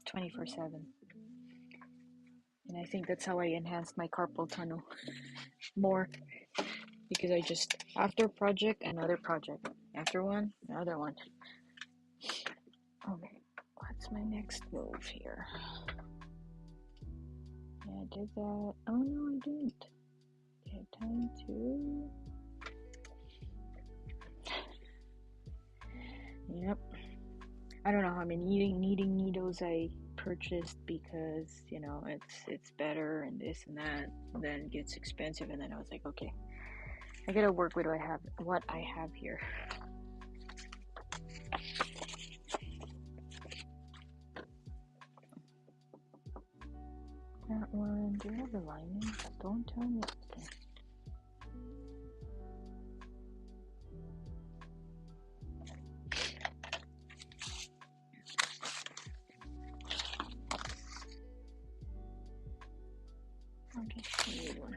24/7, and I think that's how I enhanced my carpal tunnel more, because I just, after a project, another project, after one, another one. Okay, what's my next move here? Yeah, I did that. Oh no, I didn't. Okay, time to... Yep. I don't know how many knitting needles I purchased because, you know, it's better and this and that, and then it gets expensive, and then I was like, okay, I gotta work with what I have here. That one, do you have the lining? Don't tell me. Okay, I need one.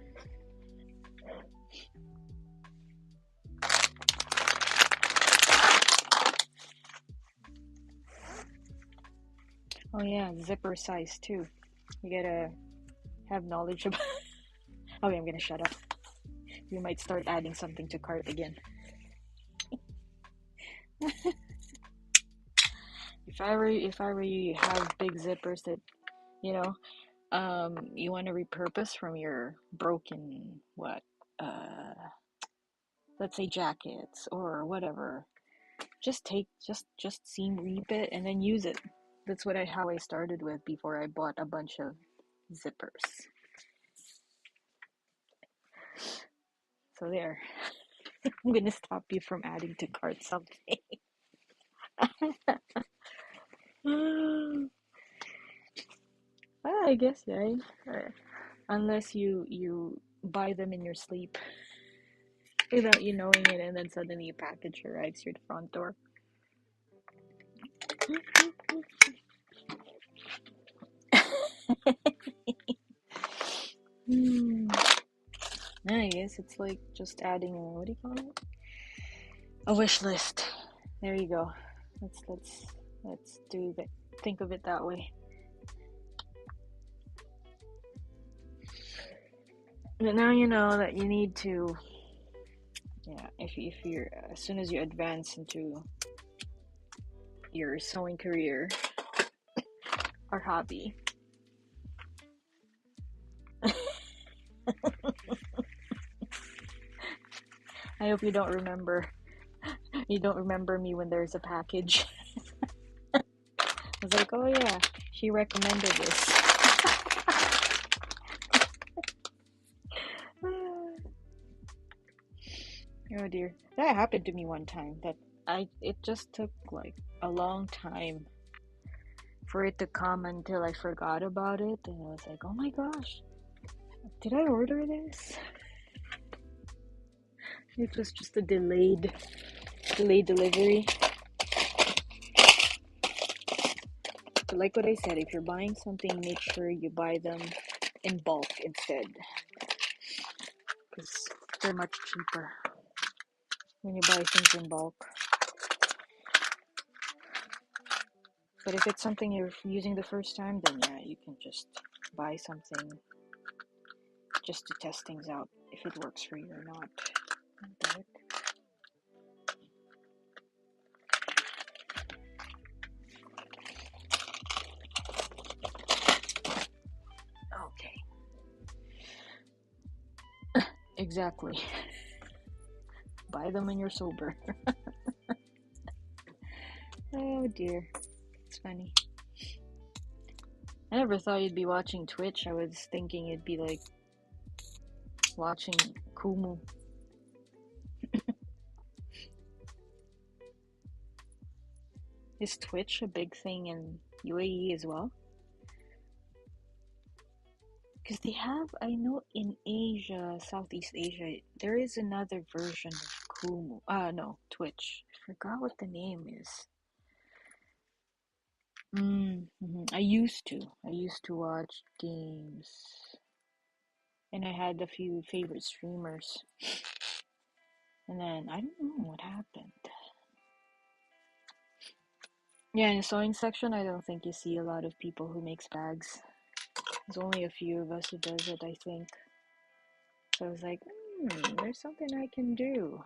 Oh yeah, zipper size too. You gotta have knowledge about... Okay, I'm gonna shut up. You might start adding something to cart again. If I were you, you have big zippers that, you know, you want to repurpose from your broken, let's say jackets or whatever. Just seam reap it and then use it. That's how I started with before I bought a bunch of zippers. So there. I'm gonna stop you from adding to cart something. I guess, yeah. Unless you buy them in your sleep without you knowing it, and then suddenly a package arrives your front door. I guess it's like just adding what do you call it? A wish list. There you go. Let's do that. Think of it that way. But now you know that you need to, yeah, if you're, as soon as you advance into your sewing career or hobby, I hope you don't remember me when there's a package. I was like, oh yeah, she recommended this. Oh dear, that happened to me one time. It just took like a long time for it to come until I forgot about it, and I was like, oh my gosh, did I order this? It was just a delayed delivery. But like what I said, if you're buying something, make sure you buy them in bulk instead, because they're much cheaper when you buy things in bulk. But if it's something you're using the first time, then yeah, you can just buy something just to test things out, if it works for you or not. Okay. Exactly. Buy them when you're sober. Oh dear. It's funny. I never thought you'd be watching Twitch. I was thinking it'd be like watching Kumu. Is Twitch a big thing in UAE as well? Because they have, I know in Asia, Southeast Asia, there is another version of Kumu. No, Twitch. I forgot what the name is. I used to watch games. And I had a few favorite streamers. And then, I don't know what happened. Yeah, in the sewing section, I don't think you see a lot of people who makes bags. There's only a few of us who does it, I think. So I was like, there's something I can do.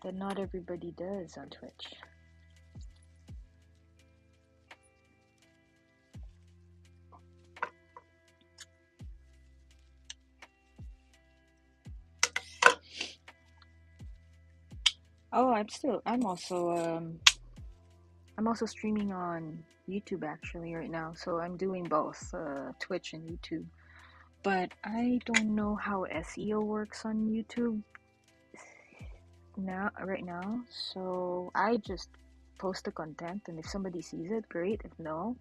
That not everybody does on Twitch. Oh, I'm also streaming on YouTube actually right now. So I'm doing both, Twitch and YouTube. But I don't know how SEO works on YouTube right now. So I just post the content, and if somebody sees it, great. If no,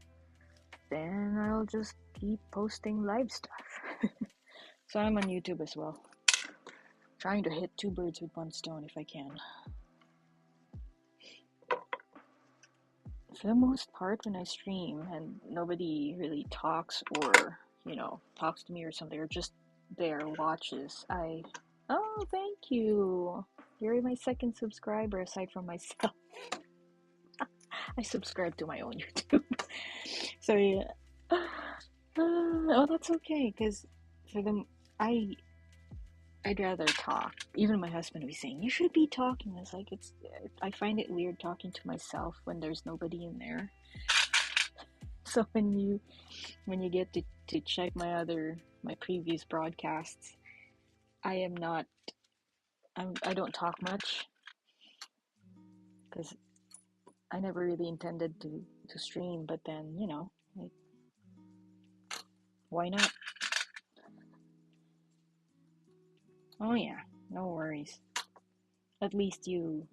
then I'll just keep posting live stuff. So I'm on YouTube as well. Trying to hit two birds with one stone if I can. For the most part, when I stream and nobody really talks or, talks to me or something, or just there watches, oh, thank you. You're my second subscriber aside from myself. I subscribe to my own YouTube. So yeah. Oh, that's okay, because for them, I'd rather talk. Even my husband would be saying, you should be talking. It's like, I find it weird talking to myself when there's nobody in there. So when you get to check my previous broadcasts, I don't talk much, because I never really intended to stream, but then, like, why not? Oh yeah, no worries. At least you,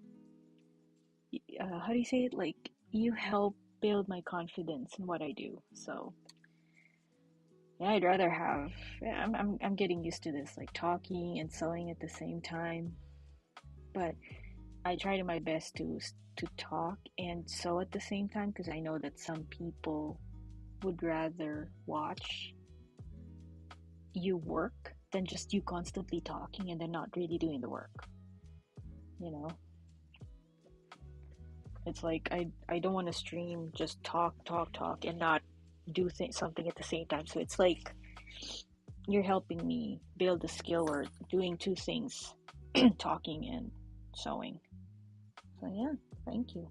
how do you say it? Like, you help build my confidence in what I do. So yeah, I'd rather have. Yeah, I'm getting used to this, like talking and sewing at the same time. But I try to my best to talk and sew at the same time, because I know that some people would rather watch you work than just you constantly talking and then not really doing the work. It's like I don't want to stream just talk and not do something at the same time. So it's like you're helping me build a skill or doing two things, talking and sewing. So yeah, thank you.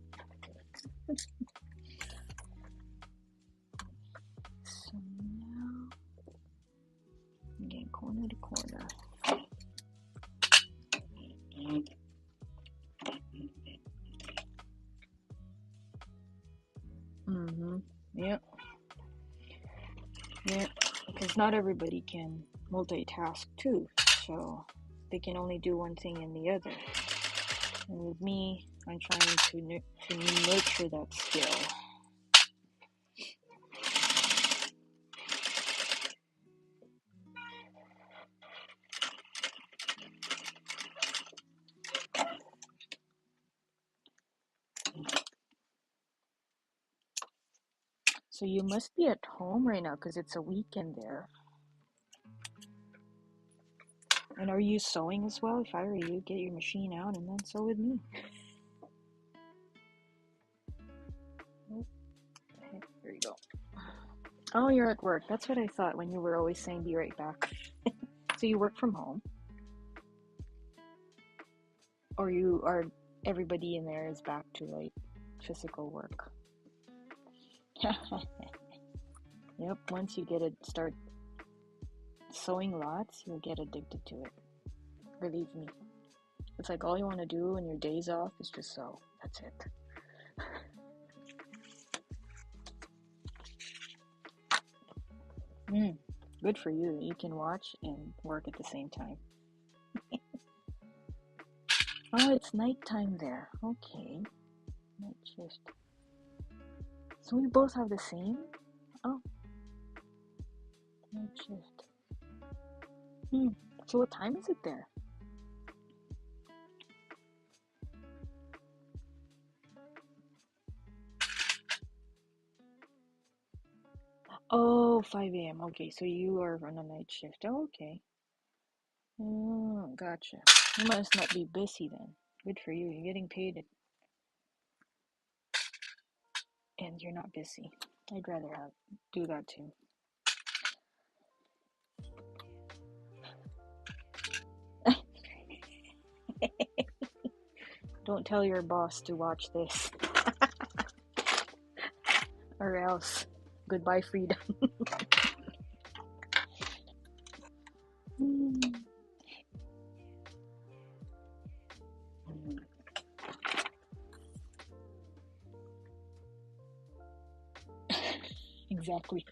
So now I'm getting corner to corner. Yep. Yeah, because not everybody can multitask too, so they can only do one thing and the other. And with me, I'm trying to nurture that skill. So you must be at home right now because it's a weekend there. And are you sewing as well? If I were you, get your machine out and then sew with me. Oh, there you go. Oh, you're at work. That's what I thought when you were always saying be right back. So you work from home? Or everybody in there is back to like physical work? Yep, once you get it, start sewing lots, you'll get addicted to it. Believe me. It's like all you want to do on your days off is just sew. That's it. Good for you. You can watch and work at the same time. Oh, it's nighttime there. Okay. Night shift. So we both have the same? Oh. Night shift. So what time is it there? Oh, 5 a.m. Okay, so you are on a night shift. Oh, okay. Oh, gotcha. You must not be busy then. Good for you. You're getting paid and you're not busy. I'd rather do that too. Don't tell your boss to watch this. Or else. Goodbye, freedom. Exactly.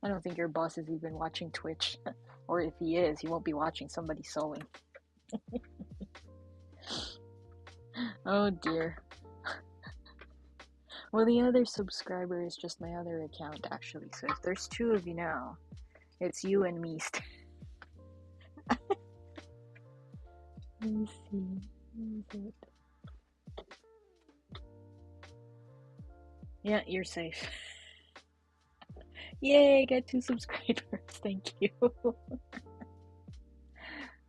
I don't think your boss is even watching Twitch. Or if he is, he won't be watching somebody sewing. Oh dear. Well, the other subscriber is just my other account, actually. So if there's two of you now, it's you and me. Let me see. Where is it? Yeah, you're safe. Yay, got 2 subscribers. Thank you. Oh,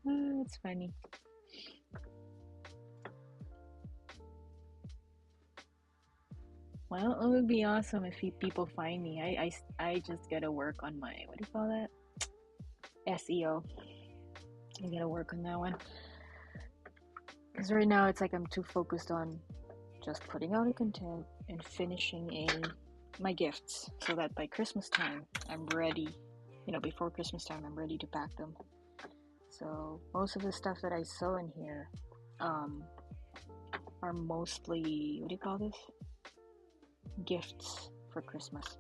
it's funny. Well, it would be awesome if people find me. I just gotta work on my, what do you call that? SEO. I gotta work on that one. Because right now it's like I'm too focused on just putting out a content and finishing my gifts so that by Christmas time I'm ready. Before Christmas time I'm ready to pack them. So most of the stuff that I sew in here are mostly, what do you call this? Gifts for Christmas.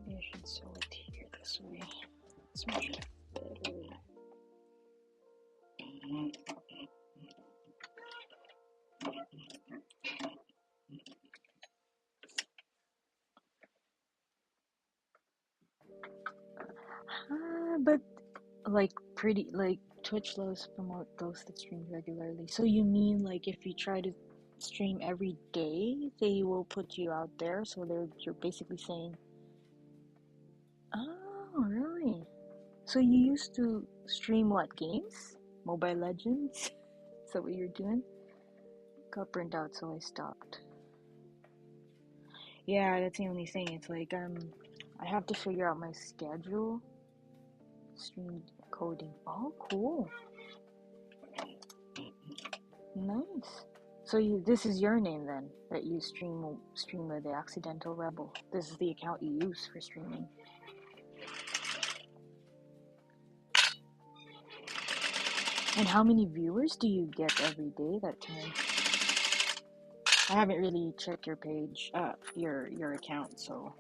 Maybe I should sew it here this way. It's much better. But Twitch loves promote those that stream regularly. So you mean like if you try to stream every day, they will put you out there? So you're basically saying, oh, really? So you used to stream what, games? Mobile Legends? Is that what you're doing? Got burnt out, so I stopped. Yeah, that's the only thing. It's like I have to figure out my schedule. Stream coding. Oh, cool. Nice. So this is your name then, that you stream with the Accidental Rebel. This is the account you use for streaming. And how many viewers do you get every day that time? I haven't really checked your page, your account, so.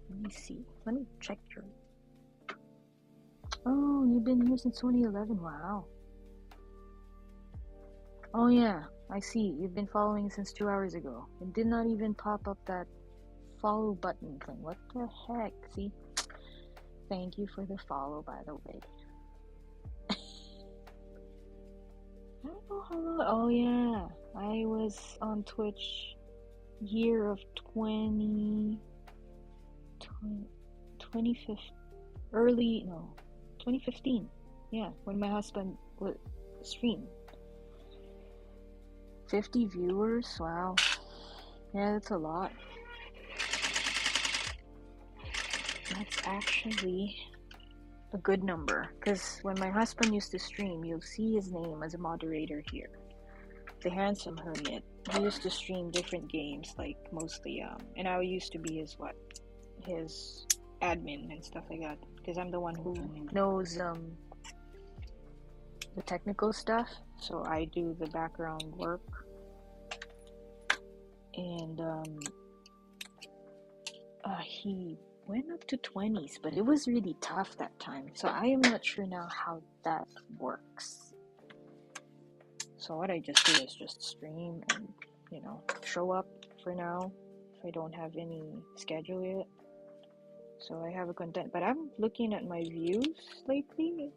Let me see. Let me check your. Oh, you've been here since 2011. Wow. Oh yeah, I see. You've been following since 2 hours ago. It did not even pop up that follow button thing. What the heck? See? Thank you for the follow, by the way. I don't know how long. Oh yeah, I was on Twitch year of 2015, early, no, 2015. Yeah, when my husband would stream. 50 viewers, wow. Yeah, that's a lot. That's actually a good number, because when my husband used to stream, you'll see his name as a moderator here. The Handsome Hermit. He used to stream different games, like mostly, and I used to be his admin and stuff like that, because I'm the one who knows the technical stuff, so I do the background work. And he went up to 20s, but it was really tough that time, so I am not sure now how that works. So what I just do is just stream and, show up for now if I don't have any schedule yet. So I have a content, but I'm looking at my views lately.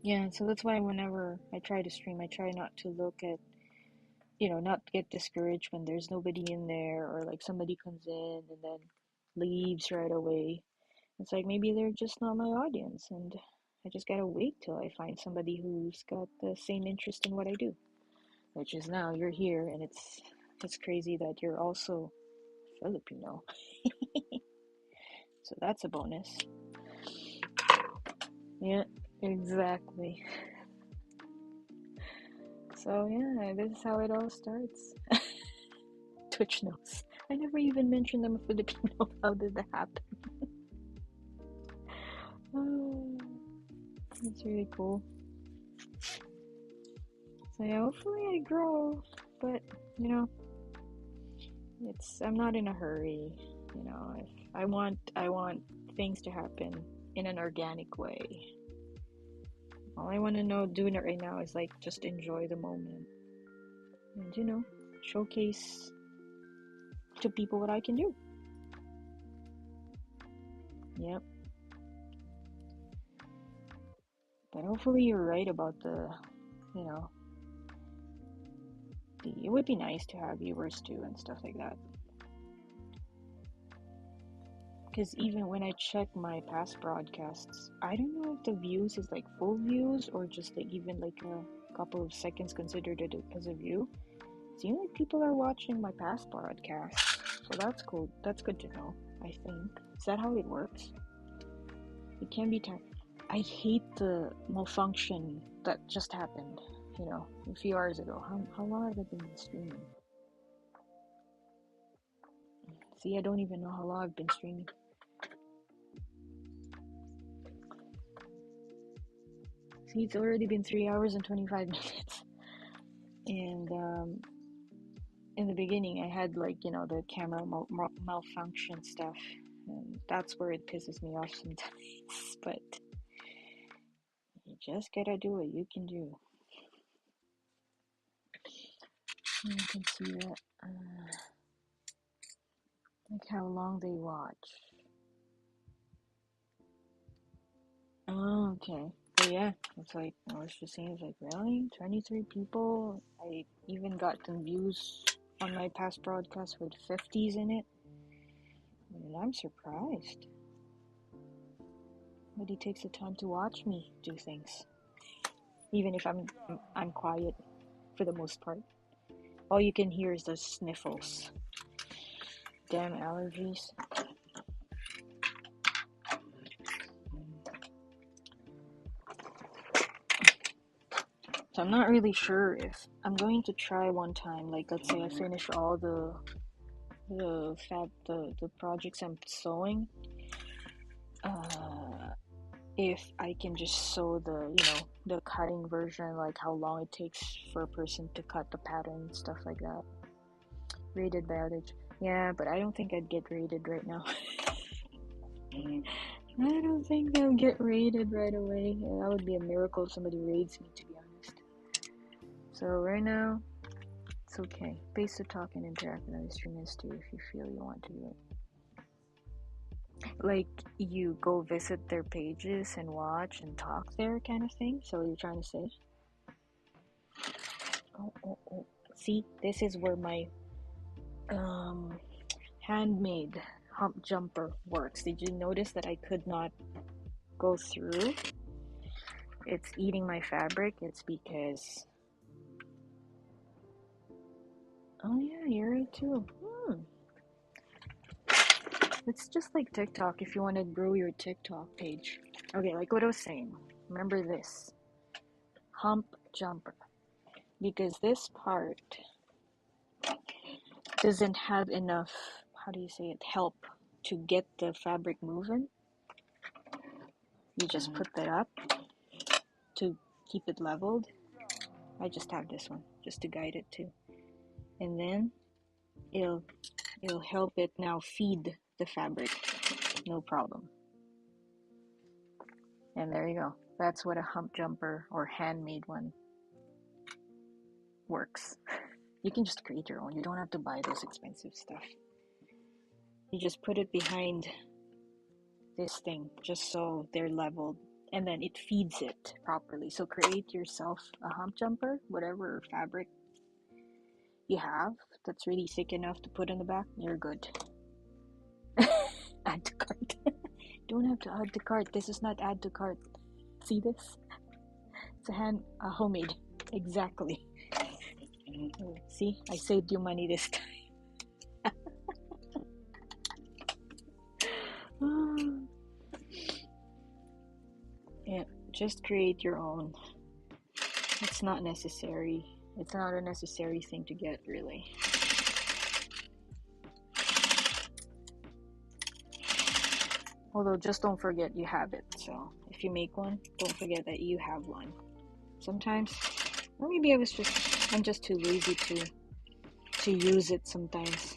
Yeah, so that's why whenever I try to stream, I try not to look at, not get discouraged when there's nobody in there, or like somebody comes in and then leaves right away. It's like maybe they're just not my audience, and I just gotta wait till I find somebody who's got the same interest in what I do. Which is now you're here, and it's crazy that you're also Filipino. So that's a bonus. Yeah, exactly. So yeah, this is how it all starts. Twitch knows. I never even mentioned I'm a Filipino. How did that happen? Oh, that's really cool. So yeah, hopefully I grow, but I'm not in a hurry. If I want things to happen in an organic way. All I want to do right now is like just enjoy the moment and showcase to people what I can do. Yep. But hopefully you're right about it would be nice to have viewers too and stuff like that. Because even when I check my past broadcasts, I don't know if the views is like full views or just like even like a couple of seconds considered it as a view. It seems like people are watching my past broadcasts, so that's cool. That's good to know, I think. Is that how it works? It can be I hate the malfunction that just happened, a few hours ago. How long have I been streaming? See, I don't even know how long I've been streaming. See, it's already been 3 hours and 25 minutes. And in the beginning, I had like, the camera malfunction stuff. And that's where it pisses me off sometimes. But you just gotta do what you can do. You can see that, like how long they watch. Oh, okay. But yeah, it's like, I was just saying, it's like, really? 23 people? I even got some views on my past broadcast with 50s in it. And I'm surprised. But he takes the time to watch me do things. Even if I'm quiet for the most part. All you can hear is the sniffles. Damn allergies. So I'm not really sure if I'm going to try one time, like let's say I finish all the projects I'm sewing, if I can just sew the cutting version, like how long it takes for a person to cut the pattern, stuff like that. Rated by others. Yeah, but I don't think I'd get rated right now. I don't think I'll get rated right away. Yeah, that would be a miracle if somebody raids me, to be honest. So right now, it's okay. Base to talk and interact with other streamers too if you feel you want to do it. Like, you go visit their pages and watch and talk there kind of thing? So what you're trying to say? Oh. See, this is where my handmade hump jumper works. Did you notice that I could not go through? It's eating my fabric. It's because... Oh yeah, you're right too. It's just like TikTok if you want to grow your TikTok page. Okay, like what I was saying. Remember this. Hump jumper. Because this part doesn't have enough, how do you say it, help to get the fabric moving. You just put that up to keep it leveled. I just have this one just to guide it too. And then it'll help it now feed the fabric. No problem. And there you go. That's what a hump jumper or handmade one works. You can just create your own. You don't have to buy those expensive stuff. You just put it behind this thing just so they're leveled, and then it feeds it properly. So create yourself a hump jumper, whatever fabric you have that's really thick enough to put in the back, you're good. Add to cart. Don't have to add to cart. This is not add to cart. See this? It's a homemade. Exactly. See, I saved you money this time. Yeah, just create your own. It's not necessary. It's not a necessary thing to get, really. Although, just don't forget you have it. So, if you make one, don't forget that you have one. Sometimes, or maybe I'm just too lazy to use it sometimes.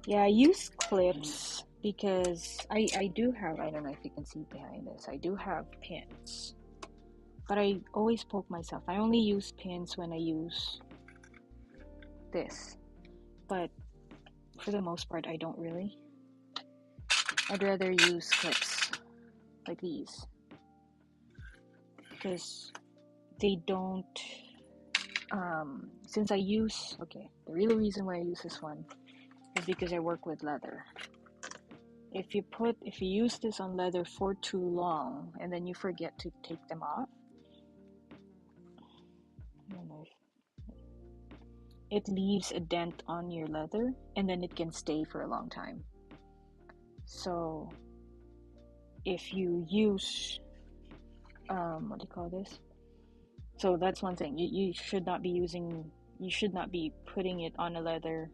Yeah, I use clips because I do have, I don't know if you can see behind this, I do have pins. But I always poke myself. I only use pins when I use this. But for the most part, I don't really. I'd rather use clips like these. Because they don't, since I use, okay, the real reason why I use this one is because I work with leather. If you use this on leather for too long and then you forget to take them off, I don't know, it leaves a dent on your leather and then it can stay for a long time. So if you use, what do you call this? So that's one thing. You should not be putting it on a leather,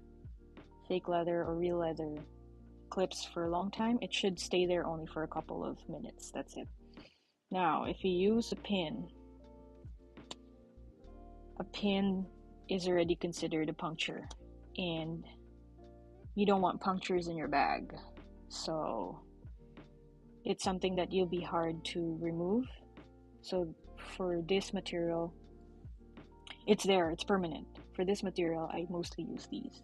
fake leather or real leather clips for a long time. It should stay there only for a couple of minutes. That's it. Now, if you use a pin is already considered a puncture, and you don't want punctures in your bag. So it's something that you'll be hard to remove. So for this material, it's there, it's permanent. For this material, I mostly use these.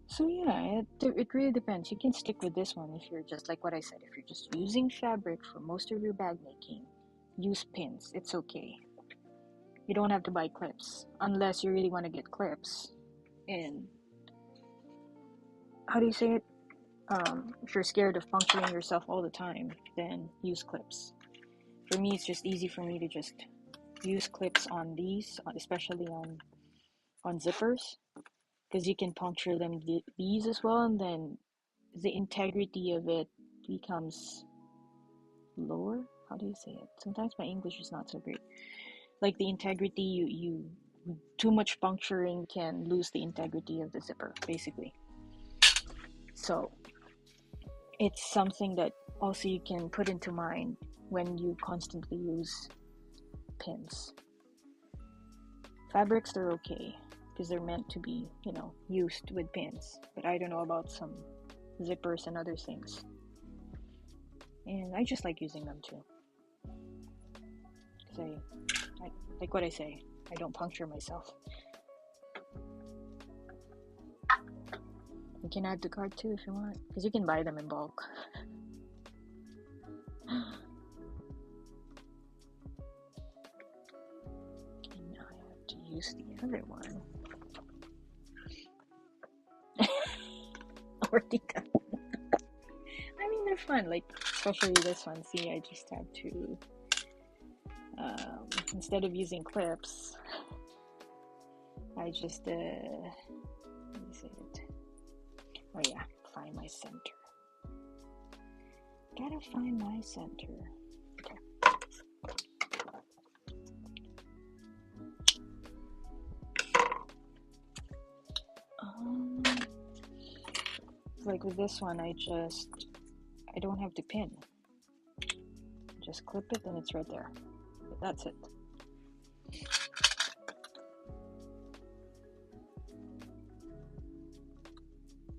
So yeah, it really depends. You can stick with this one if you're just, like what I said, if you're just using fabric for most of your bag making, use pins, it's okay. You don't have to buy clips, unless you really want to get clips. And, how do you say it? If you're scared of puncturing yourself all the time, then use clips. For me, it's just easy for me to just use clips on these, especially on zippers, because you can puncture them these as well, and then the integrity of it becomes lower. How do you say it? Sometimes my English is not so great. Like the integrity, you too much puncturing can lose the integrity of the zipper, basically. So it's something that also you can put into mind when you constantly use pins. Fabrics, they're okay because they're meant to be, used with pins. But I don't know about some zippers and other things. And I just like using them too. Because I like what I say, I don't puncture myself. You can add to cart too if you want, because you can buy them in bulk. And now I have to use the other one. already done. I mean, they're fun, like, especially this one. See, I just have to, instead of using clips, I just, let me see it. Oh yeah, find my center. Gotta find my center. Okay. Like with this one, I don't have to pin. Just clip it and it's right there. But that's it.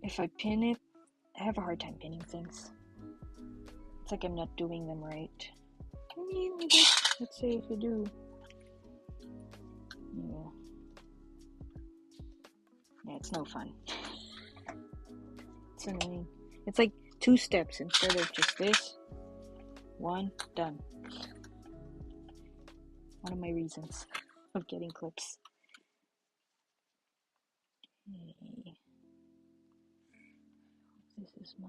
If I pin it, I have a hard time pinning things. It's like I'm not doing them right. I mean, let's say if you do. Yeah, it's no fun. It's annoying. It's like 2 steps instead of just this. 1, done. One of my reasons of getting clips. Okay. This is my...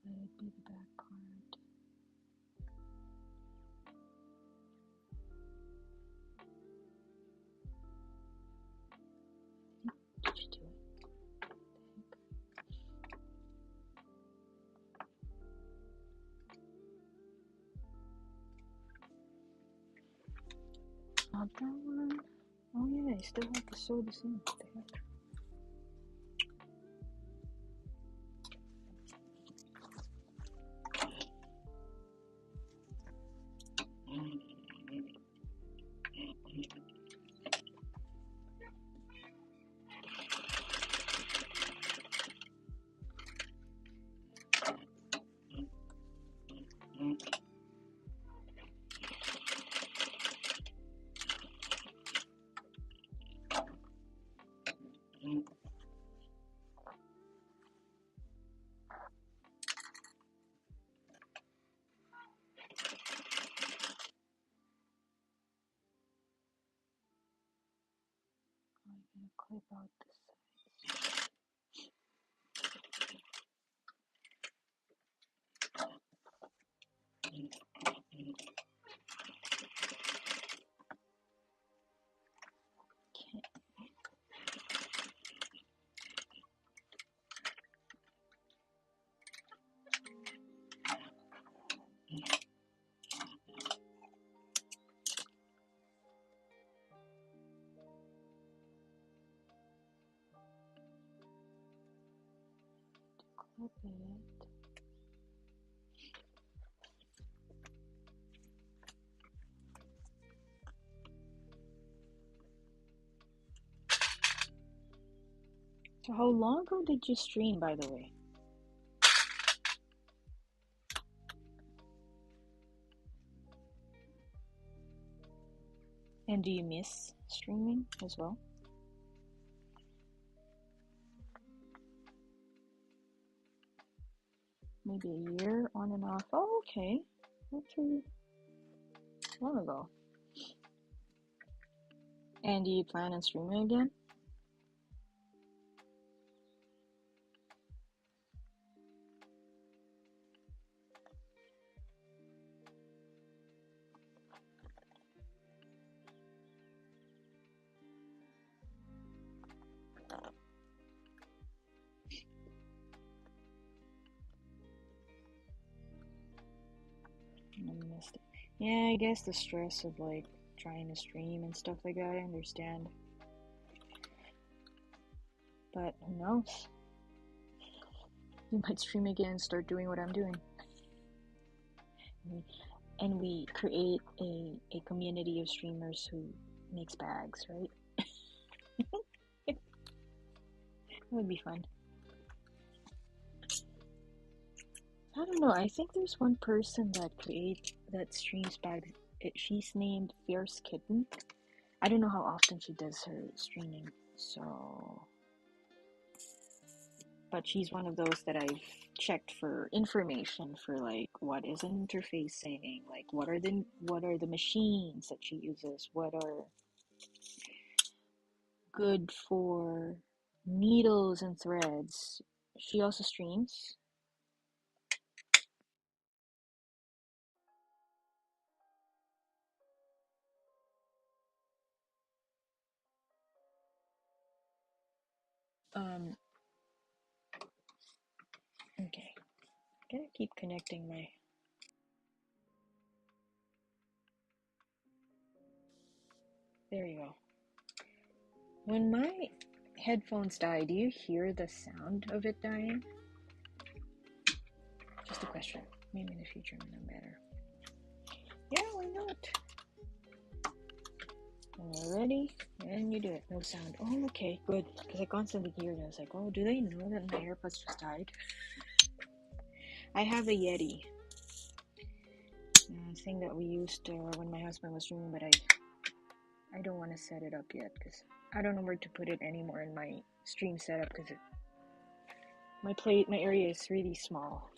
let it be the back part. Did you do it? Not that one. Oh yeah, I still have to sew this in. What the heck? I'm gonna clip out the sides. Okay. Clip it. So how long ago did you stream, by the way? And do you miss streaming as well? Maybe a year on and off. Oh, okay. Not too long ago. And do you plan on streaming again? I missed it. Yeah, I guess the stress of like trying to stream and stuff like that, I understand. But who knows? You might stream again and start doing what I'm doing. And we create a community of streamers who makes bags, right? That would be fun. I don't know, I think there's one person that streams bags. She's named Fierce Kitten. I don't know how often she does her streaming, so... But she's one of those that I've checked for information for like what is an interface saying, like what are the machines that she uses, what are good for needles and threads. She also streams. Okay. Gotta keep connecting my... There you go. When my headphones die, do you hear the sound of it dying? Just a question. Maybe in the future when I'm better. Yeah, why not? When you're ready, and you do it. No sound. Oh, okay, good. Because I constantly hear it. I was like, oh, do they know that my AirPods just died? I have a Yeti. Thing that we used when my husband was streaming, but I don't want to set it up yet because I don't know where to put it anymore in my stream setup because my area is really small.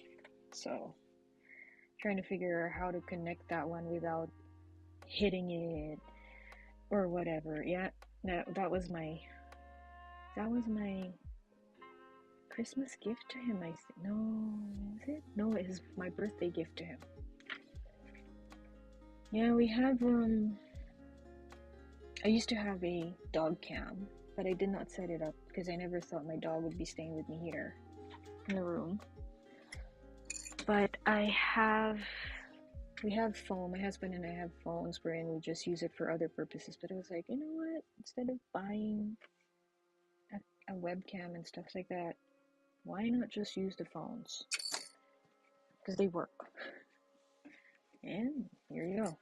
So trying to figure out how to connect that one without hitting it or whatever. Yeah, that was my Christmas gift to him. No, was it? No, it was my birthday gift to him. Yeah, we have I used to have a dog cam, but I did not set it up because I never thought my dog would be staying with me here in the room. But we have phone, my husband and I have phones wherein we just use it for other purposes. But I was like, you know what? Instead of buying a webcam and stuff like that, why not just use the phones? Because they work. And here you go.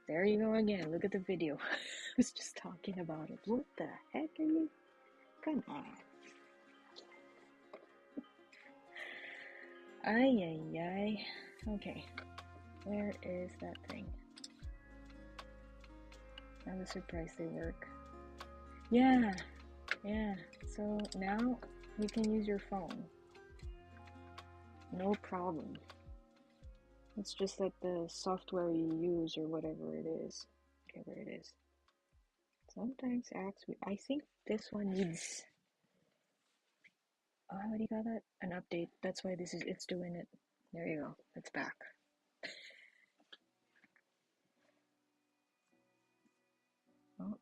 There you go again. Look at the video. I was just talking about it. What the heck are you? Come on. Ay. Okay. Where is that thing? I was surprised they work. Yeah. So now you can use your phone. No problem. It's just that the software you use or whatever it is. Okay, where it is. Sometimes I think this one needs, what do you call that? An update. That's why it's doing it. There you go. It's back. Oh.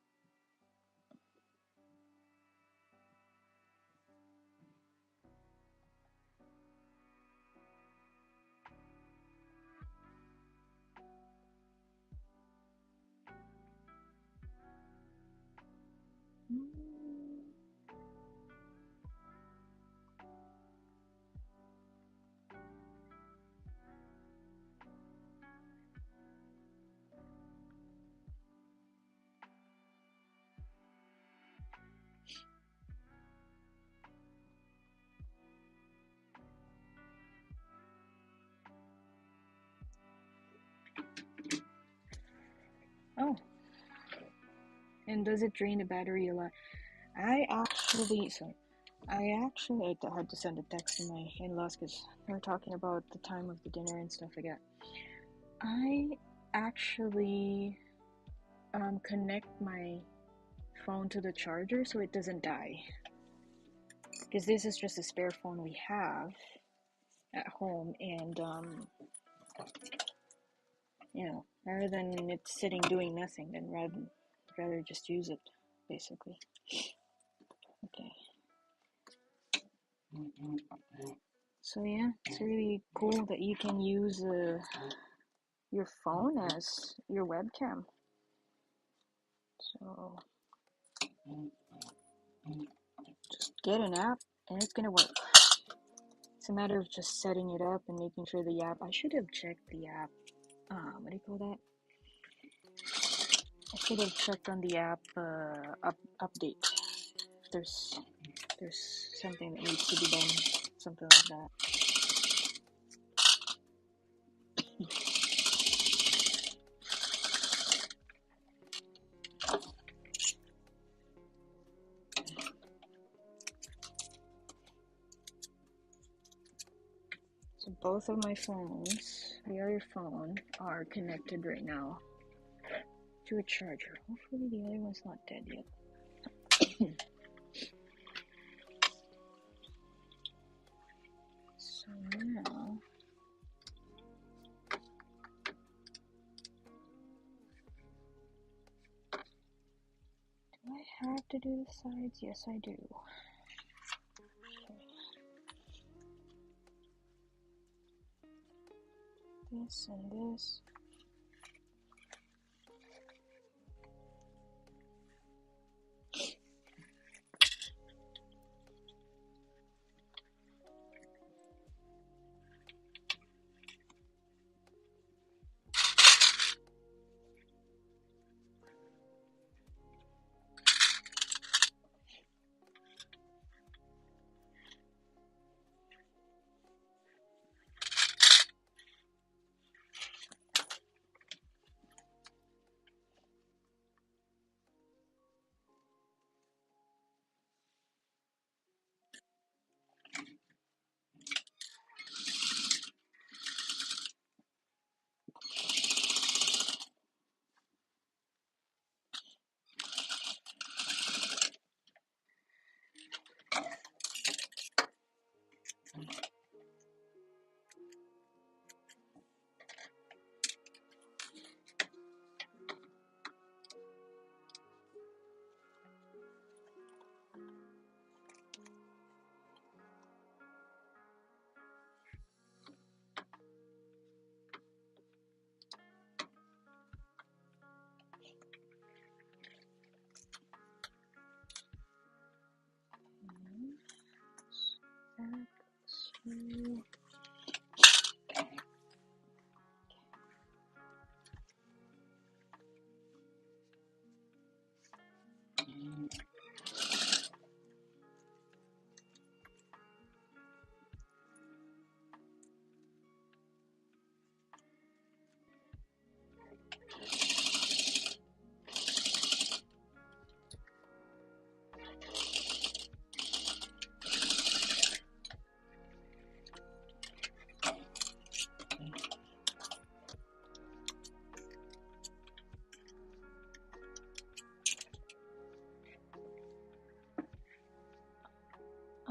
Oh. And does it drain the battery a lot? I actually had to send a text to my in-laws because they were talking about the time of the dinner and stuff like that. I actually connect my phone to the charger so it doesn't die. Because this is just a spare phone we have at home, and rather than it sitting doing nothing, then rather just use it, basically. Okay. So yeah, it's really cool that you can use your phone as your webcam. So just get an app and it's gonna work. It's a matter of just setting it up and making sure the app. I should have checked the app. What do you call that? I should have checked on the app update. There's something that needs to be done, something like that. So both of my phones, the other phone, are connected right now to a charger. Hopefully the other one's not dead yet. So now, do I have to do the sides? Yes, I do. This and this.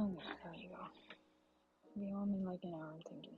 Oh yeah, there you go. Be home in like an hour, I'm thinking.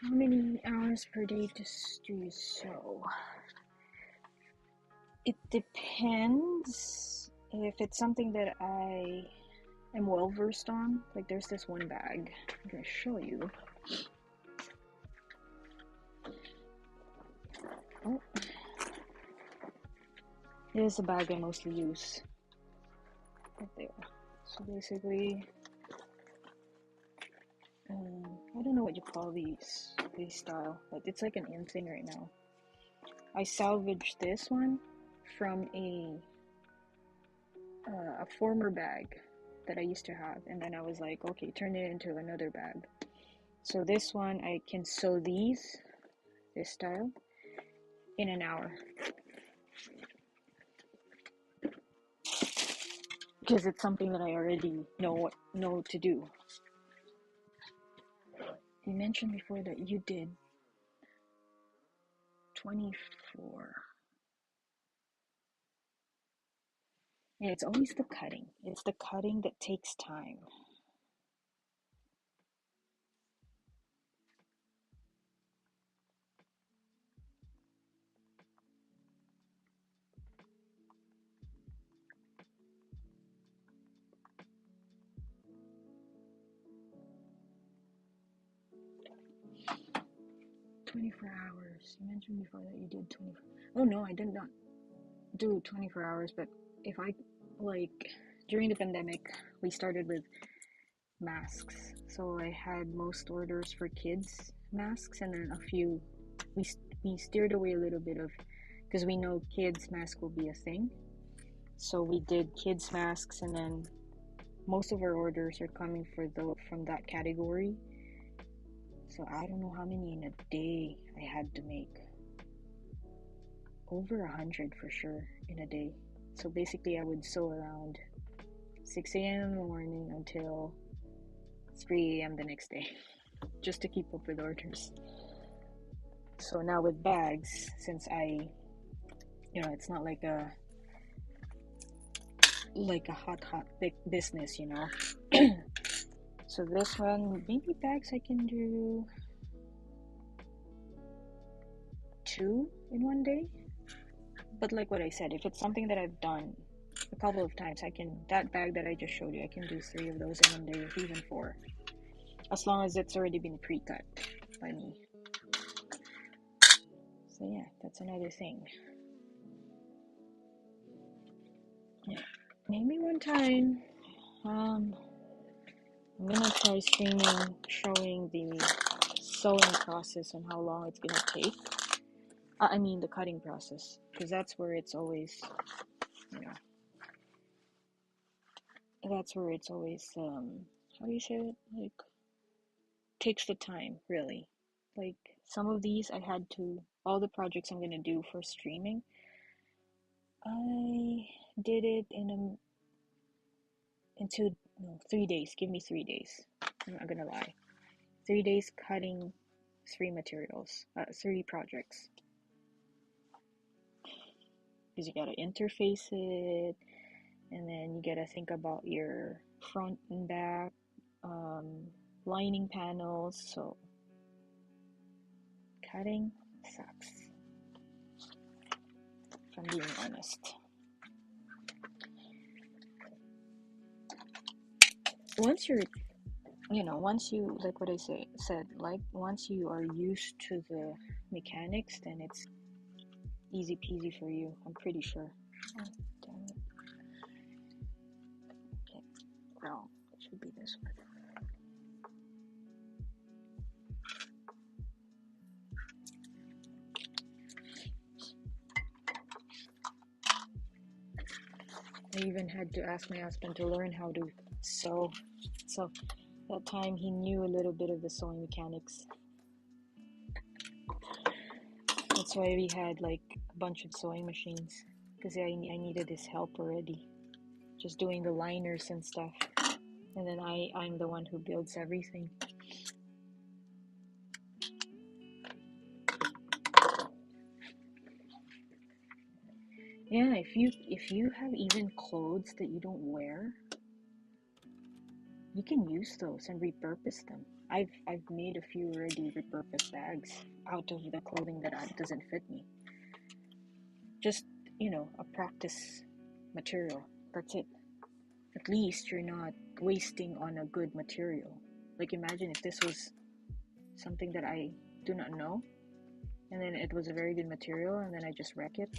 How many hours per day do you sew? It depends. If it's something that I am well versed on, like there's this one bag I'm gonna show you. Oh, it is a bag I mostly use. Right there. So basically, I don't know what you call these style, but it's like an in thing right now. I salvaged this one from a former bag that I used to have, and then I was like, okay, turn it into another bag. So this one, I can sew this style, in an hour. Because it's something that I already know to do. You mentioned before that you did 24. Yeah, it's always the cutting. It's the cutting that takes time. $24. You mentioned before that you did 24. Oh no, I did not do 24 hours, but if I, during the pandemic, we started with masks. So I had most orders for kids masks, and then a few, we steered away a little bit of because we know kids mask will be a thing. So we did kids masks, and then most of our orders are coming from that category. So I don't know how many in a day I had to make. Over 100 for sure in a day. So basically I would sew around 6 a.m. in the morning until 3 a.m. the next day, just to keep up with orders. So now with bags, since it's not like a hot big business, So this one, maybe bags I can do 2 in one day. But like what I said, if it's something that I've done a couple of times, that bag that I just showed you, I can do 3 of those in one day, or even 4. As long as it's already been pre-cut by me. So yeah, that's another thing. Yeah. Maybe one time, I'm gonna try streaming, showing the sewing process and how long it's gonna take. I mean the cutting process, because that's where it's always, how do you say it? Like, takes the time, really. Like, some of these all the projects I'm gonna do for streaming, I did it in 3 days. Give me 3 days. I'm not gonna lie. 3 days cutting 3 materials, 3 projects. Because you gotta interface it, and then you gotta think about your front and back, lining panels. So cutting sucks, if I'm being honest. Once you, like what I said, like once you are used to the mechanics, then it's easy peasy for you, I'm pretty sure. Oh, damn it. Okay, wrong. It should be this one. I even had to ask my husband to learn how to sew. So that time he knew a little bit of the sewing mechanics. That's why we had like a bunch of sewing machines, because I needed his help already, just doing the liners and stuff. And then I'm the one who builds everything. Yeah, if you have even clothes that you don't wear, you can use those and repurpose them. I've made a few already repurposed bags out of the clothing that doesn't fit me. Just, a practice material. That's it. At least you're not wasting on a good material. Like, imagine if this was something that I do not know, and then it was a very good material, and then I just wreck it.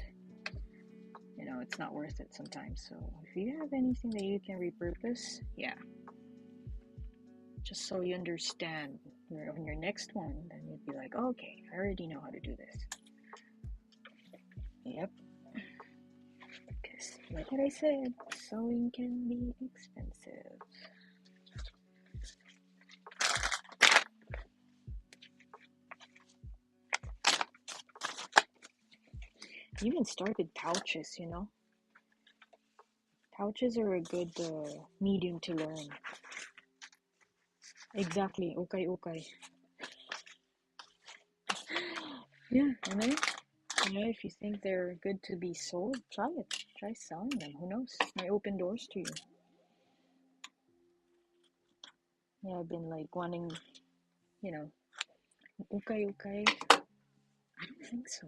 It's not worth it sometimes. So if you have anything that you can repurpose, yeah. Just so you understand on your next one, then you'd be like, oh, okay, I already know how to do this. Yep. Because, like what I said, sewing can be expensive. Even started pouches, Pouches are a good medium to learn. Exactly, okay. Yeah, if you think they're good to be sold, try it. Try selling them. Who knows? Might open doors to you. Yeah, I've been like wanting, okay. I don't think so.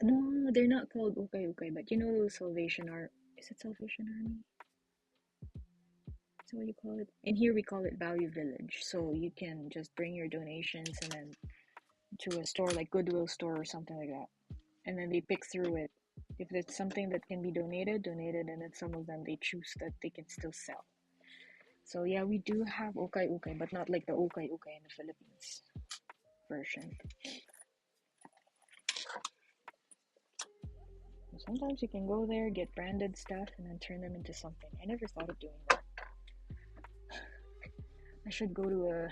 No, they're not called okay, but those Salvation Army. Is it Salvation Army? Is that what you call it? In here we call it Value Village. So you can just bring your donations and then to a store like Goodwill store or something like that. And then they pick through it. If it's something that can be donated, and then some of them they choose that they can still sell. So yeah, we do have okay, but not like the okay in the Philippines version. Sometimes you can go there, get branded stuff, and then turn them into something. I never thought of doing that. I should go to a,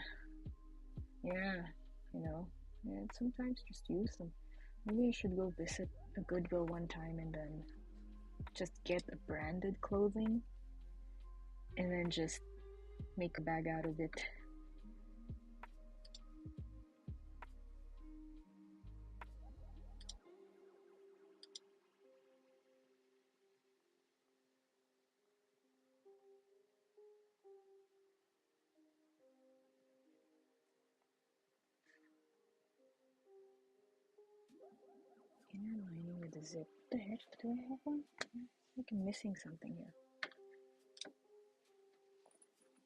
and sometimes just use them. Maybe I should go visit a Goodwill one time and then just get a branded clothing and then just make a bag out of it. Inner lining with a zip. What the heck? Do I have one? I think I'm missing something here.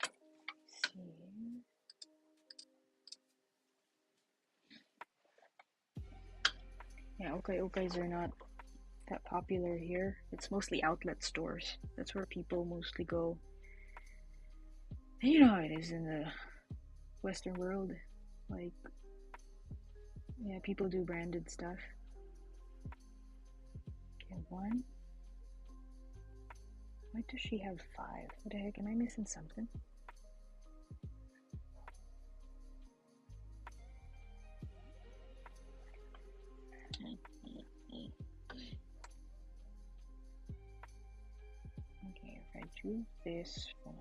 Let's see. Yeah, okay are not that popular here. It's mostly outlet stores. That's where people mostly go. And you know how it is in the Western world. Like, yeah, people do branded stuff. Okay, one. Why does she have 5? What the heck? Am I missing something? Okay, if I do this one.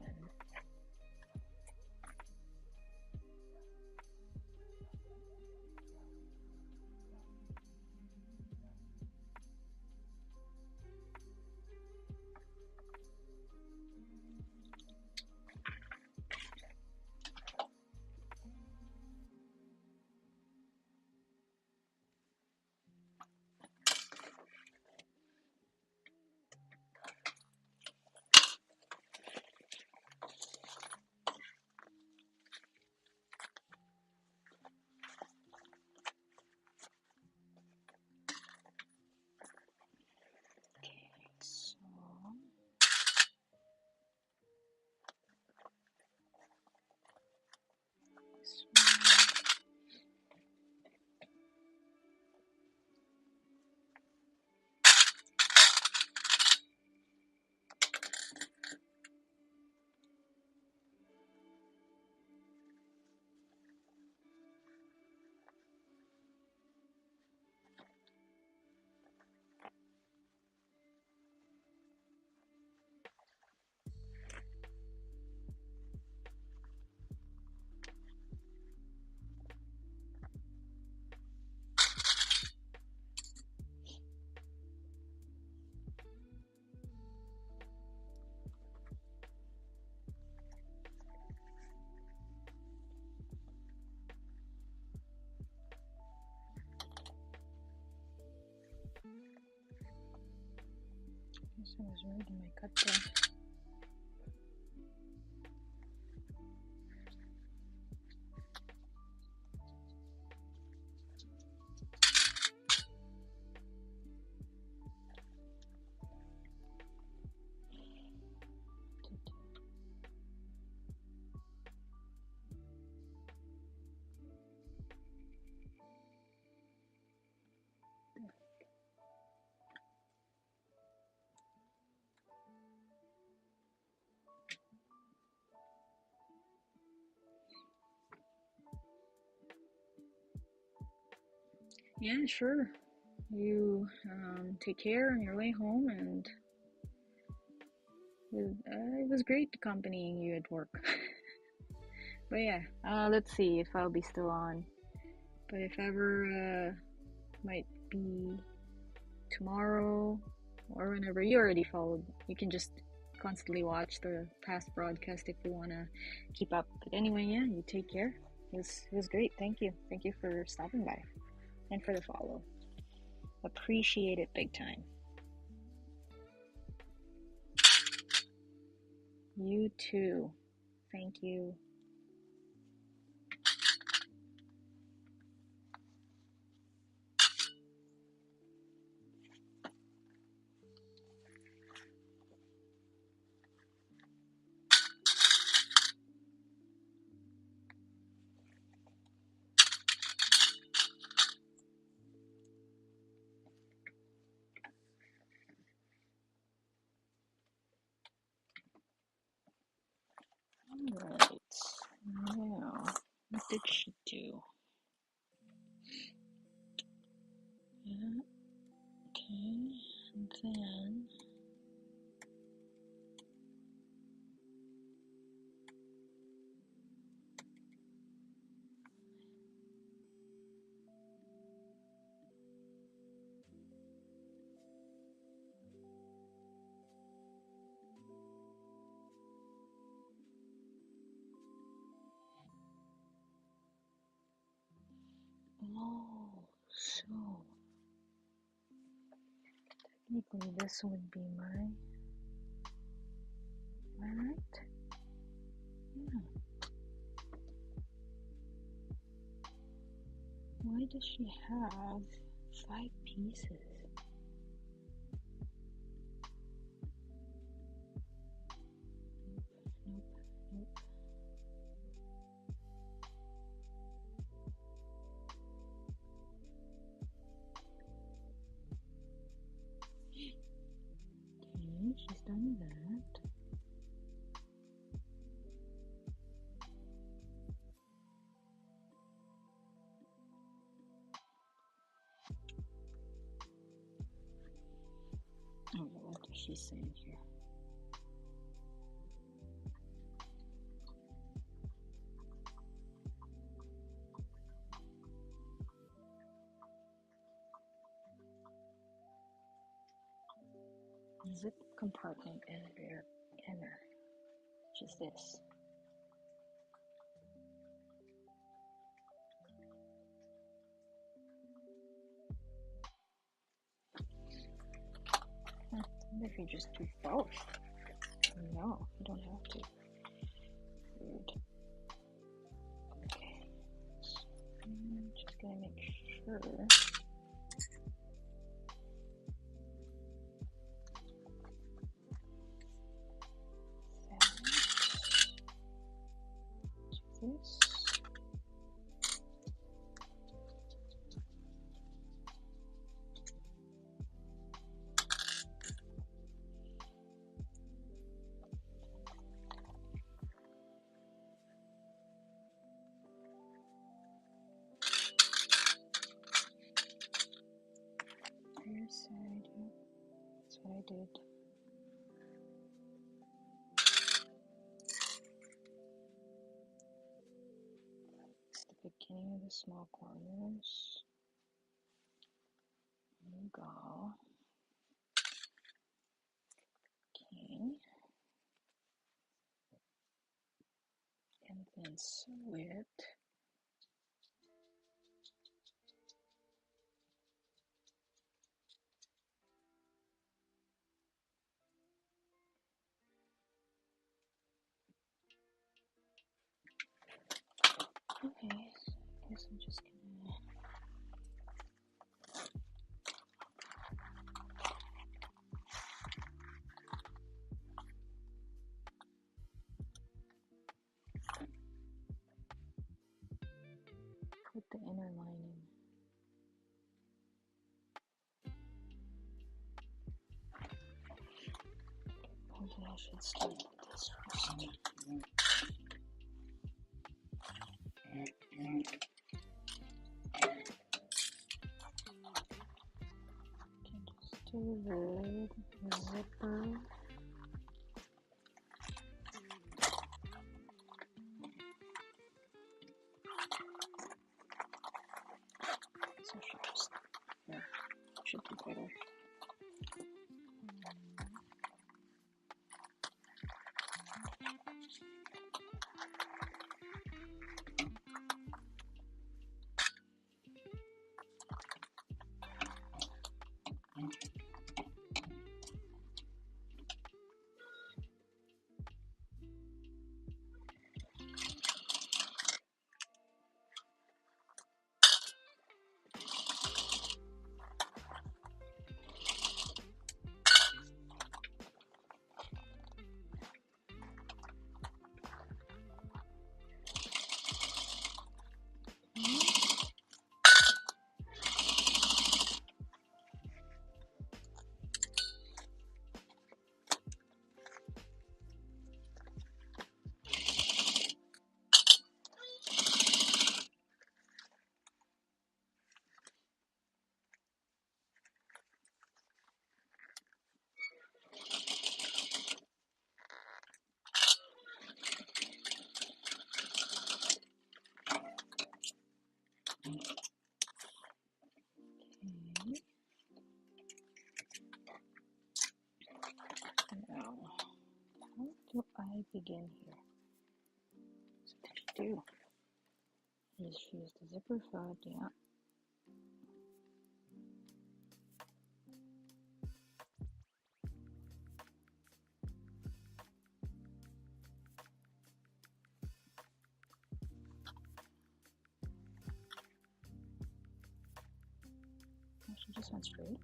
I was reading my cut there. Yeah, sure. You take care on your way home, and it was great accompanying you at work. But yeah, let's see if I'll be still on. But if ever, might be tomorrow or whenever you already followed. You can just constantly watch the past broadcast if you want to keep up. But anyway, yeah, you take care. It was great. Thank you for stopping by and for the follow. Appreciate it big time. You too. Thank you. Alright, now, what did she do? Yeah, okay, and then... Oh, so technically this would be my, am I right? Yeah. Why does she have 5 pieces? Nope, nope. Okay, she's done that. Oh, what is she saying here? Zip compartment in their inner, which is this. What if you just do both? No, you don't have to. Weird. Okay. So I'm just gonna make sure. This. Rear side, yeah. That's what I did. It's the beginning of the small corners. There you go. Okay. And then sew it. Okay, so I guess I'm just gonna put the inner lining. Okay, I should start with this first. Okay, just do the zipper. So just, yeah, should be better. do I begin here? So what did she do? She used the zipper foot, yeah. She just went straight.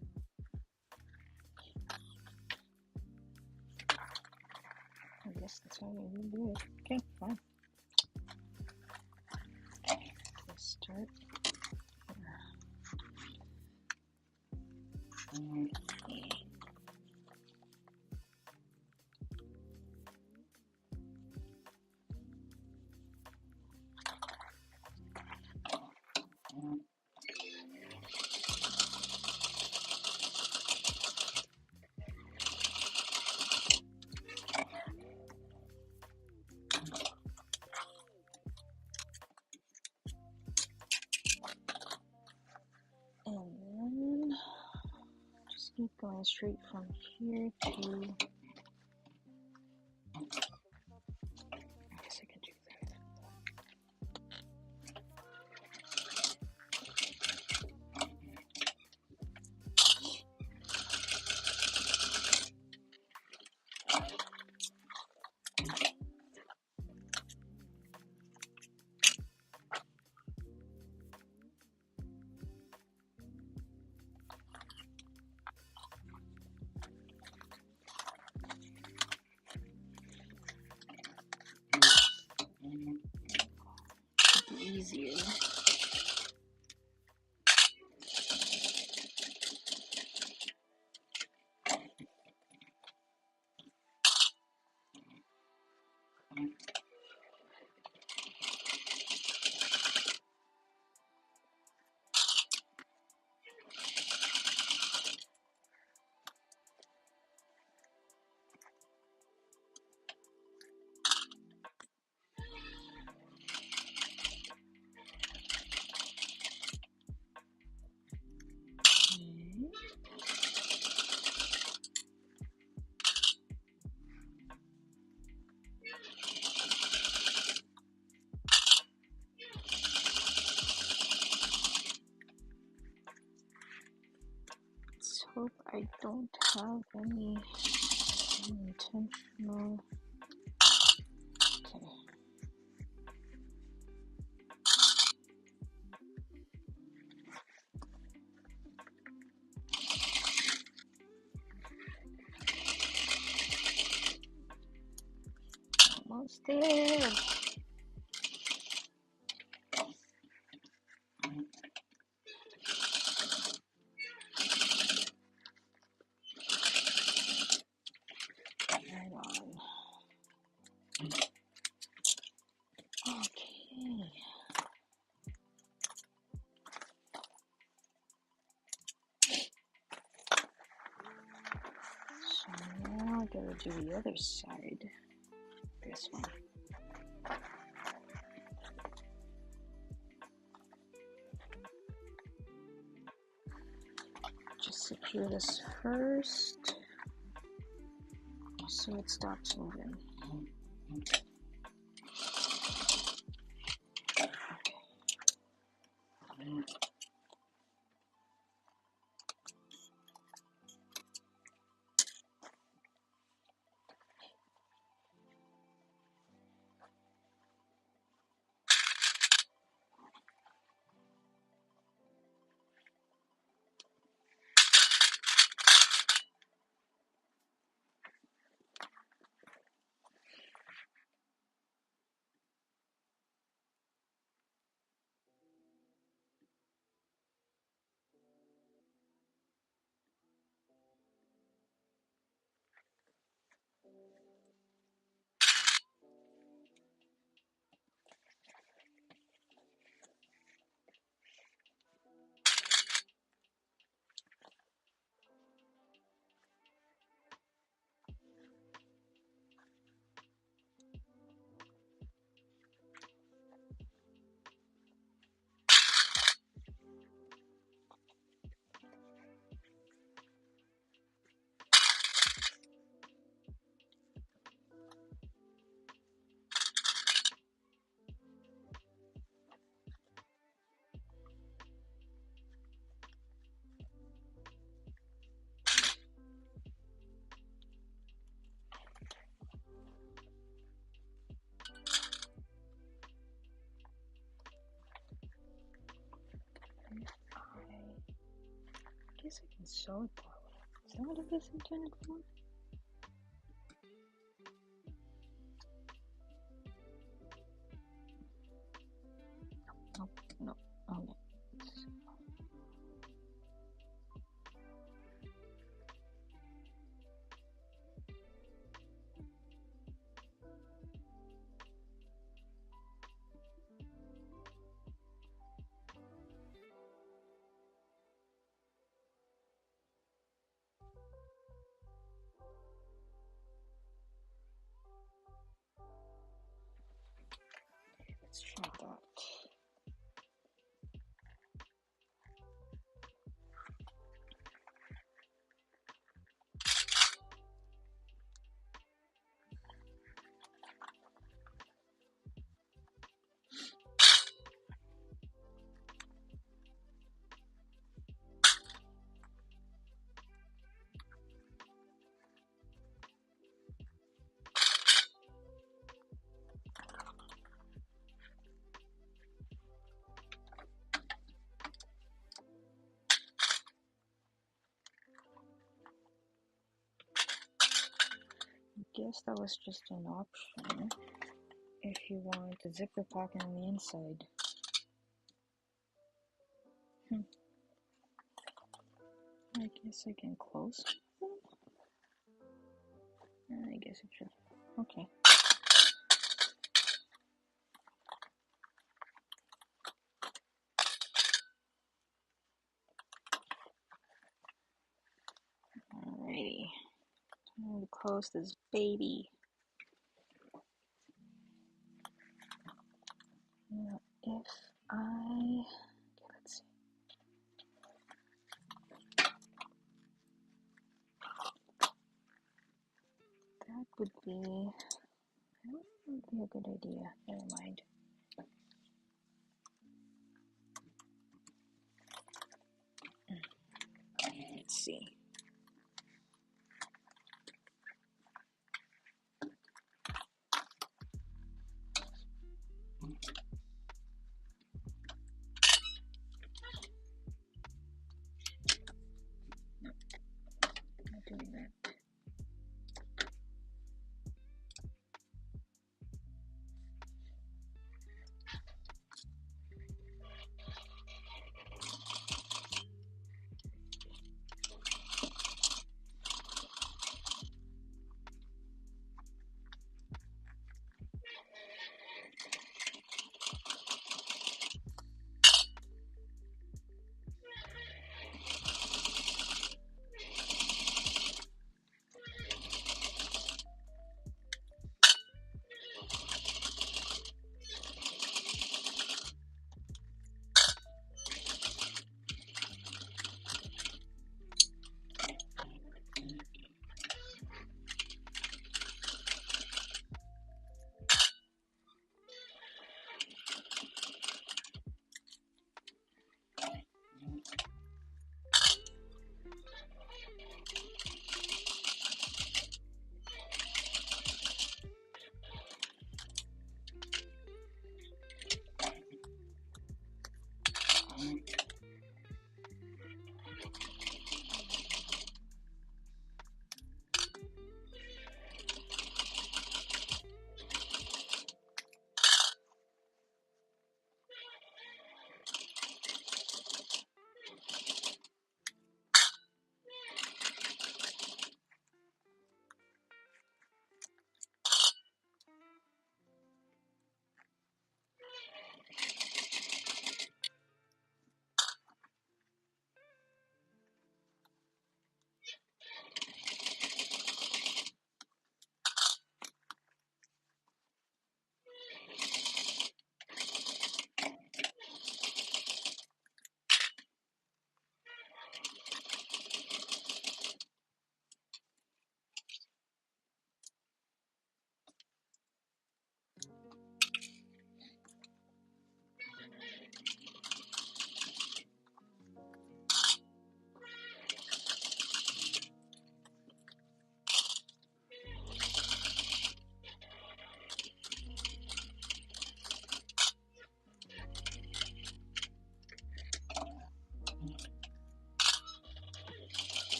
I guess that's how you do it. Okay, fine. Let's start here. And then just keep going straight from here to, I guess I can do that. Should be easier. Let's hope I don't have any unintentional. Okay. Almost there. Right on. Okay. So now I gotta do the other side. This one. Just secure this first so it stops moving. guess I can sew it that way. Is that what it is intended for? No. Oh, yeah. Let's try that. I guess that was just an option if you want a zipper pocket on the inside. I guess I can close them. I guess it should. Okay. Alrighty. Time to close this baby. Now, if let's see. That would be, a good idea. Never mind. Let's see. Nope, not doing that.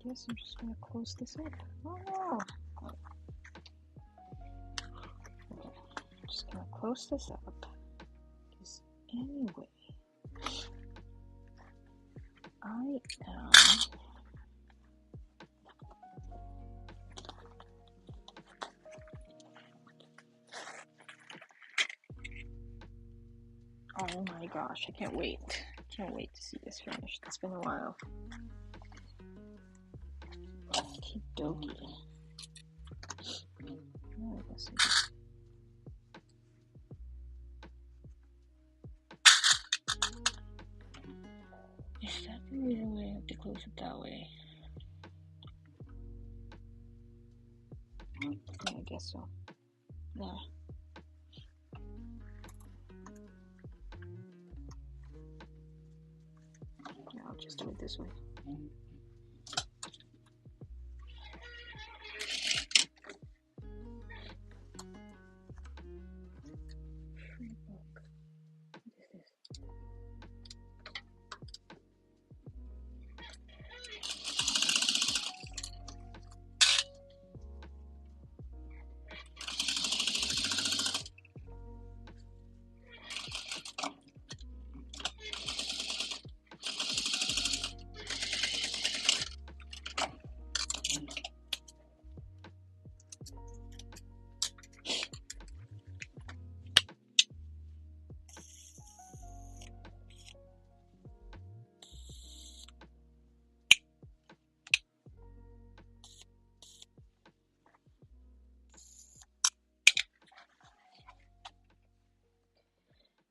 guess I'm just gonna close this up. Oh no! Okay, I'm just gonna close this up. Because anyway, I am. Oh my gosh, I can't wait. Can't wait to see this finished. It's been a while. Okie dokie. Oh, I guess I just... Is that the reason why I have to close it that way? Yeah, I guess so. Nah. Yeah, I'll just do it this way. Free book. What is this?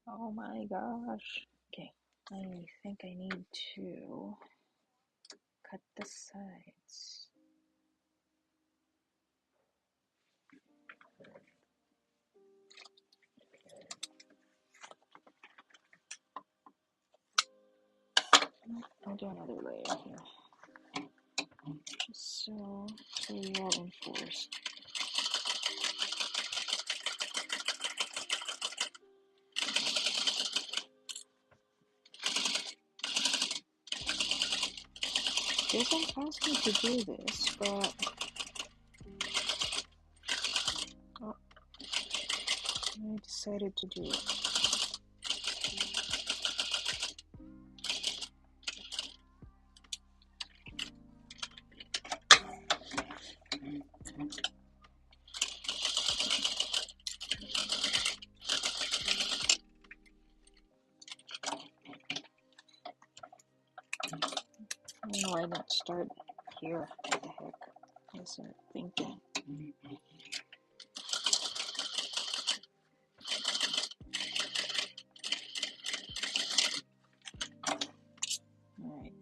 Oh my gosh. Okay, I think I need to cut the sides. I'll do another layer here. Just so we are reinforced. Doesn't ask me to do this, but I decided to do it. I don't know why I didn't start here. What the heck? I wasn't thinking. Alright.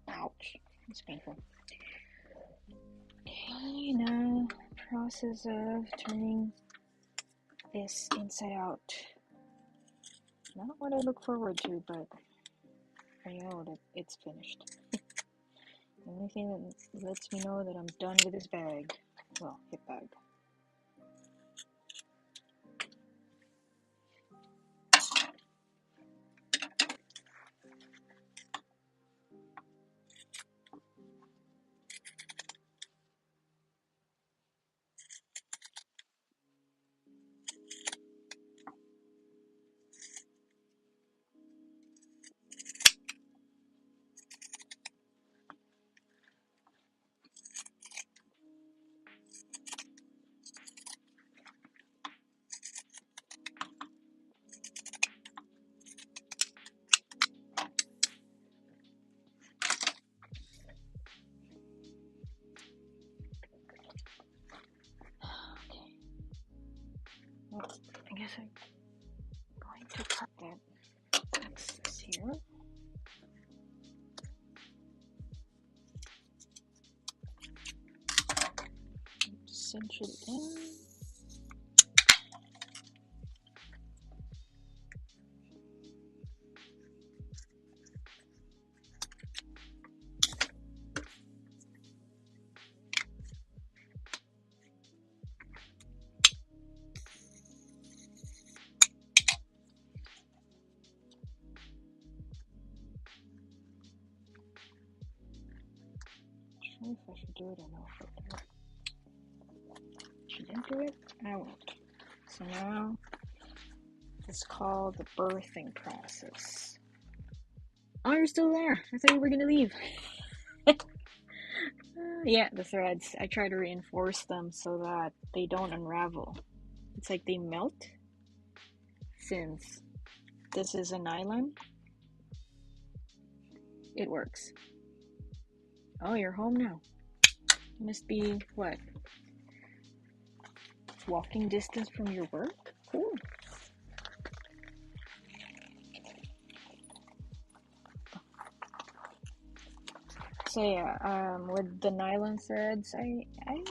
Ouch. It's painful. Okay, now process of turning this inside out. Not what I look forward to, but I know that it's finished. The only thing that lets me know that I'm done with this bag, well, hip bag. Well, I guess I'm going to cut that excess here. essentially in. I don't know if I should do it or not. Shouldn't do it? I won't. So now it's called the birthing process. Oh, you're still there. I thought you were gonna leave. Yeah, the threads. I try to reinforce them so that they don't unravel. It's like they melt. Since this is a nylon, it works. Oh, you're home now. Must be, what? Walking distance from your work? Cool. So yeah, with the nylon threads, I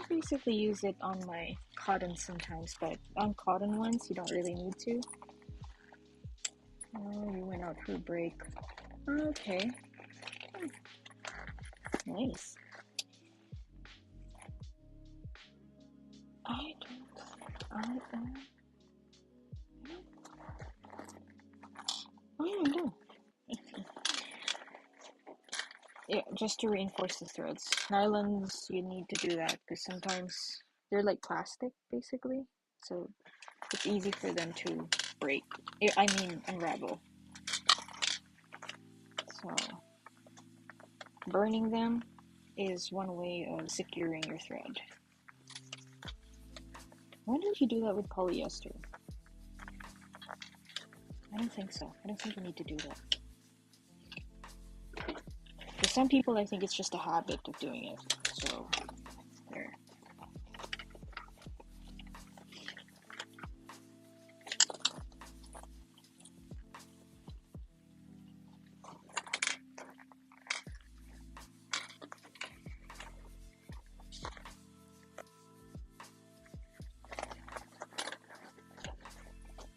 basically use it on my cotton sometimes, but on cotton ones, you don't really need to. Oh, you went out for a break. Okay. Nice. I don't. Yeah, just to reinforce the threads. Nylons, you need to do that because sometimes they're like plastic, basically. So it's easy for them to break. I mean, unravel. So burning them is one way of securing your thread. Why don't you do that with polyester? I don't think so. I don't think you need to do that. For some people, I think it's just a habit of doing it. So, there.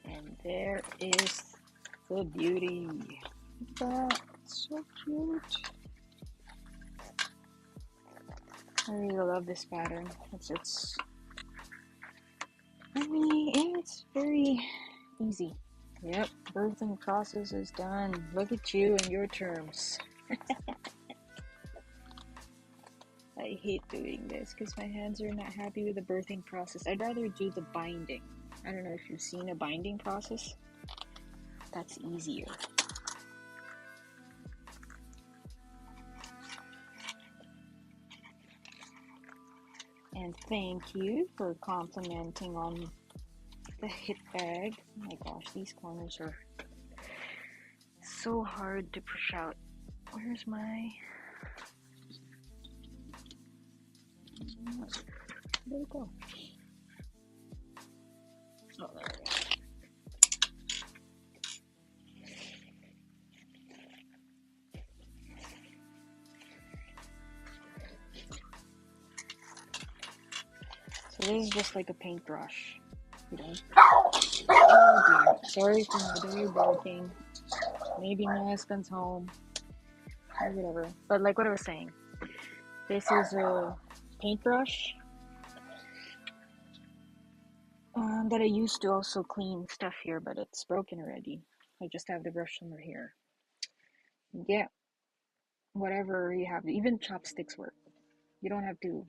And there is the beauty. Look at that. It's so cute. I really love this pattern. It's very easy. Yep, birthing process is done. Look at you and your terms. I hate doing this because my hands are not happy with the birthing process. I'd rather do the binding. I don't know if you've seen a binding process. That's easier. And thank you for complimenting on the hip bag. Oh my gosh, these corners are so hard to push out. Where's my... Where'd it go? Oh, there it is. So this is just like a paintbrush, you know. Oh dear. Sorry for my dog barking. Maybe my husband's home. Or whatever. But like what I was saying, this is a paintbrush that I used to also clean stuff here, but it's broken already. I just have the brush somewhere here. Yeah, whatever you have, even chopsticks work. You don't have to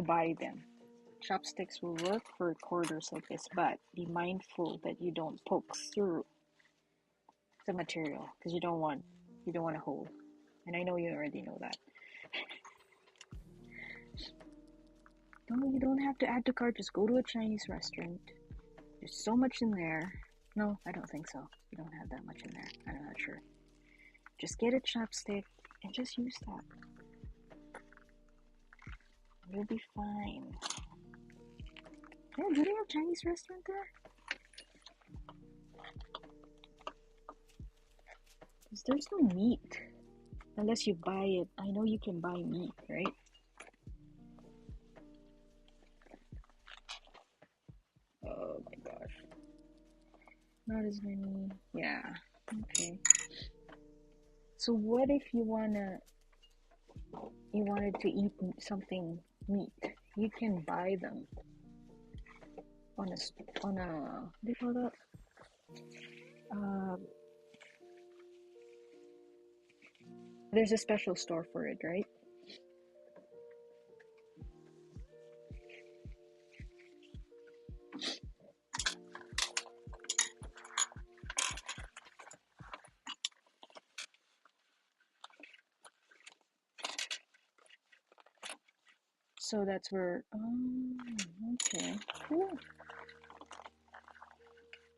buy them. Chopsticks will work for quarters like this, but be mindful that you don't poke through the material because you don't want a hole. And I know you already know that. No, you don't have to add to cart. Just go to a Chinese restaurant. There's so much in there. No, I don't think so. You don't have that much in there. I'm not sure. Just get a chopstick and just use that. You'll be fine. Yeah, do they have Chinese restaurant there? Because there's no meat. Unless you buy it. I know you can buy meat, right? not as many. Yeah. Okay. So what if you wanted to eat something meat? You can buy them on a what do you call that? There's a special store for it, right? So that's where. Okay, cool.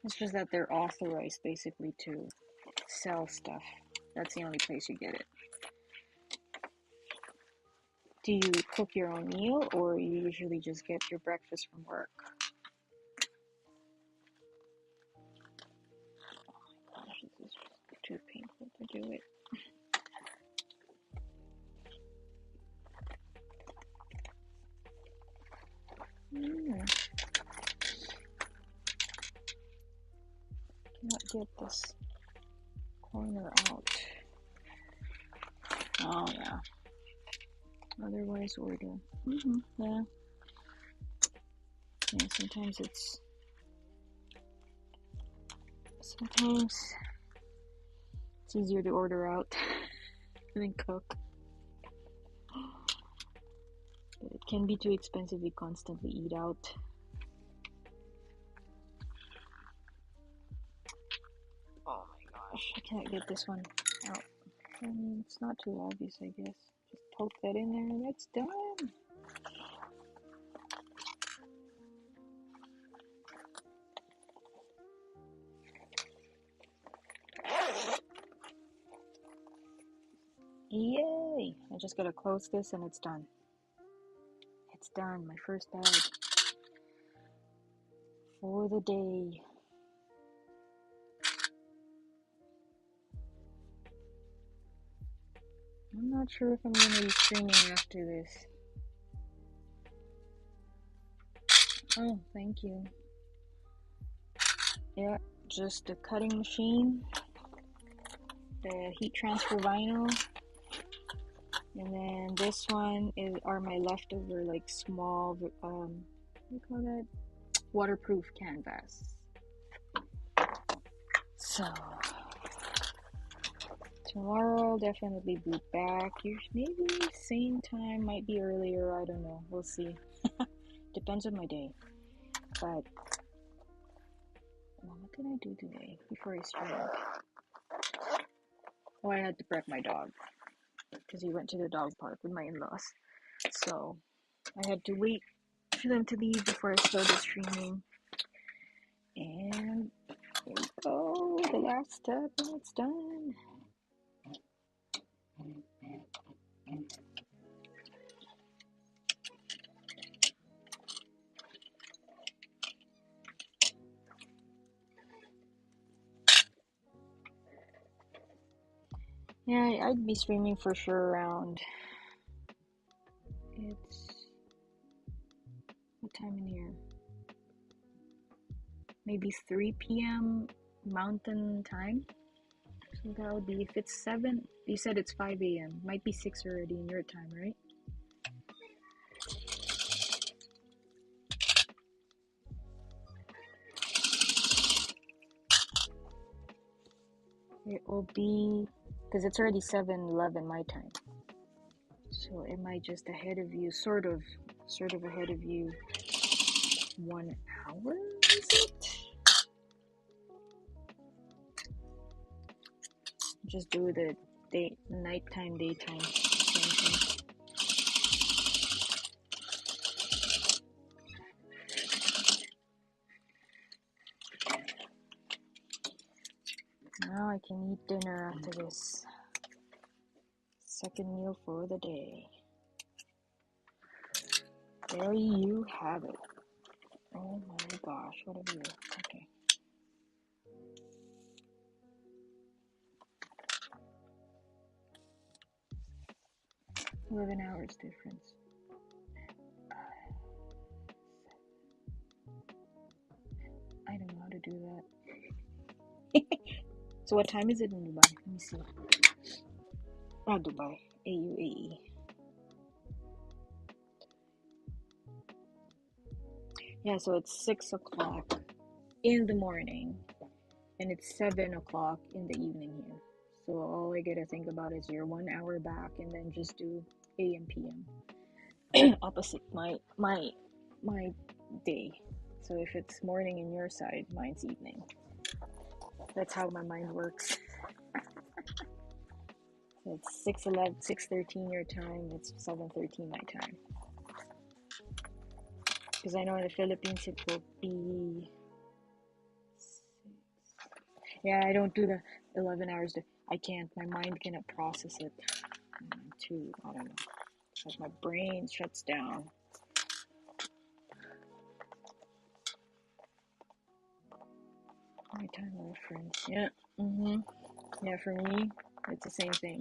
It's just that they're authorized basically to sell stuff. That's the only place you get it. Do you cook your own meal, or you usually just get your breakfast from work? Oh my gosh, this is too painful to do it. Cannot get this corner out. Oh yeah. Otherwise order. Yeah. Yeah, sometimes it's easier to order out than cook. But it can be too expensive to constantly eat out. Oh my gosh, I can't get this one out. I mean, it's not too obvious, I guess. Just poke that in there and that's done. Yay! I just gotta close this and it's done. It's done, my first bag for the day. I'm not sure if I'm gonna be streaming after this. Oh, thank you. Yeah, just a cutting machine, the heat transfer vinyl, and then this one are my leftover like small what do you call that? Waterproof canvas. So tomorrow I'll definitely be back. Maybe same time, might be earlier, I don't know. We'll see. Depends on my day. But what did I do today before I streamed? Oh, I had to prep my dog because he went to the dog park with my in-laws. So I had to wait for them to leave before I started streaming. And here we go, the last step, and it's done. Yeah, I'd be streaming for sure around. It's what time in here? Maybe 3 p.m. Mountain time. So that would be, if it's 7, you said it's 5 a.m. Might be 6 already in your time, right? It will be, because it's already 7:11 my time. So it might just ahead of you, sort of ahead of you. 1 hour, is it? Just do the nighttime, daytime, same thing. Now I can eat dinner after this. Second meal for the day. There you have it. Oh my gosh, what a view. Okay. 11 hours difference. I don't know how to do that. So what time is it in Dubai? Let me see. Ah, Dubai. AUAE. Yeah, so it's 6 o'clock in the morning, and it's 7 o'clock in the evening here. So all I gotta think about is your 1 hour back, and then just do AM PM opposite my day. So if it's morning in your side, mine's evening. That's how my mind works. So it's 6:11, 6:13 your time. It's 7:13 my time. Because I know in the Philippines it will be 6. Yeah, I don't do the 11 hours. I can't. My mind cannot process it. Too. I don't know. It's like my brain shuts down. My time reference. Yeah. Yeah, for me, it's the same thing.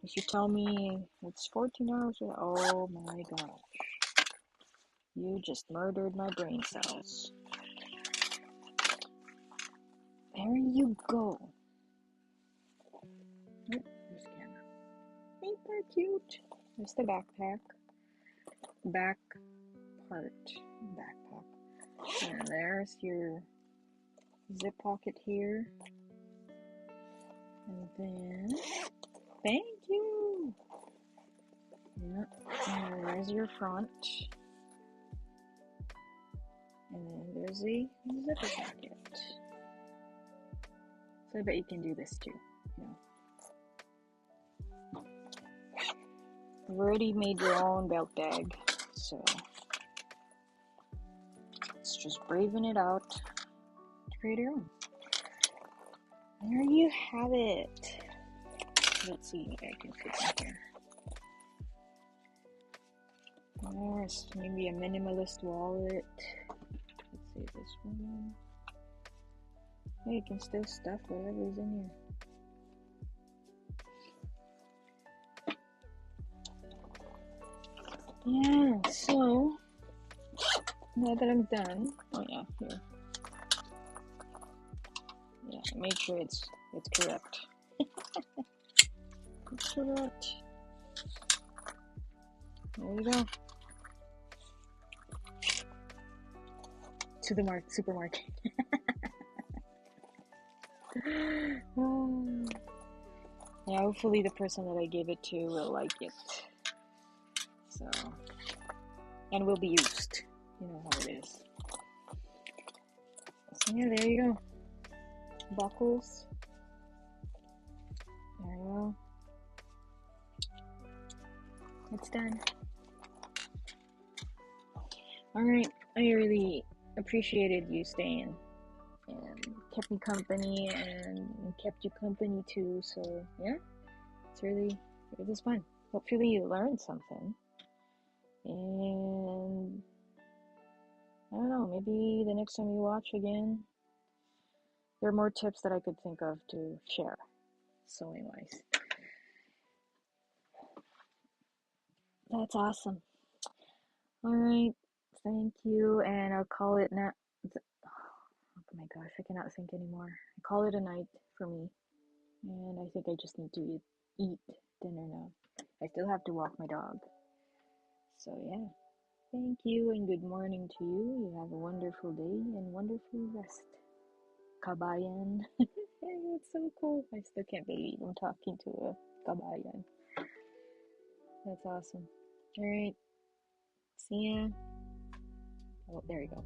If you tell me it's 14 hours, oh my gosh. You just murdered my brain cells. There you go. Oh, there's Canna. Ain't that cute? There's the backpack. Back part. Backpack. And there's your zip pocket here. And then, thank you. Yeah. And there's your front. And then there's the zipper pocket. So I bet you can do this too. You've already made your own belt bag, so it's just braving it out to create your own. There you have it. Let's see if I can fit in here. There's maybe a minimalist wallet. Let's see this one. Yeah, you can still stuff whatever's in here. Yeah, so now that I'm done, oh yeah, here. Yeah, make sure it's correct. It's correct. There you go. To the supermarket. Yeah, hopefully the person that I gave it to will like it. So, and will be used. You know how it is. So yeah, there you go. Buckles. There you go. It's done. Alright, I really appreciated you staying and kept me company and kept you company too. So yeah, it was fun. Hopefully you learned something. And I don't know, maybe the next time you watch again, there are more tips that I could think of to share, sewing wise. That's awesome. Alright, thank you, and I'll call it now. Oh my gosh, I cannot think anymore. I call it a night for me, and I think I just need to eat dinner now. I still have to walk my dog. So yeah, thank you, and good morning to you. You have a wonderful day and wonderful rest. Kabayan. It's so cool. I still can't believe I'm talking to a kabayan. That's awesome. Alright. See ya. Oh, there you go.